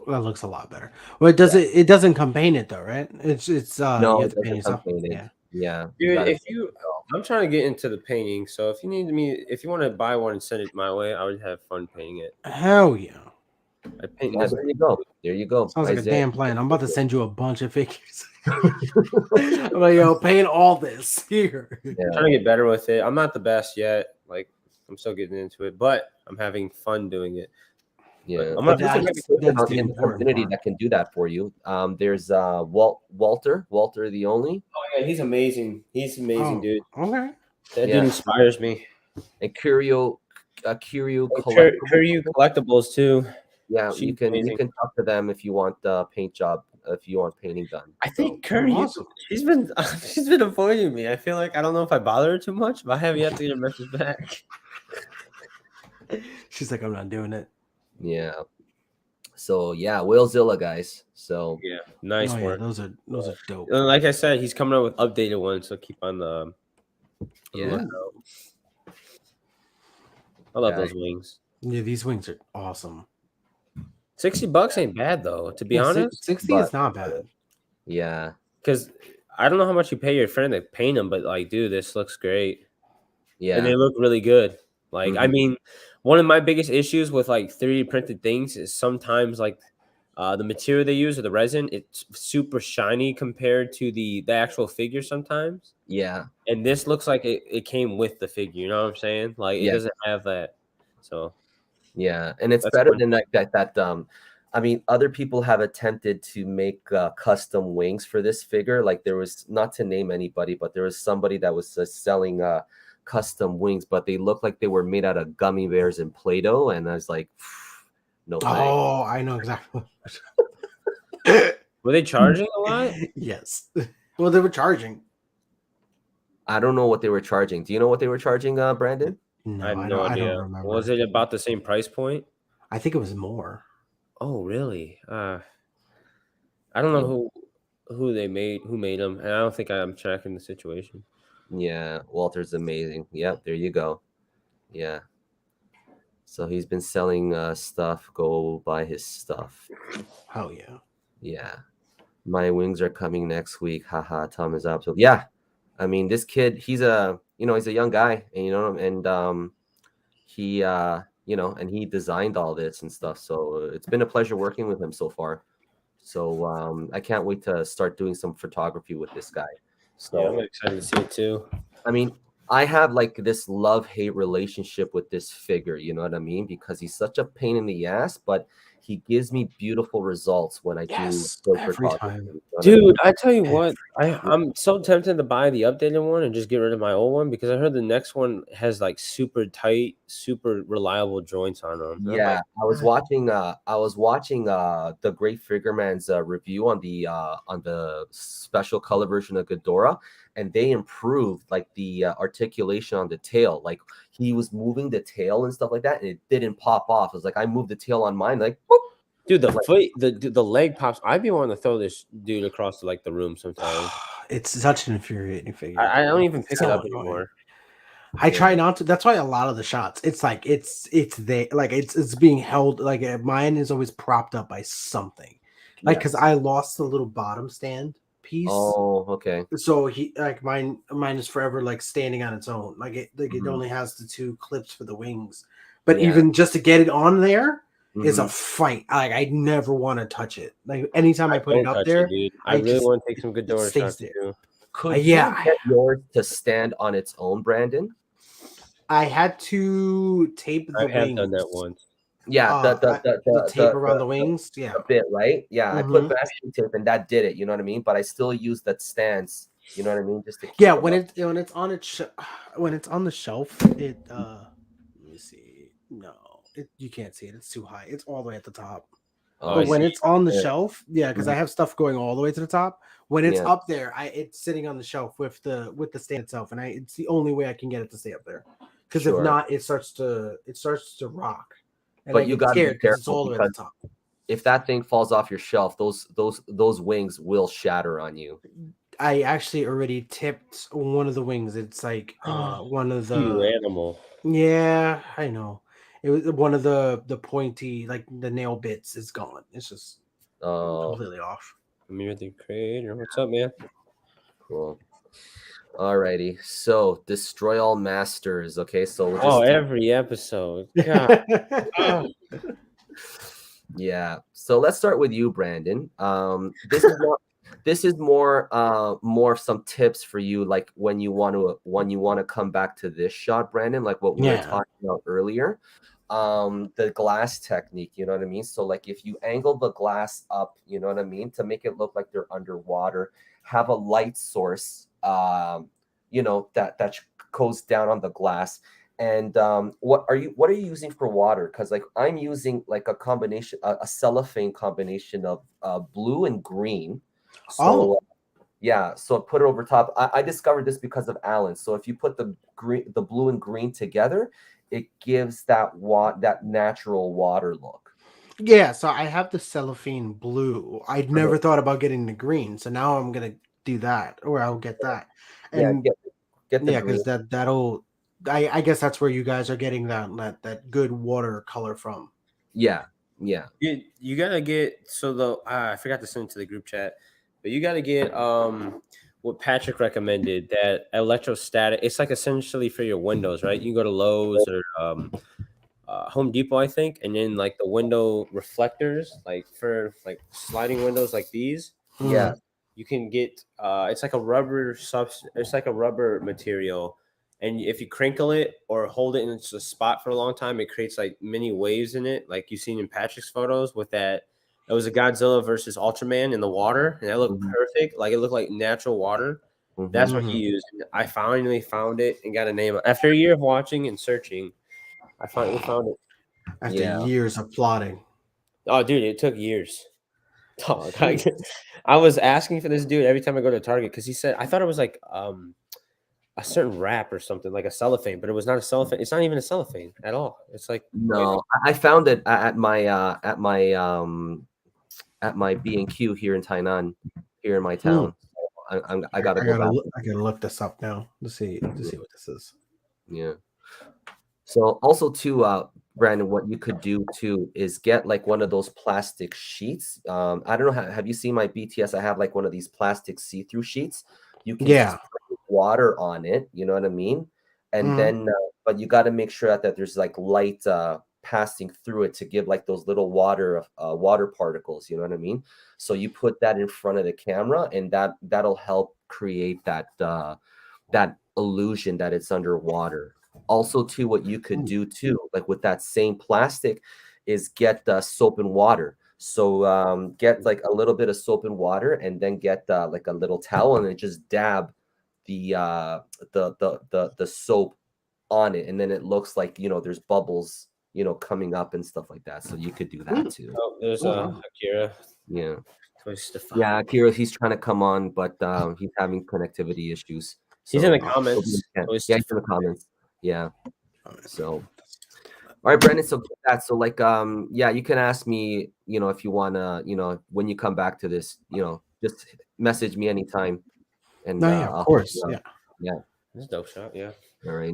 [SPEAKER 3] a lot better. Well, it doesn't come painted though, right? It's
[SPEAKER 2] no,
[SPEAKER 3] you
[SPEAKER 2] it
[SPEAKER 3] have to paint
[SPEAKER 2] doesn't
[SPEAKER 3] yourself.
[SPEAKER 2] come painted.
[SPEAKER 3] Yeah.
[SPEAKER 2] Yeah.
[SPEAKER 1] Dude, I'm trying to get into the painting, so if you want to buy one and send it my way, I would have fun painting it.
[SPEAKER 3] Hell yeah.
[SPEAKER 1] I paint
[SPEAKER 2] Yeah, there you go. There you go.
[SPEAKER 3] Sounds like a damn plan. I'm about to send you a bunch of figures. I'm like, yo, paint all this here.
[SPEAKER 2] Yeah.
[SPEAKER 1] I'm trying to get better with it. I'm not the best yet. Like I'm still getting into it, but I'm having fun doing it.
[SPEAKER 2] Yeah,
[SPEAKER 1] I'm
[SPEAKER 2] but
[SPEAKER 1] not-
[SPEAKER 2] there's
[SPEAKER 3] that's the
[SPEAKER 2] in the
[SPEAKER 3] important
[SPEAKER 2] community
[SPEAKER 3] part.
[SPEAKER 2] that can do that for you. There's Walter the Only,
[SPEAKER 1] Oh yeah, he's amazing. He's amazing,
[SPEAKER 3] Oh,
[SPEAKER 1] dude.
[SPEAKER 3] okay.
[SPEAKER 1] That
[SPEAKER 2] Yeah.
[SPEAKER 1] dude inspires me.
[SPEAKER 2] and Curio
[SPEAKER 1] Curry
[SPEAKER 2] Collectibles.
[SPEAKER 1] collectibles too.
[SPEAKER 2] Yeah,
[SPEAKER 1] She's
[SPEAKER 2] you can
[SPEAKER 1] amazing.
[SPEAKER 2] talk to them if you want paint job, if you want painting done.
[SPEAKER 1] I think Curry,
[SPEAKER 3] awesome.
[SPEAKER 1] she's been avoiding me. I feel like I don't know if I bother her too much, but I have yet to get a message back.
[SPEAKER 3] She's like, I'm not doing it.
[SPEAKER 2] Yeah. So yeah, Whalezilla, guys. So
[SPEAKER 1] Yeah, nice
[SPEAKER 3] Oh yeah,
[SPEAKER 1] work.
[SPEAKER 3] those are dope.
[SPEAKER 1] And like I said, he's coming out with updated ones, so keep on the
[SPEAKER 2] yeah,
[SPEAKER 1] lookout. I love
[SPEAKER 2] Yeah.
[SPEAKER 1] those wings.
[SPEAKER 3] Yeah, these wings are awesome.
[SPEAKER 1] $60 ain't bad though, to be
[SPEAKER 3] Yeah,
[SPEAKER 1] honest.
[SPEAKER 3] 60
[SPEAKER 2] But-
[SPEAKER 3] is not bad.
[SPEAKER 2] yeah,
[SPEAKER 1] Because I don't know how much you pay your friend to paint them, but like, dude, this looks great.
[SPEAKER 2] yeah.
[SPEAKER 1] And they look really good. Like, I
[SPEAKER 2] Mhm.
[SPEAKER 1] mean, one of my biggest issues with like 3D printed things is sometimes like the material they use or the resin, it's super shiny compared to the actual figure sometimes.
[SPEAKER 2] Yeah.
[SPEAKER 1] And this looks like it came with the figure. You know what I'm saying? Like, it
[SPEAKER 2] Yeah.
[SPEAKER 1] doesn't have that. So
[SPEAKER 2] Yeah, and it's
[SPEAKER 1] That's
[SPEAKER 2] better
[SPEAKER 1] one
[SPEAKER 2] than that. I mean, other people have attempted to make custom wings for this figure. Like there was, not to name anybody, but there was somebody that was selling custom wings, but they looked like they were made out of gummy bears and Play-Doh, and I was like, no thanks.
[SPEAKER 3] Oh, I know exactly.
[SPEAKER 1] were they charging a lot?
[SPEAKER 3] Yes. Well, they were charging.
[SPEAKER 2] I don't know what they were charging. Do you know what they were charging, Brandon?
[SPEAKER 3] No,
[SPEAKER 1] I have
[SPEAKER 3] I
[SPEAKER 1] no
[SPEAKER 3] don't
[SPEAKER 1] idea.
[SPEAKER 3] remember.
[SPEAKER 1] Was it about the same price point?
[SPEAKER 3] I think it was more.
[SPEAKER 1] Oh, really? I don't know who made them, and I don't think I'm tracking the situation.
[SPEAKER 2] Yeah, Walter's amazing. Yep, there you go. Yeah. So he's been selling stuff. Go buy his stuff.
[SPEAKER 3] Oh yeah.
[SPEAKER 2] Yeah. My wings are coming next week. Haha, Tom is up. So yeah. I mean, this kid, he's a young guy, and he and he designed all this and stuff. So it's been a pleasure working with him so far. So I can't wait to start doing some photography with this guy.
[SPEAKER 1] Yeah, I'm
[SPEAKER 2] So
[SPEAKER 1] excited to see it too.
[SPEAKER 2] I mean, I have like this love-hate relationship with this figure, you know what I mean? Because he's such a pain in the ass, but he gives me beautiful results when I
[SPEAKER 3] Yes,
[SPEAKER 2] do
[SPEAKER 3] every
[SPEAKER 2] photography.
[SPEAKER 3] time.
[SPEAKER 2] You know what I mean?
[SPEAKER 1] Dude, I tell you what, I'm so tempted to buy the updated one and just get rid of my old one because I heard the next one has like super tight, super reliable joints on them.
[SPEAKER 2] Yeah, I was watching the Great Figure Man's review on the special color version of Ghidorah, and they improved like the articulation on the tail. Like he was moving the tail and stuff like that, and it didn't pop off. It was like I moved the tail on mine, like boop.
[SPEAKER 1] Dude, the foot, the leg pops. I'd be wanting to throw this dude across like the room sometimes.
[SPEAKER 3] It's such an infuriating figure.
[SPEAKER 1] I don't even pick
[SPEAKER 3] So
[SPEAKER 1] it up
[SPEAKER 3] annoying.
[SPEAKER 1] anymore.
[SPEAKER 3] I try not to. That's why a lot of the shots, it's like it's there, like it's being held. Like mine is always propped up by something, like because I lost the little bottom stand piece.
[SPEAKER 2] Oh, okay.
[SPEAKER 3] So he like mine is forever like standing on its own. Like it only has the two clips for the wings, but even just to get it on there is a fight. Like I never want to touch it. Like anytime I put it up there,
[SPEAKER 1] dude. I really
[SPEAKER 3] just-
[SPEAKER 1] want to take some Ghidorah
[SPEAKER 3] stays
[SPEAKER 1] shots
[SPEAKER 3] there.
[SPEAKER 1] too.
[SPEAKER 2] Could you get yours to stand on its own, Brandon?
[SPEAKER 3] I had to tape the
[SPEAKER 1] I
[SPEAKER 3] wings.
[SPEAKER 1] have done that once.
[SPEAKER 2] Yeah,
[SPEAKER 3] the tape around the wings. Yeah,
[SPEAKER 2] a bit, right? Yeah, I put masking tape and that did it. You know what I mean? But I still use that stance. You know what I mean? Just to keep
[SPEAKER 3] when it's on when it's on the shelf, it let me see. No, you can't see it. It's too high. It's all the way at the top. But when it's on the shelf, because I have stuff going all the way to the top. When it's up there, it's sitting on the shelf with the stand itself, and it's the only way I can get it to stay up there. Because if not, it starts to rock. And
[SPEAKER 2] but you got to be careful
[SPEAKER 3] it's all the way at the top.
[SPEAKER 2] If that thing falls off your shelf, those wings will shatter on you.
[SPEAKER 3] I actually already tipped one of the wings. It's like one of the
[SPEAKER 1] You animal.
[SPEAKER 3] Yeah, I know. It was one of the pointy, like the nail bits is gone. It's just completely off.
[SPEAKER 1] Amir the Creator. What's up, man?
[SPEAKER 2] Cool. Alrighty. So destroy all masters. Okay, so we'll
[SPEAKER 1] just every episode. God.
[SPEAKER 2] Yeah. So let's start with you, Brandon. This is more of some tips for you, like when you want to come back to this shot, Brandon, like what we were talking about earlier. The glass technique, you know what I mean? So like if you angle the glass up, you know what I mean, to make it look like they're underwater, have a light source that goes down on the glass. And what are you using for water? Because like I'm using like a combination, a cellophane combination of blue and green. So so put it over top. I discovered this because of Alan. So if you put the blue and green together, it gives that natural water look.
[SPEAKER 3] Yeah, so I have the cellophane blue. I'd never thought about getting the green, so now I'm gonna do that, or I'll get that.
[SPEAKER 2] Yeah,
[SPEAKER 3] And
[SPEAKER 2] get the
[SPEAKER 3] yeah,
[SPEAKER 2] green.
[SPEAKER 3] because that'll. I guess that's where you guys are getting that good water color from.
[SPEAKER 2] Yeah, yeah.
[SPEAKER 1] You gotta get so the I forgot to send it to the group chat, but you gotta get what Patrick recommended, that electrostatic. It's like essentially for your windows, right? You can go to Lowe's or Home Depot, I think, and then like the window reflectors, like for like sliding windows like these,
[SPEAKER 2] Yeah.
[SPEAKER 3] Mm.
[SPEAKER 1] you can get it's like a rubber it's like a rubber material, and if you crinkle it or hold it in a spot for a long time, it creates like mini waves in it, like you've seen in Patrick's photos with that. It was a Godzilla versus Ultraman in the water, and that looked
[SPEAKER 2] Mhm,
[SPEAKER 1] perfect. Like it looked like natural water. That's
[SPEAKER 2] mhm.
[SPEAKER 1] what he
[SPEAKER 3] Mhm.
[SPEAKER 1] used. And I finally found it and got a name. After a year of watching and searching, I finally found it.
[SPEAKER 3] After
[SPEAKER 2] Yeah.
[SPEAKER 3] years of plotting.
[SPEAKER 1] Oh, dude, it took years. Dog,
[SPEAKER 3] Hmm.
[SPEAKER 1] I was asking for this dude every time I go to Target because he said I thought it was like a certain wrap or something like a cellophane, but it was not a cellophane. It's not even a cellophane at all. It's like
[SPEAKER 2] No, I found it at my B&Q here in Tainan, here in my
[SPEAKER 3] Hmm.
[SPEAKER 2] town. I gotta go back.
[SPEAKER 3] I gotta look this up now to see what this is.
[SPEAKER 2] Yeah. So also too, Brandon, what you could do too is get like one of those plastic sheets. I don't know. Have you seen my BTS? I have like one of these plastic see-through sheets. You can
[SPEAKER 3] Yeah.
[SPEAKER 2] spray water on it. You know what I mean? And
[SPEAKER 3] Mhm.
[SPEAKER 2] then, but you got to make sure that there's like light passing through it to give like those little water particles. You know what I mean? So you put that in front of the camera, and that'll help create that illusion that it's underwater. Also, too, what you could
[SPEAKER 3] Ooh.
[SPEAKER 2] do too, like with that same plastic, is get soap and water. So get like a little bit of soap and water, and then get like a little towel, and then just dab the the soap on it, and then it looks like there's bubbles coming up and stuff like that. So you could do that
[SPEAKER 3] Hmm.
[SPEAKER 2] too.
[SPEAKER 1] oh, there's
[SPEAKER 3] Oh, wow.
[SPEAKER 1] Akira.
[SPEAKER 2] Yeah,
[SPEAKER 1] Twist the fire.
[SPEAKER 2] yeah. Akira, he's trying to come on, but he's having connectivity issues.
[SPEAKER 1] He's in the
[SPEAKER 2] So
[SPEAKER 3] Oh,
[SPEAKER 1] comments. Twist
[SPEAKER 2] yeah,
[SPEAKER 1] the
[SPEAKER 2] he's in the
[SPEAKER 1] fire.
[SPEAKER 2] comments. Yeah.
[SPEAKER 3] all right.
[SPEAKER 2] So all right, Brandon. So get that. So like yeah, you can ask me, if you wanna, when you come back to this, just message me anytime and
[SPEAKER 3] No, yeah, of
[SPEAKER 2] I'll help you
[SPEAKER 3] course.
[SPEAKER 2] out.
[SPEAKER 3] Yeah.
[SPEAKER 2] Yeah.
[SPEAKER 1] This is a dope shot. Yeah.
[SPEAKER 2] All right.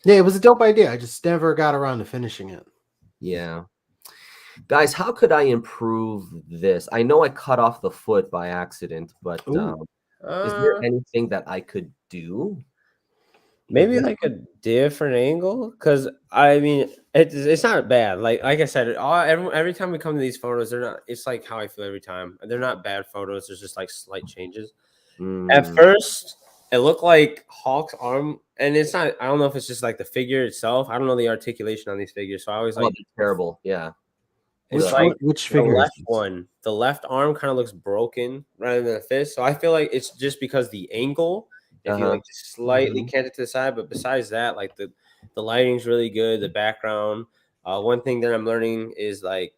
[SPEAKER 3] Yeah, it was a dope idea. I just never got around to finishing it.
[SPEAKER 2] Yeah. Guys, how could I improve this? I know I cut off the foot by accident, but
[SPEAKER 3] Ooh.
[SPEAKER 2] is there
[SPEAKER 1] Uh,
[SPEAKER 2] anything that I could do?
[SPEAKER 3] Like
[SPEAKER 1] Maybe
[SPEAKER 3] this
[SPEAKER 1] like a
[SPEAKER 3] one?
[SPEAKER 1] different angle, because I mean it's not bad. Like I said, every time we come to these photos, they're not. It's like how I feel every time. They're not bad photos. There's just like slight changes. At
[SPEAKER 2] Mm,
[SPEAKER 1] first, it looked like Hulk's arm, and it's not. I don't know if it's just like the figure itself. I don't know the articulation on these figures, so I always
[SPEAKER 2] oh,
[SPEAKER 1] like.
[SPEAKER 2] that's terrible. Yeah.
[SPEAKER 1] It's
[SPEAKER 3] Which
[SPEAKER 2] The
[SPEAKER 1] like
[SPEAKER 3] one? Which
[SPEAKER 1] the
[SPEAKER 3] figure is
[SPEAKER 1] left
[SPEAKER 3] this?
[SPEAKER 1] one, the left arm kind of looks broken rather than a fist. So I feel like it's just because the angle. If you
[SPEAKER 2] uh-huh.
[SPEAKER 1] like just slightly
[SPEAKER 3] Mhm.
[SPEAKER 1] cant it to the side, but besides that, like the lighting's really good. The background. One thing that I'm learning is like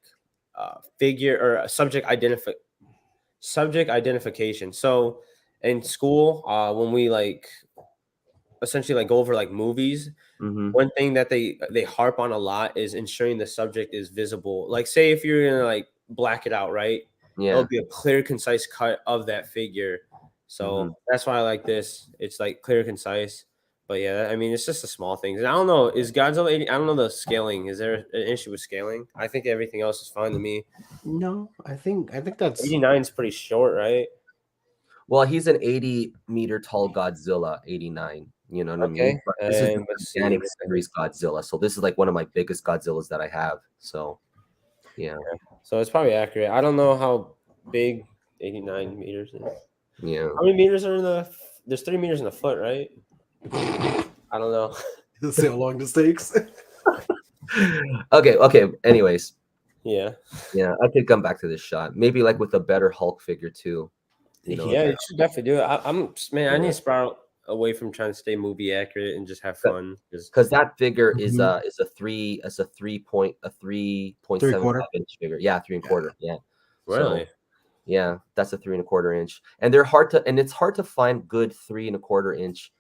[SPEAKER 1] figure or subject identification. So in school, when we like essentially like go over like movies,
[SPEAKER 2] Mm-hmm.
[SPEAKER 1] one thing that they harp on a lot is ensuring the subject is visible. Like, say if you're gonna like black it out, right? It'll
[SPEAKER 2] Yeah.
[SPEAKER 1] be a clear, concise cut of that figure. So
[SPEAKER 2] Mm-hmm.
[SPEAKER 1] that's why I like this. It's like clear, concise. But yeah, I mean, it's just the small things. And I don't know, is Godzilla 80? I don't know the scaling. Is there an issue with scaling? I think everything else is fine to me.
[SPEAKER 3] No, I think that's
[SPEAKER 1] 89 is pretty short, right?
[SPEAKER 2] Well, he's an 80-meter tall Godzilla, 89. You know what I mean?
[SPEAKER 1] Okay.
[SPEAKER 2] But this is the
[SPEAKER 1] And let's see.
[SPEAKER 2] gigantic series Godzilla. So this is like one of my biggest Godzillas that I have. So yeah.
[SPEAKER 1] So it's probably accurate. I don't know how big 89 meters is.
[SPEAKER 2] Yeah.
[SPEAKER 1] How many meters are in there's 3 meters in the foot, right? I don't know.
[SPEAKER 3] see how long this takes.
[SPEAKER 2] Okay. Anyways,
[SPEAKER 1] Yeah.
[SPEAKER 2] yeah, I could come back to this shot. Maybe like with a better Hulk figure too. A
[SPEAKER 1] Yeah,
[SPEAKER 2] better
[SPEAKER 1] you should definitely do it. Man, I need
[SPEAKER 2] yeah.
[SPEAKER 1] to sprout away from trying to stay movie accurate and just have fun.
[SPEAKER 2] Because that figure is
[SPEAKER 3] Mhm.
[SPEAKER 2] a 3.75
[SPEAKER 3] 3/4.
[SPEAKER 2] inch figure. Yeah, 3 1/4. Yeah. So
[SPEAKER 1] Really?
[SPEAKER 2] yeah, that's a 3 1/4 inch. And it's hard to find good 3 1/4 inch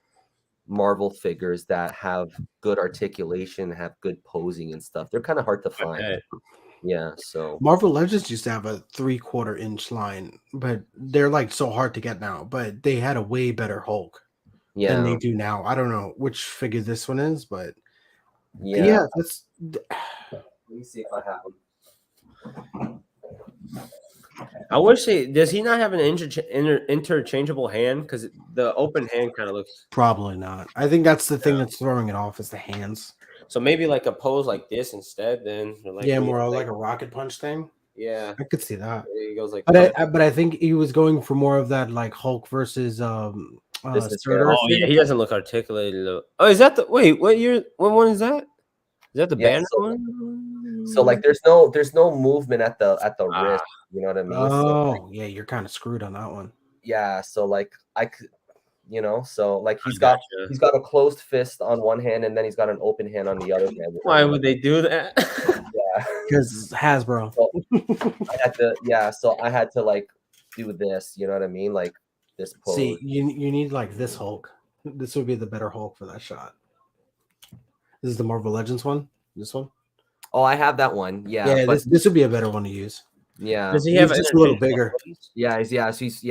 [SPEAKER 2] Marvel figures that have good articulation, have good posing and stuff. They're kind of hard to
[SPEAKER 1] I
[SPEAKER 2] find.
[SPEAKER 1] bet.
[SPEAKER 2] Yeah, so
[SPEAKER 3] Marvel Legends used to have a 3/4 inch line, but they're like so hard to get now. But they had a way better Hulk than they
[SPEAKER 2] yeah,
[SPEAKER 3] do now. I don't know which figure this one is, but
[SPEAKER 2] yeah.
[SPEAKER 3] yeah, that's
[SPEAKER 2] Let me see if I have them.
[SPEAKER 1] I wish does he not have an interchangeable hand? Because the open hand kind of looks.
[SPEAKER 3] probably not. I think that's the thing
[SPEAKER 1] Yeah.
[SPEAKER 3] that's throwing it off is the hands.
[SPEAKER 1] So maybe like a pose like this instead. Then like
[SPEAKER 3] Yeah, more like a rocket punch thing.
[SPEAKER 1] yeah,
[SPEAKER 3] I could see that.
[SPEAKER 1] he goes like.
[SPEAKER 3] But I think he was going for more of that like Hulk versus
[SPEAKER 2] This is
[SPEAKER 3] Surtur
[SPEAKER 1] Oh yeah,
[SPEAKER 3] thing.
[SPEAKER 1] he doesn't look articulated. Oh, is that the wait? What year? What one is that? Is that the
[SPEAKER 2] Yeah,
[SPEAKER 1] banner
[SPEAKER 2] so
[SPEAKER 1] one?
[SPEAKER 2] like there's no movement at the wrist, you know what I mean? So
[SPEAKER 3] Oh yeah, you're kind of screwed on that one.
[SPEAKER 2] yeah, so like I could, so like
[SPEAKER 1] I gotcha.
[SPEAKER 2] he's got a closed fist on one hand and then he's got an open hand on the other hand.
[SPEAKER 1] Why would they do that?
[SPEAKER 2] Yeah.
[SPEAKER 3] Because Hasbro.
[SPEAKER 2] So I had to like do this, you know what I mean? Like this pose.
[SPEAKER 3] See, you need like this Hulk. This would be the better Hulk for that shot. This is the Marvel Legends one. This one.
[SPEAKER 2] Oh, I have that one. Yeah,
[SPEAKER 3] Yeah,
[SPEAKER 2] but
[SPEAKER 3] this would be a better one to use.
[SPEAKER 2] yeah.
[SPEAKER 1] Does he
[SPEAKER 3] He's
[SPEAKER 1] have
[SPEAKER 3] just a little
[SPEAKER 1] interchangeable
[SPEAKER 3] bigger.
[SPEAKER 1] buttons?
[SPEAKER 2] Yeah,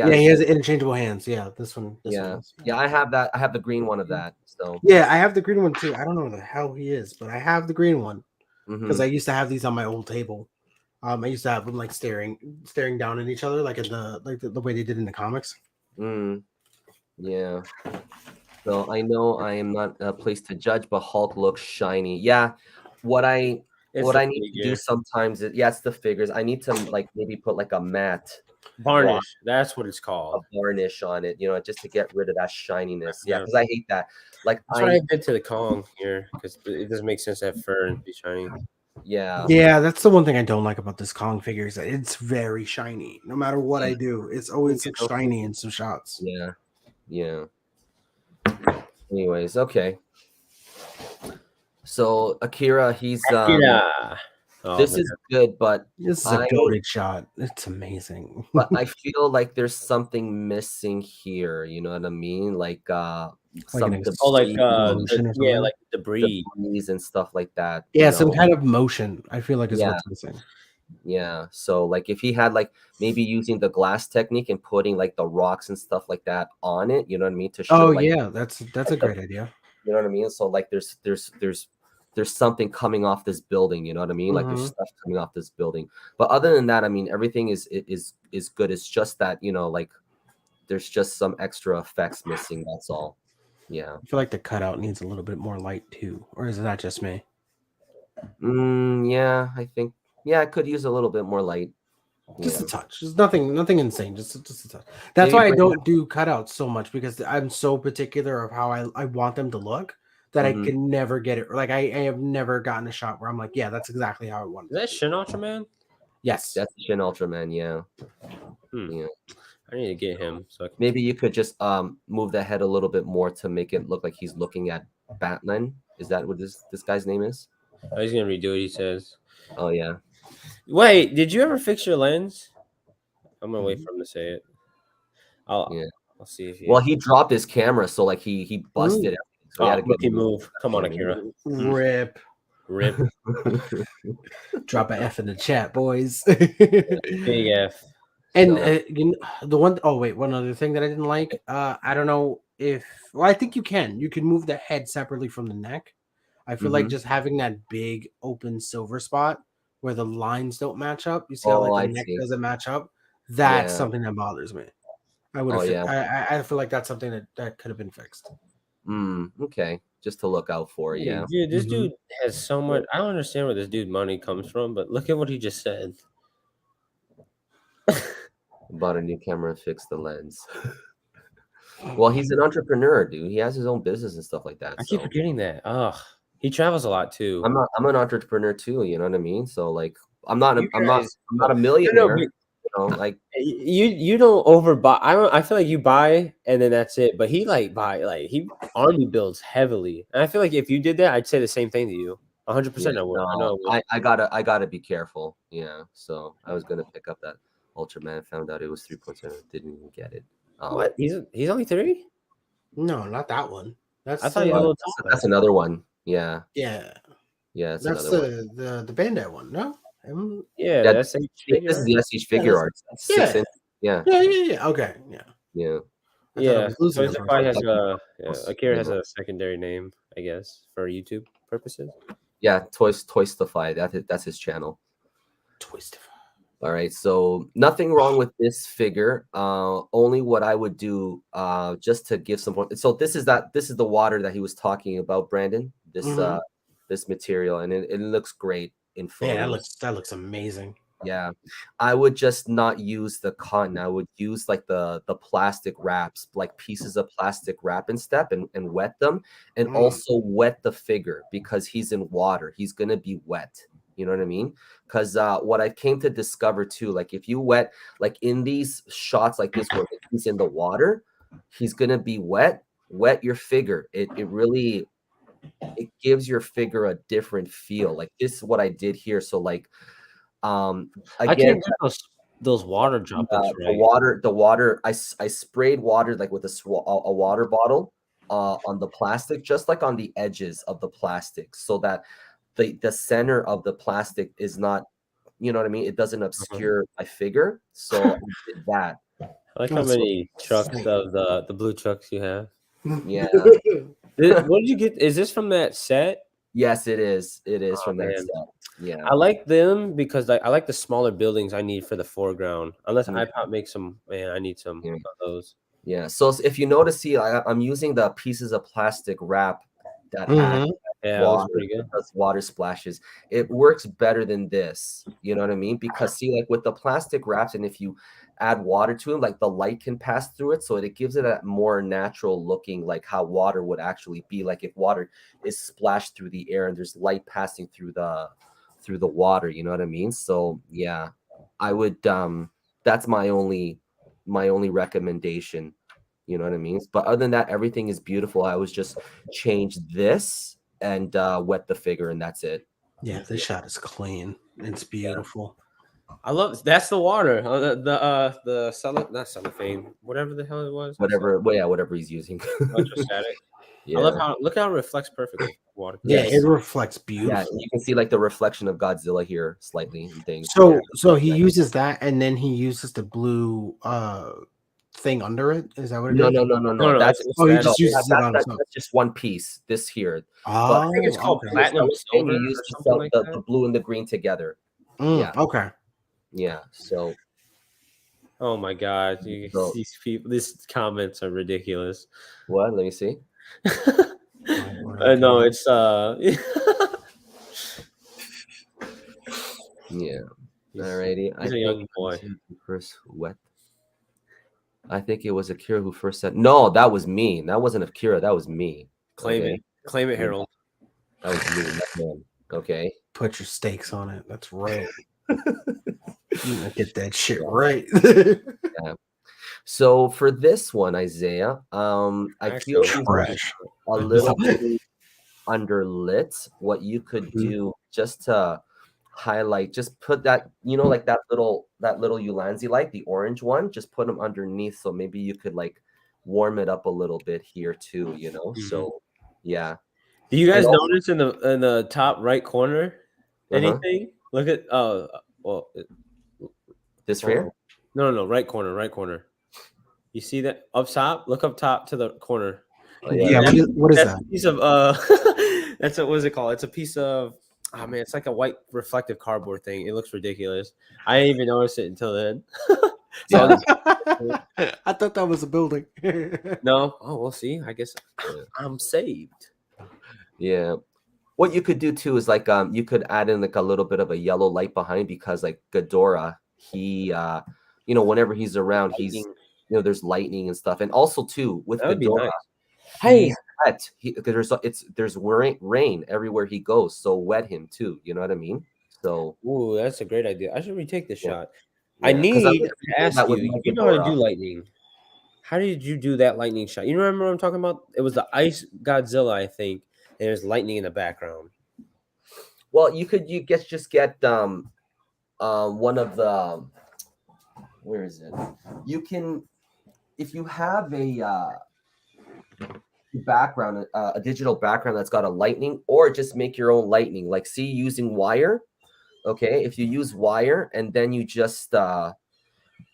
[SPEAKER 3] Yeah, he has interchangeable hands. Yeah, this one.
[SPEAKER 2] Yeah.
[SPEAKER 3] One.
[SPEAKER 2] Yeah, I have that. I have the green one of that. So
[SPEAKER 3] Yeah, I have the green one too. I don't know who the hell he is, but I have the green one because
[SPEAKER 2] mhm.
[SPEAKER 3] I used to have these on my old table. I used to have them like staring down at each other, like in the way they did in the comics.
[SPEAKER 2] Yeah. So I know I am not a place to judge, but Hulk looks shiny. Yeah. What I need to do sometimes is it's the figures. I need to like maybe put like a matte
[SPEAKER 1] Varnish. That's what it's
[SPEAKER 2] a
[SPEAKER 1] called.
[SPEAKER 2] varnish on it, just to get rid of that shininess. Yeah,
[SPEAKER 1] Yeah.
[SPEAKER 2] because I hate that. Like
[SPEAKER 1] That's what I did to the Kong here because it doesn't make sense to have fur and be shiny.
[SPEAKER 2] yeah.
[SPEAKER 3] Yeah, that's the one thing I don't like about this Kong figure is that it's very shiny. No matter what I do, it's always shiny in some shots.
[SPEAKER 2] Yeah. Yeah. Anyways, okay. So Akira, he's
[SPEAKER 1] Yeah. Oh,
[SPEAKER 2] this
[SPEAKER 1] man.
[SPEAKER 2] is good, but
[SPEAKER 3] This is a goated shot. It's amazing.
[SPEAKER 2] but I feel like there's something missing here. You know what I mean? Like some
[SPEAKER 3] an
[SPEAKER 1] Oh, like
[SPEAKER 3] motion or something?
[SPEAKER 1] like debris.
[SPEAKER 2] debris and stuff like that.
[SPEAKER 3] Yeah, some kind of motion. I feel like is
[SPEAKER 2] Yeah.
[SPEAKER 3] what's missing.
[SPEAKER 2] Yeah. So like if he had like maybe using the glass technique and putting like the rocks and stuff like that on it, you know what I mean? To show
[SPEAKER 3] Oh
[SPEAKER 2] like,
[SPEAKER 3] yeah, that's a great idea.
[SPEAKER 2] you know what I mean? So like there's something coming off this building, you know what I mean? Like there's stuff coming off this building. But other than that, I mean everything is good. It's just that, like there's just some extra effects missing, that's all. Yeah.
[SPEAKER 3] I feel like the cutout needs a little bit more light too. Or is that just me?
[SPEAKER 2] Yeah, I think it could use a little bit more light.
[SPEAKER 3] Just
[SPEAKER 2] Yeah.
[SPEAKER 3] a touch. Just nothing insane. Just a touch. That's
[SPEAKER 2] Maybe
[SPEAKER 3] why I
[SPEAKER 2] bring
[SPEAKER 3] don't do cutouts so much because I'm so particular of how I want them to look that I can never get it. Like I have never gotten a shot where I'm like, yeah, that's exactly how I want it.
[SPEAKER 1] Is that Shin Ultraman?
[SPEAKER 3] Yes.
[SPEAKER 2] That's Shin Ultraman, yeah.
[SPEAKER 1] Yeah. I need to get him. So
[SPEAKER 2] Maybe you could just move the head a little bit more to make it look like he's looking at Batman. Is that what this guy's name is?
[SPEAKER 1] Oh, he's gonna redo it. He says.
[SPEAKER 2] Oh yeah.
[SPEAKER 1] Wait, did you ever fix your lens? I'm gonna wait for him to say it. I'll see if he.
[SPEAKER 2] Well, he dropped his camera, so like he busted it. So he had a good
[SPEAKER 1] move. Come on, Akira.
[SPEAKER 3] Rip. Drop an F in the chat, boys.
[SPEAKER 1] Big F.
[SPEAKER 3] And the one one other thing that I didn't like, I don't know if I think you can move the head separately from the neck. I feel like just having that big open silver spot where the lines don't match up. You see how like the neck doesn't match up? That's something that bothers me. I would have I feel like that's something that could have been fixed.
[SPEAKER 2] Okay. Just to look out for, yeah.
[SPEAKER 1] Dude, this dude has so much. I don't understand where this dude money comes from, but look at what he just said.
[SPEAKER 2] Bought a new camera and fixed the lens. Well, he's an entrepreneur, dude. He has his own business and stuff like that.
[SPEAKER 1] I keep forgetting that. Ugh, he travels a lot too.
[SPEAKER 2] I'm an entrepreneur too. You know what I mean? So like, I'm not a millionaire. Like
[SPEAKER 1] you don't overbuy. I feel like you buy and then that's it. But he he army builds heavily, and I feel like if you did that, I'd say the same thing to you. 100%. I would.
[SPEAKER 2] No, I gotta be careful. Yeah. So I was gonna pick up that Ultraman. Found out it was 3.7. Didn't even get it.
[SPEAKER 1] What? He's only 3?
[SPEAKER 3] No, not that one.
[SPEAKER 1] I thought you
[SPEAKER 2] that's another one. Yeah.
[SPEAKER 3] Yeah.
[SPEAKER 2] Yeah.
[SPEAKER 3] That's
[SPEAKER 2] another one.
[SPEAKER 3] the Bandai one. No.
[SPEAKER 1] Yeah,
[SPEAKER 2] Yeah,
[SPEAKER 1] that's a
[SPEAKER 2] this is the SH figure art. That's 6 inch. Yeah,
[SPEAKER 3] Yeah. Okay, yeah.
[SPEAKER 2] yeah.
[SPEAKER 3] I thought I
[SPEAKER 1] Yeah.
[SPEAKER 3] was losing
[SPEAKER 1] Toy
[SPEAKER 3] it for a
[SPEAKER 1] Story
[SPEAKER 3] second.
[SPEAKER 1] has Akira has
[SPEAKER 2] Yeah.
[SPEAKER 1] a secondary name, I guess, for YouTube purposes.
[SPEAKER 2] Yeah, Toystify. That's his channel.
[SPEAKER 3] Twist.
[SPEAKER 2] All right, so nothing wrong with this figure. Only what I would do, just to give some point. So this is the water that he was talking about, Brandon. This material, and it looks great in photos.
[SPEAKER 3] Yeah, that looks amazing.
[SPEAKER 2] Yeah, I would just not use the cotton. I would use like the plastic wraps, like pieces of plastic wrap and step, and wet them, and also wet the figure because he's in water. He's gonna be wet. You know what I mean? Because what I came to discover too, like if you wet, like in these shots like this where he's in the water, he's gonna be wet. Wet your figure. It really gives your figure a different feel. Like this is what I did here. So like
[SPEAKER 1] I
[SPEAKER 2] again,
[SPEAKER 1] can't get those water droplets right.
[SPEAKER 2] the water. I sprayed water like with a water bottle on the plastic, just like on the edges of the plastic, so that the center of the plastic is not, you know what I mean. It doesn't obscure my figure. So I did that.
[SPEAKER 1] I like how many trucks of the blue trucks you have.
[SPEAKER 2] Yeah.
[SPEAKER 1] What did you get? Is this from that set?
[SPEAKER 2] Yes, it is. It is from that
[SPEAKER 1] man.
[SPEAKER 2] set. Yeah.
[SPEAKER 1] I like them because I like the smaller buildings I need for the foreground. Unless iPod makes them, man, I need some of those.
[SPEAKER 2] Yeah. So if you notice, see, I'm using the pieces of plastic wrap that add water splashes. It works better than this. You know what I mean? Because see, like with the plastic wraps, and if you add water to them, like the light can pass through it, so it gives it a more natural looking, like how water would actually be. Like if water is splashed through the air and there's light passing through the water. You know what I mean? So yeah, I would. That's my only recommendation. You know what I mean? But other than that, everything is beautiful. I was just change this and wet the figure, and that's it.
[SPEAKER 3] Yeah, this shot is clean. It's beautiful.
[SPEAKER 1] I love that's the water. Not cellophane, whatever the hell it was.
[SPEAKER 2] Whatever he's using.
[SPEAKER 1] Electrostatic.
[SPEAKER 2] Yeah.
[SPEAKER 1] I love how it reflects perfectly. Water.
[SPEAKER 3] Yeah, it reflects beautifully.
[SPEAKER 2] Yeah, you can see like the reflection of Godzilla here slightly and things.
[SPEAKER 3] So he uses that, and then he uses the blue thing under it. Is that what it is?
[SPEAKER 2] No. That's
[SPEAKER 3] he just uses it on
[SPEAKER 2] that's just one piece. This here.
[SPEAKER 3] Oh,
[SPEAKER 1] I think it's called platinum silver.
[SPEAKER 2] You used to sell the blue and the green together. Yeah.
[SPEAKER 3] Okay.
[SPEAKER 2] Yeah. So.
[SPEAKER 1] Oh my God! These people, these comments are ridiculous.
[SPEAKER 2] What? Let me see.
[SPEAKER 1] No, it's
[SPEAKER 2] Yeah. Alrighty.
[SPEAKER 1] He's a young boy.
[SPEAKER 2] First wet. I think it was Akira who first said no. That was me. That wasn't Akira. That was me.
[SPEAKER 1] Claim it, Harold.
[SPEAKER 2] That was me. That man. Okay.
[SPEAKER 3] Put your stakes on it. That's right. Get that shit right.
[SPEAKER 2] Yeah. So for this one, Isaiah, I feel a little bit underlit. What you could do just to highlight, just put that, like that little Ulanzi light, the orange one, just put them underneath, so maybe you could like warm it up a little bit here too, So yeah.
[SPEAKER 1] Do you guys notice in the top right corner anything? Look at
[SPEAKER 2] this right here?
[SPEAKER 1] No, right corner. You see that up top? Look up top to the corner.
[SPEAKER 3] Oh, yeah. What is that?
[SPEAKER 1] A piece of what is it called? It's a piece of it's like a white reflective cardboard thing. It looks ridiculous. I didn't even notice it until then.
[SPEAKER 3] I thought that was a building.
[SPEAKER 1] No. Oh, we'll see. I guess I'm saved.
[SPEAKER 2] Yeah. What you could do too is like you could add in like a little bit of a yellow light behind, because like Ghidorah, he whenever he's around, he's there's lightning and stuff. And also too with Ghidorah,
[SPEAKER 1] hey,
[SPEAKER 2] there's rain everywhere he goes, so wet him too. You know what I mean? So
[SPEAKER 1] that's a great idea. I should retake this shot. I need to ask you. You know how to do lightning. How did you do that lightning shot? You remember what I'm talking about? It was the Ice Godzilla, I think, and there's lightning in the background.
[SPEAKER 2] Well, you just get one of the where is it? You can, if you have a background, a digital background that's got a lightning, or just make your own lightning. Like, see, using wire, Okay, if you use wire and then you just well,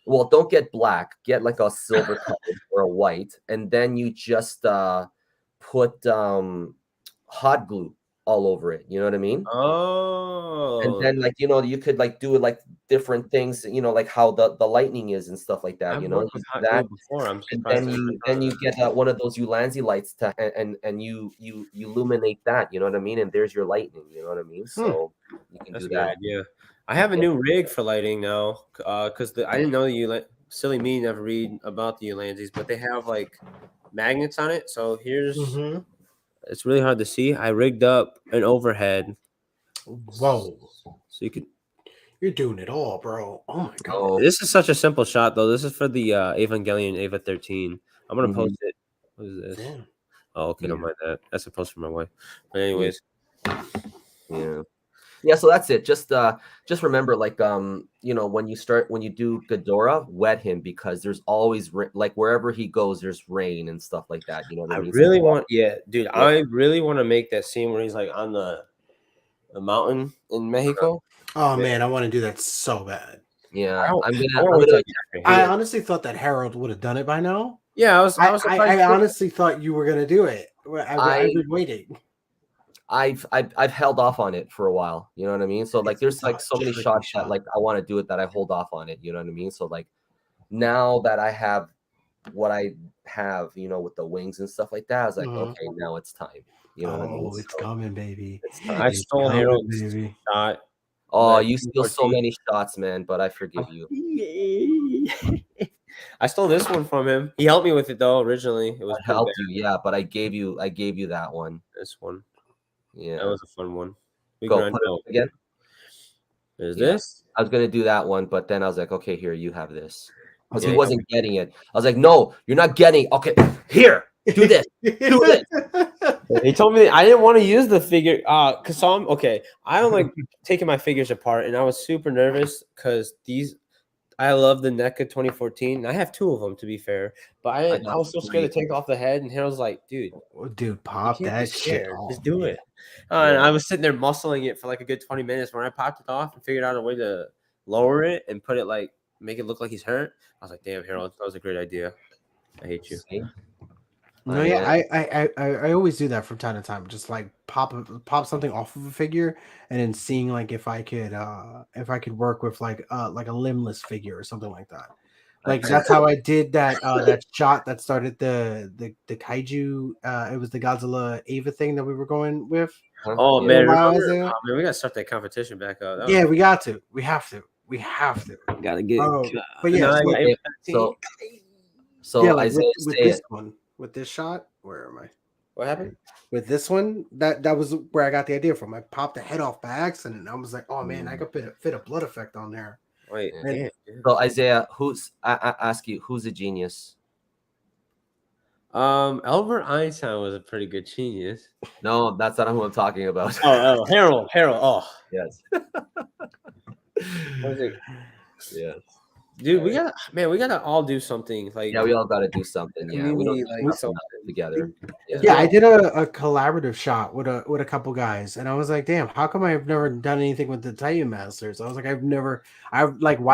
[SPEAKER 2] don't get black, get like a silver color or a white, and then you just put hot glue all over it. You know what I mean? And
[SPEAKER 1] Oh,
[SPEAKER 2] then, like, you could like do like different things, like how the lightning is and stuff like that.
[SPEAKER 1] I've worked with
[SPEAKER 2] Use
[SPEAKER 1] hot
[SPEAKER 2] that,
[SPEAKER 1] glue before. I'm
[SPEAKER 2] and
[SPEAKER 1] surprised.
[SPEAKER 2] then you get one of those Ulanzi lights and you illuminate that. You know what I mean? And there's your lightning. You know what I mean? So you can
[SPEAKER 1] That's
[SPEAKER 2] do
[SPEAKER 1] a good
[SPEAKER 2] that.
[SPEAKER 1] idea. I have a new rig for lighting now, because I didn't know silly me never read about the Ulanzis, but they have like magnets on it. So here's
[SPEAKER 3] Mm-hmm.
[SPEAKER 1] it's really hard to see. I rigged up an overhead,
[SPEAKER 3] Whoa,
[SPEAKER 1] so you can.
[SPEAKER 3] you're doing it all, bro. Oh my god.
[SPEAKER 2] Oh,
[SPEAKER 1] This is such a simple shot though. This is for the Evangelion Ava 13. I'm gonna post it. What is this?
[SPEAKER 3] Damn.
[SPEAKER 1] Oh, okay, don't
[SPEAKER 2] Yeah.
[SPEAKER 1] mind that. That's a post for my wife. But anyways,
[SPEAKER 2] yeah. So that's it. Just remember, like, when you do Ghidorah, wet him, because there's always like wherever he goes, there's rain and stuff like that. You know what I
[SPEAKER 1] I
[SPEAKER 2] mean?
[SPEAKER 1] really want, dude.
[SPEAKER 2] Yeah.
[SPEAKER 1] I really want to make that scene where he's like on the mountain in Mexico.
[SPEAKER 3] Oh man, I want to do that so bad.
[SPEAKER 2] Yeah,
[SPEAKER 1] I
[SPEAKER 2] I'm
[SPEAKER 1] want
[SPEAKER 2] gonna.
[SPEAKER 1] to
[SPEAKER 3] I honestly thought that Harold would have done it by now.
[SPEAKER 1] Yeah, I was surprised.
[SPEAKER 3] I honestly thought you were gonna do it. I've been waiting.
[SPEAKER 2] I've held off on it for a while. You know what I mean? So like, there's like so many shots that like I want to do it that I hold off on it. You know what I mean? So like, now that I have what I have, with the wings and stuff like that, I was like, okay, now it's time. You know what I mean?
[SPEAKER 3] It's coming, baby.
[SPEAKER 1] I stole Harold's shot.
[SPEAKER 2] Oh, you steal so many shots, man, but I forgive you.
[SPEAKER 1] I stole this one from him. He helped me with it though. Originally, it was
[SPEAKER 2] I helped you, yeah, but I gave you that one.
[SPEAKER 1] This one,
[SPEAKER 2] yeah,
[SPEAKER 1] that was a fun one.
[SPEAKER 2] Go put it again.
[SPEAKER 1] There's this.
[SPEAKER 2] I was gonna do that one, but then I was like, okay, here, you have this, because he wasn't getting it. I was like, no, you're not getting it. Okay, here, do this, do this.
[SPEAKER 1] He told me I didn't want to use the figure because I don't like taking my figures apart, and I was super nervous because I love the NECA 2014. I have 2 of them, to be fair, but I was so scared to take off the head, and Harold's like, dude,
[SPEAKER 3] pop that shit off.
[SPEAKER 1] Just do it. And I was sitting there muscling it for like a good 20 minutes. When I popped it off and figured out a way to lower it and put it like make it look like he's hurt, I was like, damn, Harold, that was a great idea. I hate you.
[SPEAKER 3] No, yeah, I always do that from time to time. Just like pop something off of a figure, and then seeing like if I could work with like a limbless figure or something like that. Like that's how I did that that shot that started the kaiju. It was the Godzilla Ava thing that we were going with.
[SPEAKER 1] Oh man, remember? We gotta start that competition back up.
[SPEAKER 3] Yeah, we got to. We have to.
[SPEAKER 1] Gotta get.
[SPEAKER 3] But yeah,
[SPEAKER 2] so
[SPEAKER 3] yeah, like with this one. With this shot, where am I?
[SPEAKER 1] What happened?
[SPEAKER 3] With this one, that was where I got the idea from. I popped the head off by accident. I was like, "Oh man, I could fit a blood effect on there."
[SPEAKER 1] Wait.
[SPEAKER 2] So Isaiah, I ask you, who's a genius?
[SPEAKER 1] Albert Einstein was a pretty good genius.
[SPEAKER 2] No, that's not who I'm talking about.
[SPEAKER 1] Oh, Harold. Oh,
[SPEAKER 2] yes.
[SPEAKER 1] What is it?
[SPEAKER 2] Yes.
[SPEAKER 1] Dude, we gotta all do something. Like,
[SPEAKER 2] yeah, we all gotta do something. Yeah, we don't
[SPEAKER 1] like something
[SPEAKER 2] together.
[SPEAKER 3] Yeah, I did a collaborative shot with a couple guys, and I was like, damn, how come I've never done anything with the Titan Masters? I was like, why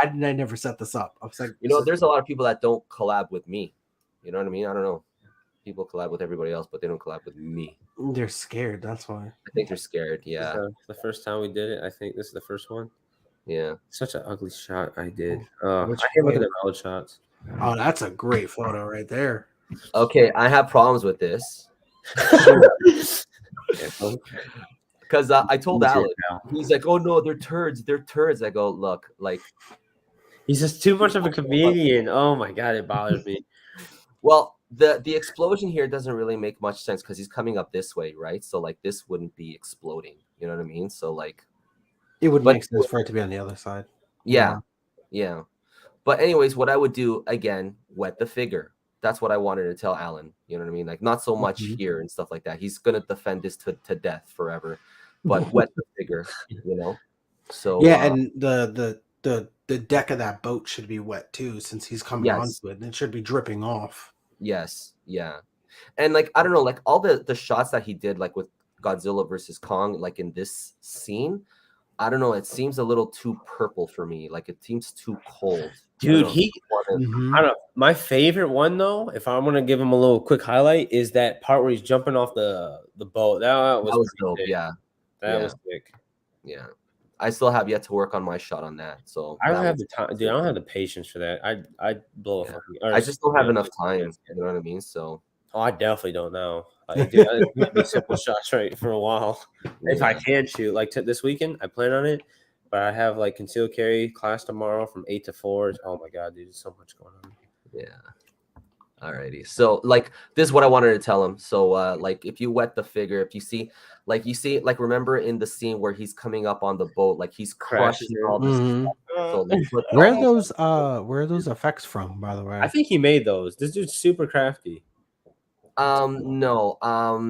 [SPEAKER 3] didn't I never set this up? I was like,
[SPEAKER 2] there's a lot of people that don't collab with me. You know what I mean? I don't know. People collab with everybody else, but they don't collab with me.
[SPEAKER 3] They're scared. That's why.
[SPEAKER 2] I think they're scared. Yeah.
[SPEAKER 1] The first time we did it, I think this is the first one.
[SPEAKER 2] Yeah.
[SPEAKER 1] Such an ugly shot I did. I can't look at the old shots.
[SPEAKER 3] Oh, that's a great photo right there.
[SPEAKER 2] Okay, I have problems with this. Because I told Alan, he's like, "Oh no, they're turds." I go, "Look, like,
[SPEAKER 1] he's just too much of a comedian." Oh my god, it bothers me.
[SPEAKER 2] Well, the explosion here doesn't really make much sense because he's coming up this way, right? So like, this wouldn't be exploding. You know what I mean? So like,
[SPEAKER 3] it would make sense for it to be on the other side.
[SPEAKER 2] Yeah. But anyways, what I would do again, wet the figure. That's what I wanted to tell Alan. You know what I mean? Like, not so much here and stuff like that. He's gonna defend this to death forever, but wet the figure. So
[SPEAKER 3] yeah, and the deck of that boat should be wet too, since he's coming onto it, and it should be dripping off.
[SPEAKER 2] Yes, yeah, and like, I don't know, like all the shots that he did, like with Godzilla versus Kong, like in this scene, I don't know. It seems a little too purple for me. Like it seems too cold.
[SPEAKER 1] Dude,
[SPEAKER 3] Mhm.
[SPEAKER 1] I don't know. My favorite one though, if I'm gonna give him a little quick highlight, is that part where he's jumping off the boat. That was
[SPEAKER 2] was
[SPEAKER 1] pretty
[SPEAKER 2] dope.
[SPEAKER 1] sick.
[SPEAKER 2] Yeah,
[SPEAKER 1] That was sick.
[SPEAKER 2] yeah. I still have yet to work on my shot on that. So
[SPEAKER 1] I don't
[SPEAKER 2] that
[SPEAKER 1] have
[SPEAKER 2] was
[SPEAKER 1] the time, dude. I don't have the patience for that. I blow a
[SPEAKER 2] Yeah.
[SPEAKER 1] fucking.
[SPEAKER 2] I just don't have enough time. You know what I mean? So
[SPEAKER 1] Oh, I definitely don't know. Like, dude, it's gonna be simple shots right for a while. If I
[SPEAKER 2] yeah.
[SPEAKER 1] can shoot, like this weekend, I plan on it. But I have like concealed carry class tomorrow from 8 to 4. Oh my god, dude, there's so much going on.
[SPEAKER 2] Yeah. Alrighty. So like this is what I wanted to tell him. So like if you wet the figure, if you see like remember in the scene where he's coming up on the boat, like he's
[SPEAKER 1] Crashes
[SPEAKER 2] crushing
[SPEAKER 1] in.
[SPEAKER 2] all this
[SPEAKER 3] Mhm.
[SPEAKER 2] stuff. So like put
[SPEAKER 3] Where are
[SPEAKER 2] all-
[SPEAKER 3] those effects from, by the way?
[SPEAKER 1] I think he made those. This dude's super crafty.
[SPEAKER 2] no.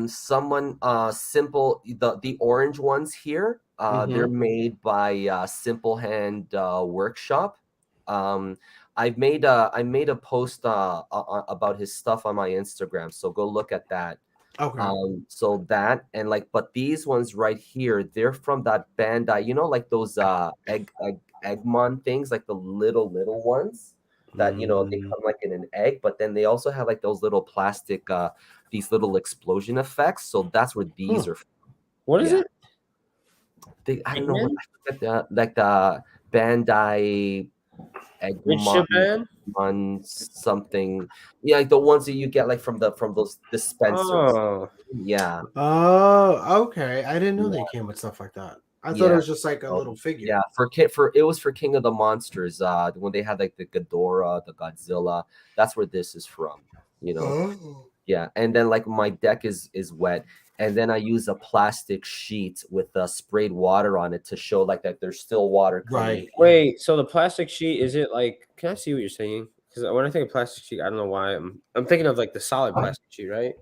[SPEAKER 2] Someone simple the orange ones here, they're made by Simple Hand Workshop. I made a post about his stuff on my Instagram, so go look at that.
[SPEAKER 3] Okay.
[SPEAKER 2] So that and like, but these ones right here, they're from that Bandai, you know, like those Eggmon things, like the little ones that they come like in an egg, but then they also have like those little plastic these little explosion effects. So that's where these are from.
[SPEAKER 1] What is
[SPEAKER 2] Yeah.
[SPEAKER 1] it?
[SPEAKER 2] I don't know what
[SPEAKER 1] Eggman?
[SPEAKER 2] I forget like the Bandai
[SPEAKER 1] Which
[SPEAKER 2] Eggmon
[SPEAKER 1] Japan?
[SPEAKER 2] on something. Yeah, like the ones that you get like from those dispensers.
[SPEAKER 1] Oh,
[SPEAKER 2] Yeah.
[SPEAKER 3] Oh, okay. I didn't know they came with stuff like that. I thought it
[SPEAKER 2] Yeah.
[SPEAKER 3] was just like a little figure.
[SPEAKER 2] Yeah, for it was for King of the Monsters. When they had like the Ghidorah, the Godzilla. That's where this is from.
[SPEAKER 3] Oh.
[SPEAKER 2] Yeah, and then like my deck is wet, and then I use a plastic sheet with sprayed water on it to show like that there's still water coming.
[SPEAKER 3] Right.
[SPEAKER 1] wait. So the plastic sheet, is it like? Can I see what you're saying? Because when I think of plastic sheet, I don't know why I'm thinking of like the solid plastic sheet, right?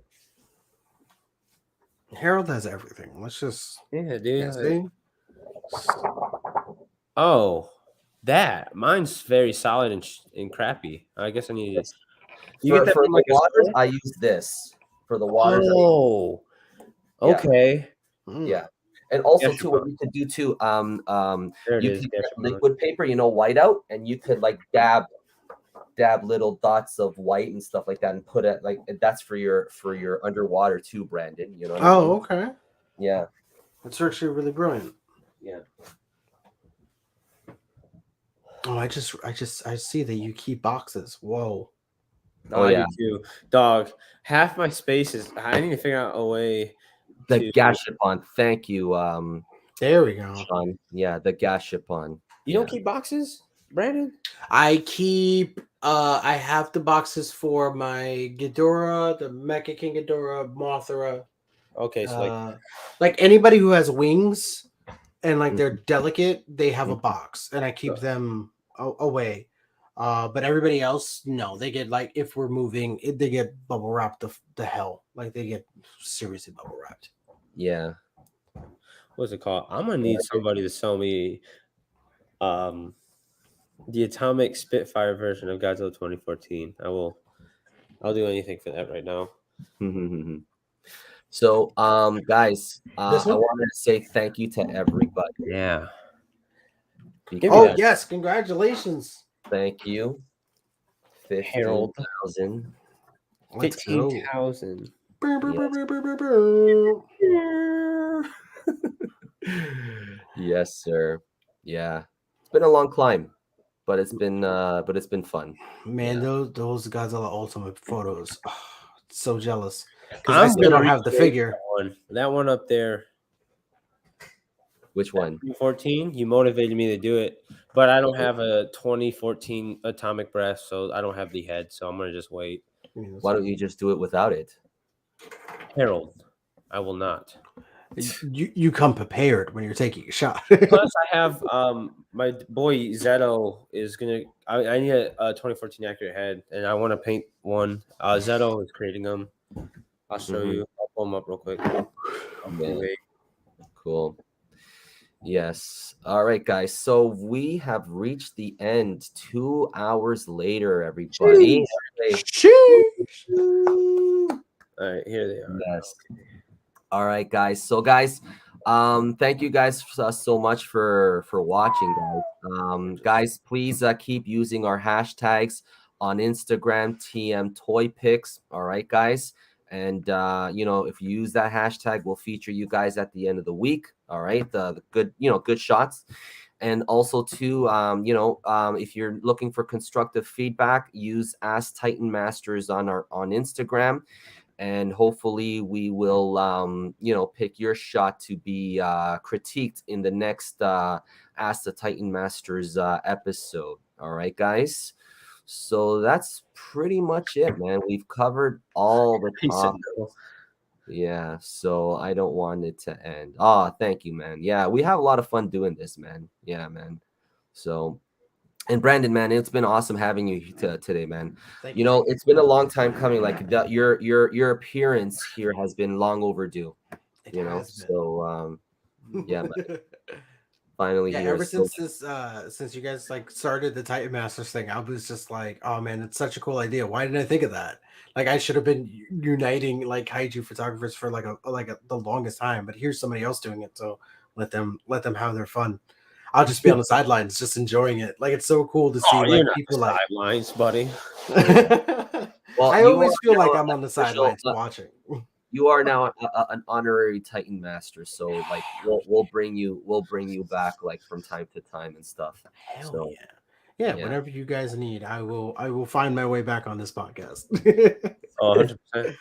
[SPEAKER 3] Harold has everything. Let's just
[SPEAKER 1] Yeah, dude.
[SPEAKER 3] see.
[SPEAKER 1] Oh, that mine's very solid and crappy. I guess I need it. You
[SPEAKER 2] For,
[SPEAKER 1] get that
[SPEAKER 2] for
[SPEAKER 1] from
[SPEAKER 2] the
[SPEAKER 1] like a
[SPEAKER 2] waters,
[SPEAKER 1] store?
[SPEAKER 2] I use this. For the waters,
[SPEAKER 1] Oh,
[SPEAKER 2] Yeah.
[SPEAKER 1] okay.
[SPEAKER 2] yeah. And also too, what
[SPEAKER 1] Gashapon.
[SPEAKER 2] you could do too,
[SPEAKER 1] There it
[SPEAKER 2] you
[SPEAKER 1] is.
[SPEAKER 2] could get
[SPEAKER 1] Gashapon.
[SPEAKER 2] liquid paper, white out, and you could like dab little dots of white and stuff like that, and put it like that's for your underwater too, Brandon. You know what I mean?
[SPEAKER 3] Oh, okay.
[SPEAKER 2] Yeah.
[SPEAKER 3] That's actually really brilliant.
[SPEAKER 2] Yeah.
[SPEAKER 3] Oh, I see that you keep boxes. Whoa.
[SPEAKER 2] Oh,
[SPEAKER 1] I
[SPEAKER 2] yeah.
[SPEAKER 1] do too. Dog, half my space is. I need to figure out a way.
[SPEAKER 2] The Gashapon. Thank you,
[SPEAKER 3] There we go.
[SPEAKER 2] Sean. Yeah, the Gashapon.
[SPEAKER 1] You don't keep boxes, Brandon?
[SPEAKER 3] I keep I have the boxes for my Ghidorah, the Mecha King Ghidorah, Mothra.
[SPEAKER 1] Okay, so
[SPEAKER 3] like anybody who has wings and like they're delicate, they have a box, and I keep them away. But everybody else, no, they get like if we're moving, they get bubble wrapped the hell, like they get seriously bubble wrapped.
[SPEAKER 2] Yeah.
[SPEAKER 1] what's it called? I'm gonna need somebody to sell me the Atomic Spitfire version of Godzilla 2014. I'll do anything for that right now.
[SPEAKER 2] So, guys,
[SPEAKER 3] This
[SPEAKER 2] I
[SPEAKER 3] one?
[SPEAKER 2] wanted to say thank you to everybody.
[SPEAKER 1] Yeah.
[SPEAKER 3] Oh yes, congratulations.
[SPEAKER 2] Thank you.
[SPEAKER 1] Harold.
[SPEAKER 2] 15,000.
[SPEAKER 3] Let's go.
[SPEAKER 1] 15,000.
[SPEAKER 2] Yes, sir. Yeah. It's been a long climb, but it's been fun.
[SPEAKER 3] Man, those Godzilla Ultimate photos. Oh, so jealous. Because
[SPEAKER 1] I'm
[SPEAKER 3] I still don't have the figure.
[SPEAKER 1] That one up there.
[SPEAKER 2] Which one?
[SPEAKER 1] 2014. You motivated me to do it, but I don't have a 2014 Atomic Breath, so I don't have the head. So I'm gonna just wait.
[SPEAKER 2] Why don't you just do it without it?
[SPEAKER 1] Harold, I will not.
[SPEAKER 3] You come prepared when you're taking a shot.
[SPEAKER 1] Plus, I have my boy Zeto is gonna. I need a 2014 accurate head, and I want to paint one. Zeto is creating them. I'll show you. I'll pull them up real quick.
[SPEAKER 2] Cool. Yes. All right, guys. So we have reached the end. 2 hours later, everybody.
[SPEAKER 1] All right, here they are.
[SPEAKER 2] Yes. All right, guys. So, guys, Thank you guys so much for watching, guys. Guys, please keep using our hashtags on Instagram, TM Toy Picks. All right, guys. And if you use that hashtag, we'll feature you guys at the end of the week. All right, the good, good shots. And also too, if you're looking for constructive feedback, use Ask Titan Masters on Instagram, and hopefully we will pick your shot to be critiqued in the next Ask the Titan Masters episode. All right, guys. So that's pretty much it, man. We've covered all the
[SPEAKER 1] He said
[SPEAKER 2] topics.
[SPEAKER 1] no.
[SPEAKER 2] Yeah, so I don't want it to end. Oh, thank you, man. Yeah, we have a lot of fun doing this, man. Yeah, man. So, and Brandon, man, it's been awesome having you today, man.
[SPEAKER 3] Thank
[SPEAKER 2] You know, it's been a long time coming. Like your appearance here has been long overdue.
[SPEAKER 3] It
[SPEAKER 2] You know,
[SPEAKER 3] has been.
[SPEAKER 2] so yeah, man, finally
[SPEAKER 3] Yeah,
[SPEAKER 2] here.
[SPEAKER 3] ever
[SPEAKER 2] So,
[SPEAKER 3] since since you guys like started the Titan Masters thing, I was just like, oh man, it's such a cool idea. Why didn't I think of that? Like I should have been uniting like kaiju photographers for the longest time, but here's somebody else doing it, so let them have their fun. I'll just be on the sidelines, just enjoying it. Like it's so cool to see
[SPEAKER 1] Oh,
[SPEAKER 3] like
[SPEAKER 1] you're not the
[SPEAKER 3] people like.
[SPEAKER 1] sidelines, buddy.
[SPEAKER 2] well,
[SPEAKER 3] I
[SPEAKER 2] you
[SPEAKER 3] always
[SPEAKER 2] are
[SPEAKER 3] feel
[SPEAKER 2] now
[SPEAKER 3] like
[SPEAKER 2] an
[SPEAKER 3] I'm on the
[SPEAKER 2] official,
[SPEAKER 3] sidelines watching.
[SPEAKER 2] you are now an honorary Titan Master. So like we'll bring you back like from time to time and stuff.
[SPEAKER 3] Hell
[SPEAKER 2] So
[SPEAKER 3] yeah. Yeah,
[SPEAKER 2] yeah.
[SPEAKER 3] whatever you guys need, I will find my way back on this podcast.
[SPEAKER 1] Oh, 100%.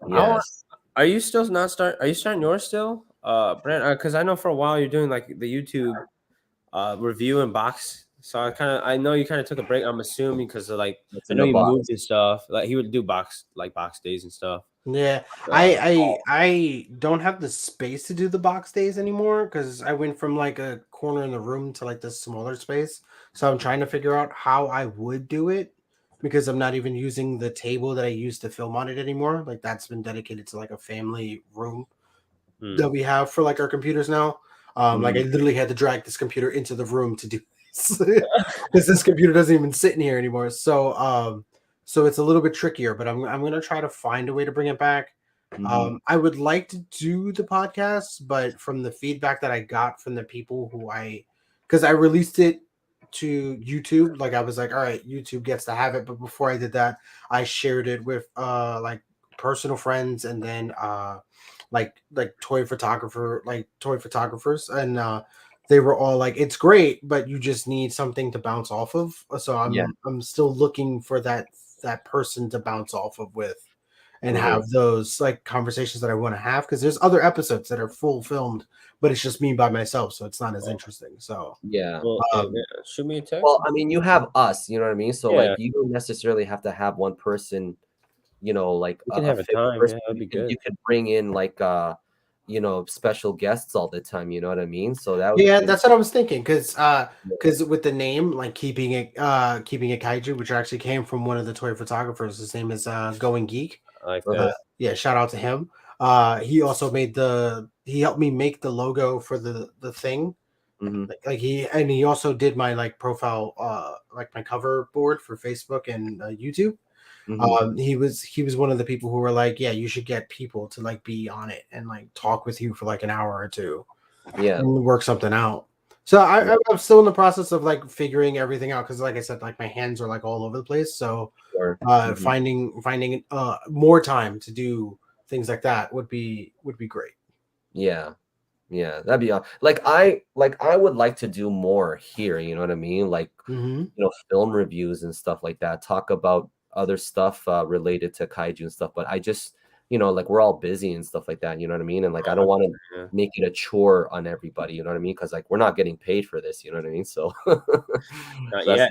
[SPEAKER 2] Yes.
[SPEAKER 1] Are you still not start? Are you starting yours still, Brent? Because I know for a while you're doing like the YouTube review and box. So I know you kind of took a break. I'm assuming because of like
[SPEAKER 2] What's
[SPEAKER 1] I
[SPEAKER 2] in
[SPEAKER 1] know
[SPEAKER 2] the
[SPEAKER 1] you
[SPEAKER 2] box?
[SPEAKER 1] moved and stuff. Like he would do box days and stuff.
[SPEAKER 3] Yeah,
[SPEAKER 1] Uh,
[SPEAKER 3] I don't have the space to do the box days anymore because I went from like a corner in the room to like this smaller space. So I'm trying to figure out how I would do it because I'm not even using the table that I used to film on it anymore. Like that's been dedicated to like a family room that we have for like our computers now. Like I literally had to drag this computer into the room to do this because this computer doesn't even sit in here anymore. So it's a little bit trickier, but I'm gonna try to find a way to bring it back. I would like to do the podcast, but from the feedback that I got from the people because I released it to YouTube, like I was like, all right, YouTube gets to have it. But before I did that, I shared it with like personal friends and then like toy photographers and they were all like it's great but you just need something to bounce off of, so I'm still looking for that person to bounce off of with and have those like conversations that I want to have because there's other episodes that are full filmed but it's just me by myself so it's not as interesting. So
[SPEAKER 2] Yeah.
[SPEAKER 1] well,
[SPEAKER 3] um,
[SPEAKER 1] yeah, shoot me a text.
[SPEAKER 2] Well, I mean, you have us, you know what I mean? So
[SPEAKER 1] Yeah.
[SPEAKER 2] like you don't necessarily have to have one person, like
[SPEAKER 1] We can have a
[SPEAKER 2] favorite
[SPEAKER 1] time.
[SPEAKER 2] person.
[SPEAKER 1] Yeah, that'd be
[SPEAKER 2] You
[SPEAKER 1] good.
[SPEAKER 2] could bring in like special guests all the time, you know what I mean? So that would
[SPEAKER 3] yeah,
[SPEAKER 2] be
[SPEAKER 3] that's what I was thinking because with the name like keeping it kaiju, which actually came from one of the toy photographers. His name is Going Geek.
[SPEAKER 1] I like that.
[SPEAKER 3] Yeah, shout out to him. He also he helped me make the logo for the thing. Like he also did my like profile like my cover board for Facebook and YouTube. He was one of the people who were like, yeah, you should get people to like be on it and like talk with you for like an hour or two.
[SPEAKER 2] Yeah.
[SPEAKER 3] And work something out. So I'm still in the process of like figuring everything out because, like I said, like my hands are like all over the place. So finding more time to do things like that would be great.
[SPEAKER 2] Yeah. Yeah, that'd be like I would like to do more here, you know what I mean? Like film reviews and stuff like that. Talk about other stuff related to kaiju and stuff, but I just like we're all busy and stuff like that, you know what I mean? And like I don't want to make it a chore on everybody, you know what I mean? Because like we're not getting paid for this, you know what I mean? So
[SPEAKER 1] Not yet.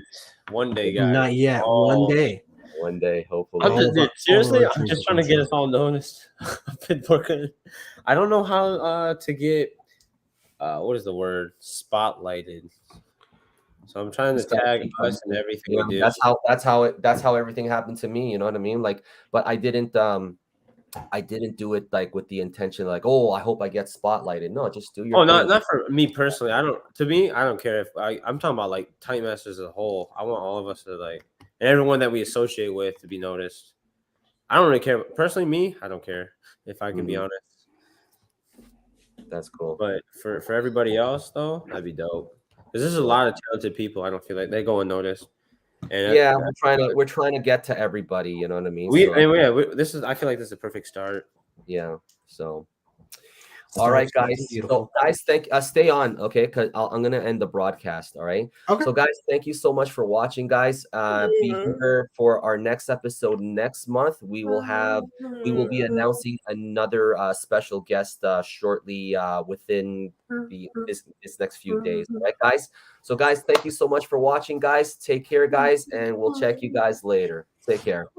[SPEAKER 1] One day, guys.
[SPEAKER 3] Not yet. One day,
[SPEAKER 2] hopefully.
[SPEAKER 1] Seriously, I'm just trying to get us all noticed. I've been working. I don't know how to get what is the word, spotlighted. So I'm trying to tag us and everything we do.
[SPEAKER 2] That's how everything happened to me, you know what I mean? Like, but I didn't do it like with the intention like, oh, I hope I get spotlighted. No, just do your thing.
[SPEAKER 1] Not for me personally. I don't care if I'm talking about like Titan Masters as a whole. I want all of us to like, and everyone that we associate with to be noticed. I don't really care. Personally, me, I don't care if I can be honest.
[SPEAKER 2] That's cool.
[SPEAKER 1] But for everybody else though, that'd be dope. Because there's a lot of talented people. I don't feel like they go unnoticed. And
[SPEAKER 2] Yeah, we're trying to get to everybody. You know what I mean?
[SPEAKER 1] this is. I feel like this is a perfect start.
[SPEAKER 2] Yeah. So. All right,
[SPEAKER 3] Starts
[SPEAKER 2] guys.
[SPEAKER 3] beautiful.
[SPEAKER 2] So, guys, stay on, okay? Because I'm gonna end the broadcast. All right.
[SPEAKER 3] Okay.
[SPEAKER 2] So, guys, thank you so much for watching, guys. Be here for our next episode next month. We will be announcing another special guest shortly within this next few days. All right, guys. So, guys, thank you so much for watching, guys. Take care, guys, and we'll check you guys later. Take care.